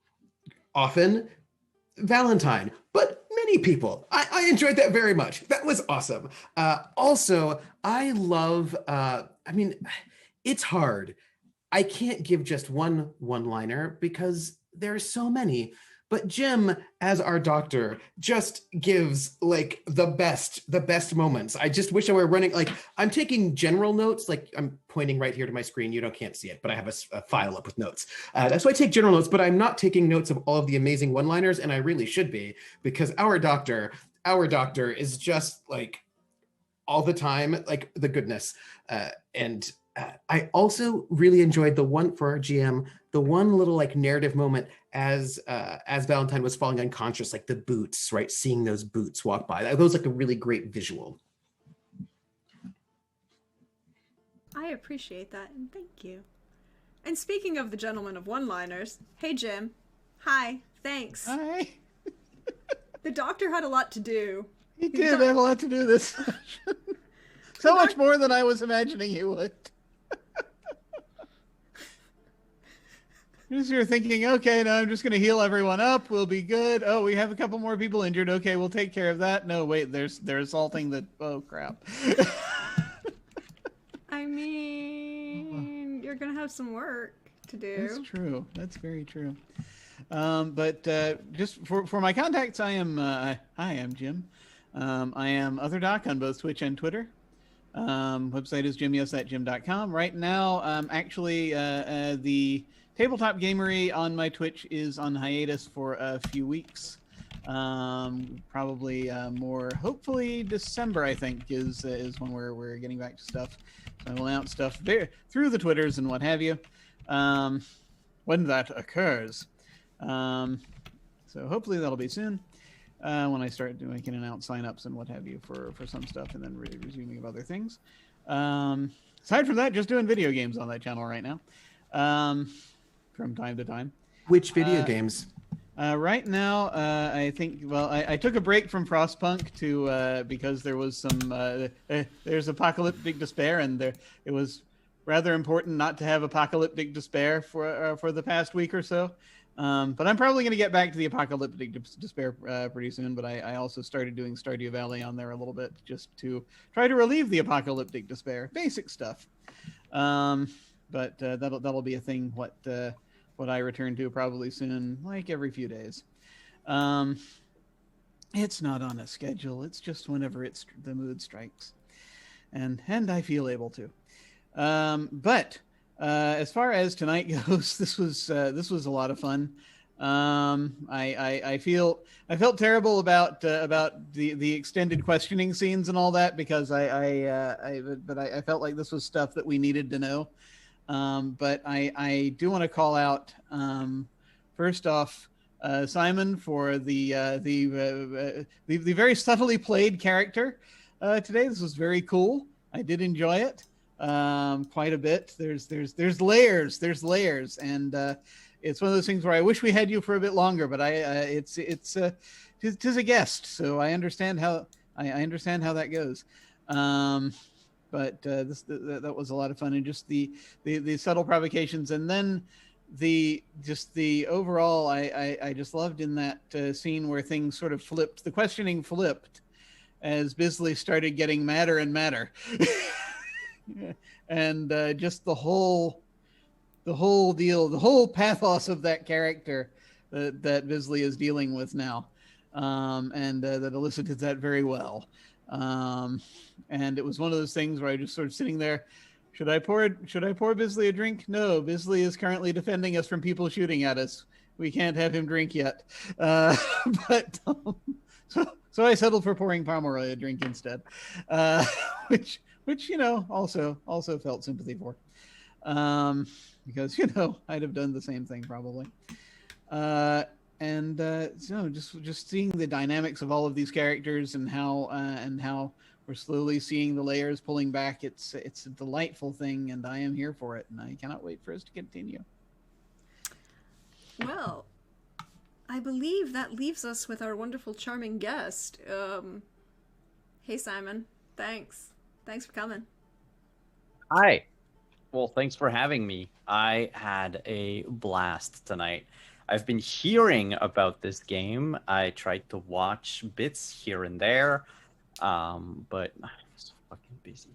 Often Valentine, but many people. I enjoyed that very much. That was awesome. Also, I love, it's hard. I can't give just one-liner because there are so many. But Jim, as our doctor, just gives like the best moments. I just wish I were running, like I'm taking general notes, like I'm pointing right here to my screen. You can't see it, but I have a file up with notes. That's why I take general notes, but I'm not taking notes of all of the amazing one-liners, and I really should be, because our doctor is just like all the time, like the goodness. I also really enjoyed the one for our GM, the one little like narrative moment as Valentine was falling unconscious, like the boots, right? Seeing those boots walk by. That was like a really great visual. I appreciate that, and thank you. And speaking of the gentleman of one-liners, hey Jim. Hi, thanks. Hi. The doctor had a lot to do. He did have a lot to do this. So much more than I was imagining he would. You're thinking, okay, now I'm just going to heal everyone up. We'll be good. Oh, we have a couple more people injured. Okay, we'll take care of that. No, wait, they're assaulting the. Oh crap. I mean, you're gonna have some work to do. That's true. That's very true. But just for my contacts, I am Jim. I am Other Doc on both Twitch and Twitter. Website is jimyes@jim.com. Right now, actually, the Tabletop Gamery on my Twitch is on hiatus for a few weeks. Probably more, hopefully December, I think, is when we're getting back to stuff. So I will announce stuff there through the Twitters and what have you when that occurs. So hopefully that'll be soon. When I start doing, I can announce signups and what have you for some stuff, and then resuming of other things. Aside from that, just doing video games on that channel right now, from time to time. Which video games? Right now, I think. Well, I took a break from Frostpunk to because there was some. There's apocalyptic despair, and it was rather important not to have apocalyptic despair for the past week or so. But I'm probably going to get back to the apocalyptic despair pretty soon. But I also started doing Stardew Valley on there a little bit just to try to relieve the apocalyptic despair, basic stuff. But that'll be a thing. What I return to probably soon, like every few days. It's not on a schedule. It's just whenever the mood strikes, and I feel able to. But as far as tonight goes, this was a lot of fun. I felt terrible about the extended questioning scenes and all that, because I felt like this was stuff that we needed to know. But I do want to call out, first off, Simon, for the very subtly played character today. This was very cool. I did enjoy it quite a bit. There's layers, and it's one of those things where I wish we had you for a bit longer, but it's a guest, so I understand how that goes. But that was a lot of fun, and just the subtle provocations, and then the overall, I just loved in that scene where things sort of flipped. The questioning flipped as Bisley started getting madder and madder, and just the whole deal, the whole pathos of that character that Bisley is dealing with now, and that elicited that very well. And it was one of those things where I just sort of sitting there. Should I pour Bisley a drink? No, Bisley is currently defending us from people shooting at us. We can't have him drink yet. But so I settled for pouring Pomeroy a drink instead, which also felt sympathy for, because I'd have done the same thing probably. Just seeing the dynamics of all of these characters and how we're slowly seeing the layers pulling back. It's a delightful thing, and I am here for it, and I cannot wait for us to continue. Well, I believe that leaves us with our wonderful, charming guest. Hey, Simon. Thanks for coming. Hi. Well, thanks for having me. I had a blast tonight. I've been hearing about this game. I tried to watch bits here and there, but I was fucking busy.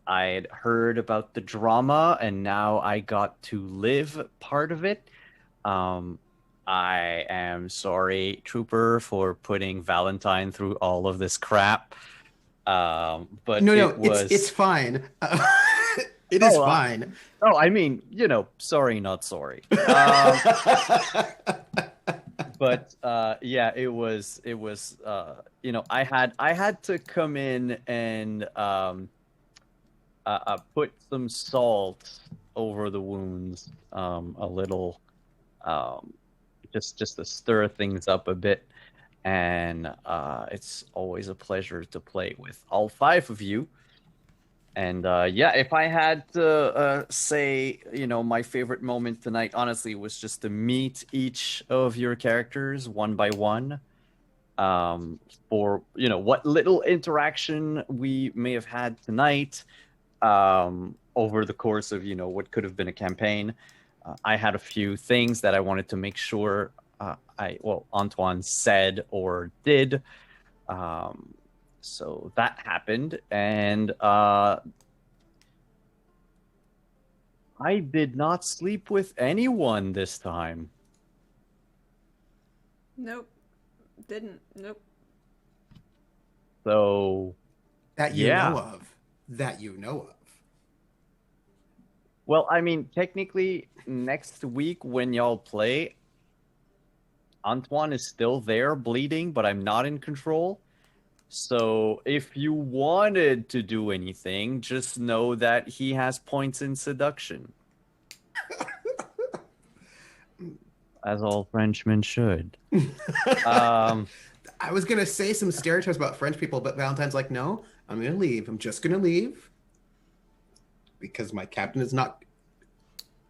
I'd heard about the drama, and now I got to live part of it. I am sorry, Trooper, for putting Valentine through all of this crap. But it's fine. It is fine. I mean, sorry, not sorry. But yeah, it was. I had to come in and put some salt over the wounds, a little, just to stir things up a bit. And it's always a pleasure to play with all 5 of you. And if I had to say, my favorite moment tonight, honestly, was just to meet each of your characters one by one. For what little interaction we may have had tonight, over the course of what could have been a campaign. I had a few things that I wanted to make sure Antoine said or did. So that happened, and I did not sleep with anyone this time. Nope. Didn't. Nope. So that you know of. Well, I mean, technically, next week when y'all play, Antoine is still there bleeding, but I'm not in control. So if you wanted to do anything, just know that he has points in seduction. As all Frenchmen should. I was going to say some stereotypes about French people, but Valentine's like, no, I'm going to leave. I'm just going to leave. Because my captain is not...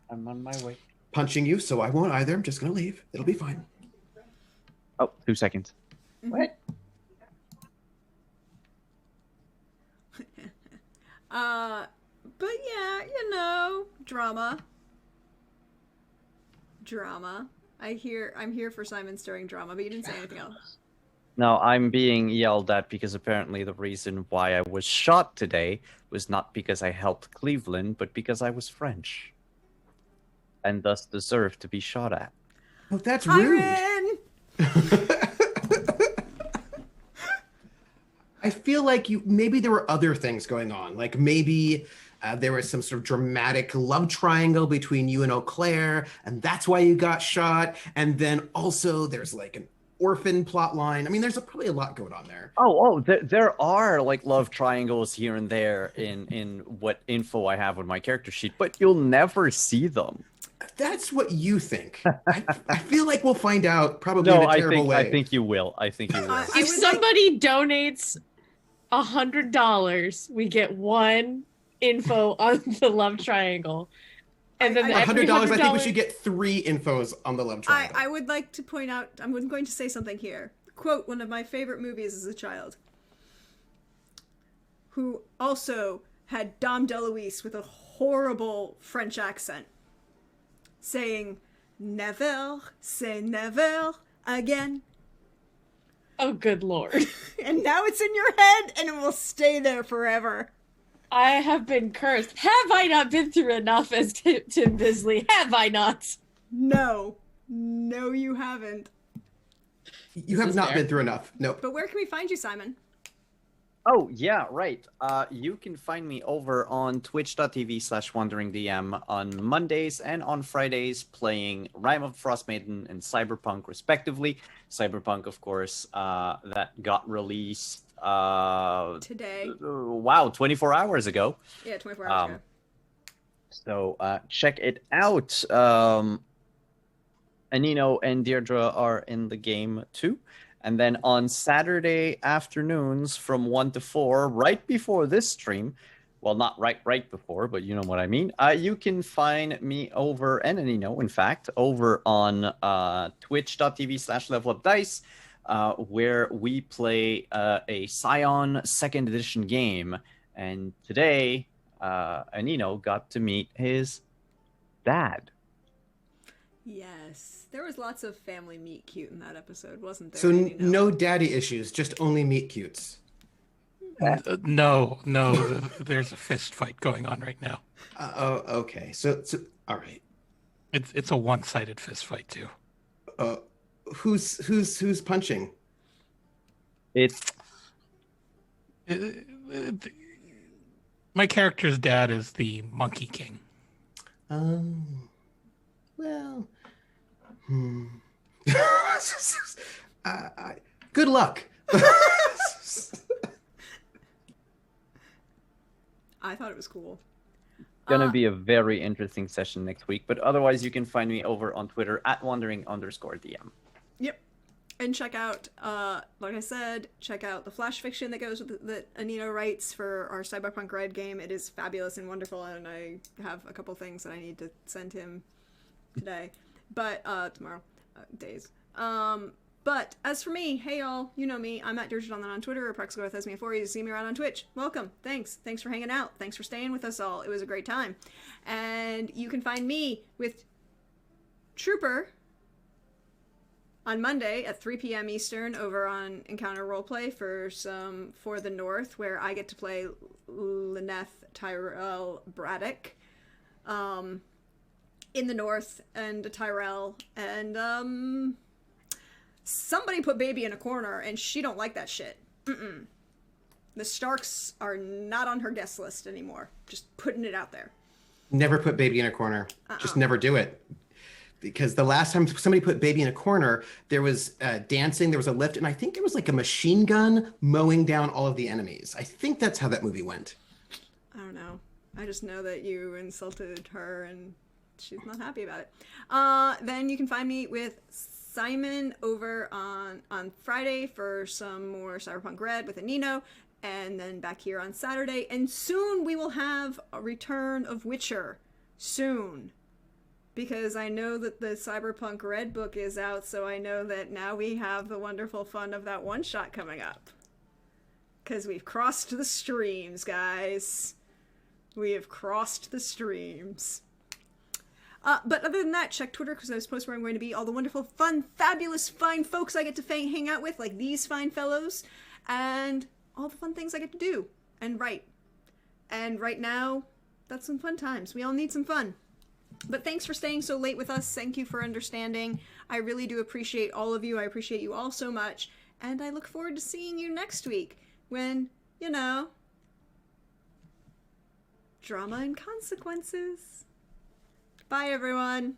I'm on my way. ...punching you, so I won't either. I'm just going to leave. It'll be fine. Oh, 2 seconds. What? But yeah, drama. I'm here for Simon stirring drama, but you didn't say anything else. No, I'm being yelled at because apparently the reason why I was shot today was not because I helped Cleveland, but because I was French. And thus deserved to be shot at. Oh, that's rude. I feel like maybe there were other things going on. Like maybe there was some sort of dramatic love triangle between you and Eau Claire, and that's why you got shot. And then also there's like an orphan plot line. I mean, there's probably a lot going on there. There are like love triangles here and there in what info I have on my character sheet, but you'll never see them. That's what you think. I feel like we'll find out probably in a terrible way. I think you will. I think you will. If somebody donates $100, we get one info on the love triangle. And then $100, I think we should get 3 infos on the love triangle. I would like to point out, I'm going to say something here. Quote, one of my favorite movies as a child, who also had Dom DeLuise with a horrible French accent, saying, never say never again. Oh, good Lord. And now it's in your head, and it will stay there forever. I have been cursed. Have I not been through enough as Tim Bisley? Have I not? No. No, you haven't. You have not been through enough. No. But where can we find you, Simon? Oh, yeah, right. You can find me over on twitch.tv/wanderingdm on Mondays and on Fridays playing Rime of the Frost Maiden and Cyberpunk, respectively. Cyberpunk, of course, that got released... today. Wow, 24 hours ago. Yeah, 24 hours ago. So check it out. Anino and Deirdre are in the game too. And then on Saturday afternoons from 1 to 4, right before this stream, well, not right before, but you know what I mean, you can find me over, and Anino, in fact, over on twitch.tv/levelupdice, where we play a Scion 2nd edition game. And today, Anino got to meet his dad. Yes. There was lots of family meet cute in that episode, wasn't there? So no daddy issues, just only meet cutes. No, there's a fist fight going on right now. Oh, okay. So all right. It's a one-sided fist fight too. Who's punching? My character's dad is the Monkey King. Well, good luck. I thought it was cool. Gonna be a very interesting session next week, but otherwise you can find me over on Twitter at wandering_DM. Yep. And check out, like I said, check out the flash fiction that goes with that Anino writes for our Cyberpunk Red game. It is fabulous and wonderful, and I have a couple things that I need to send him today. But, tomorrow. Days. But, as for me, hey y'all, you know me, I'm at Dirgeon on Twitter, or PrexGoWithEsme4, you see me around on Twitch. Welcome, thanks for hanging out, thanks for staying with us all, it was a great time. And you can find me with Trooper on Monday at 3 p.m. Eastern over on Encounter Roleplay for the North, where I get to play Lyneth Tyrell Braddock in the North, and Tyrell, and somebody put baby in a corner, and she don't like that shit. The Starks are not on her guest list anymore. Just putting it out there. Never put baby in a corner. Just never do it. Because the last time somebody put baby in a corner, there was dancing, there was a lift, and I think there was like a machine gun mowing down all of the enemies. I think that's how that movie went. I don't know. I just know that you insulted her, and she's not happy about it. Then you can find me with Simon over on Friday for some more Cyberpunk Red with Anino, and then back here on Saturday. And soon we will have a return of Witcher. Soon. Because I know that the Cyberpunk Red book is out, so I know that now we have the wonderful fun of that one-shot coming up. Because we've crossed the streams, guys. We have crossed the streams. But other than that, check Twitter, because I was posting where I'm going to be. All the wonderful, fun, fabulous, fine folks I get to hang out with, like these fine fellows. And all the fun things I get to do and write. And right now, that's some fun times. We all need some fun. But thanks for staying so late with us. Thank you for understanding. I really do appreciate all of you. I appreciate you all so much. And I look forward to seeing you next week. when, drama and consequences. Bye, everyone.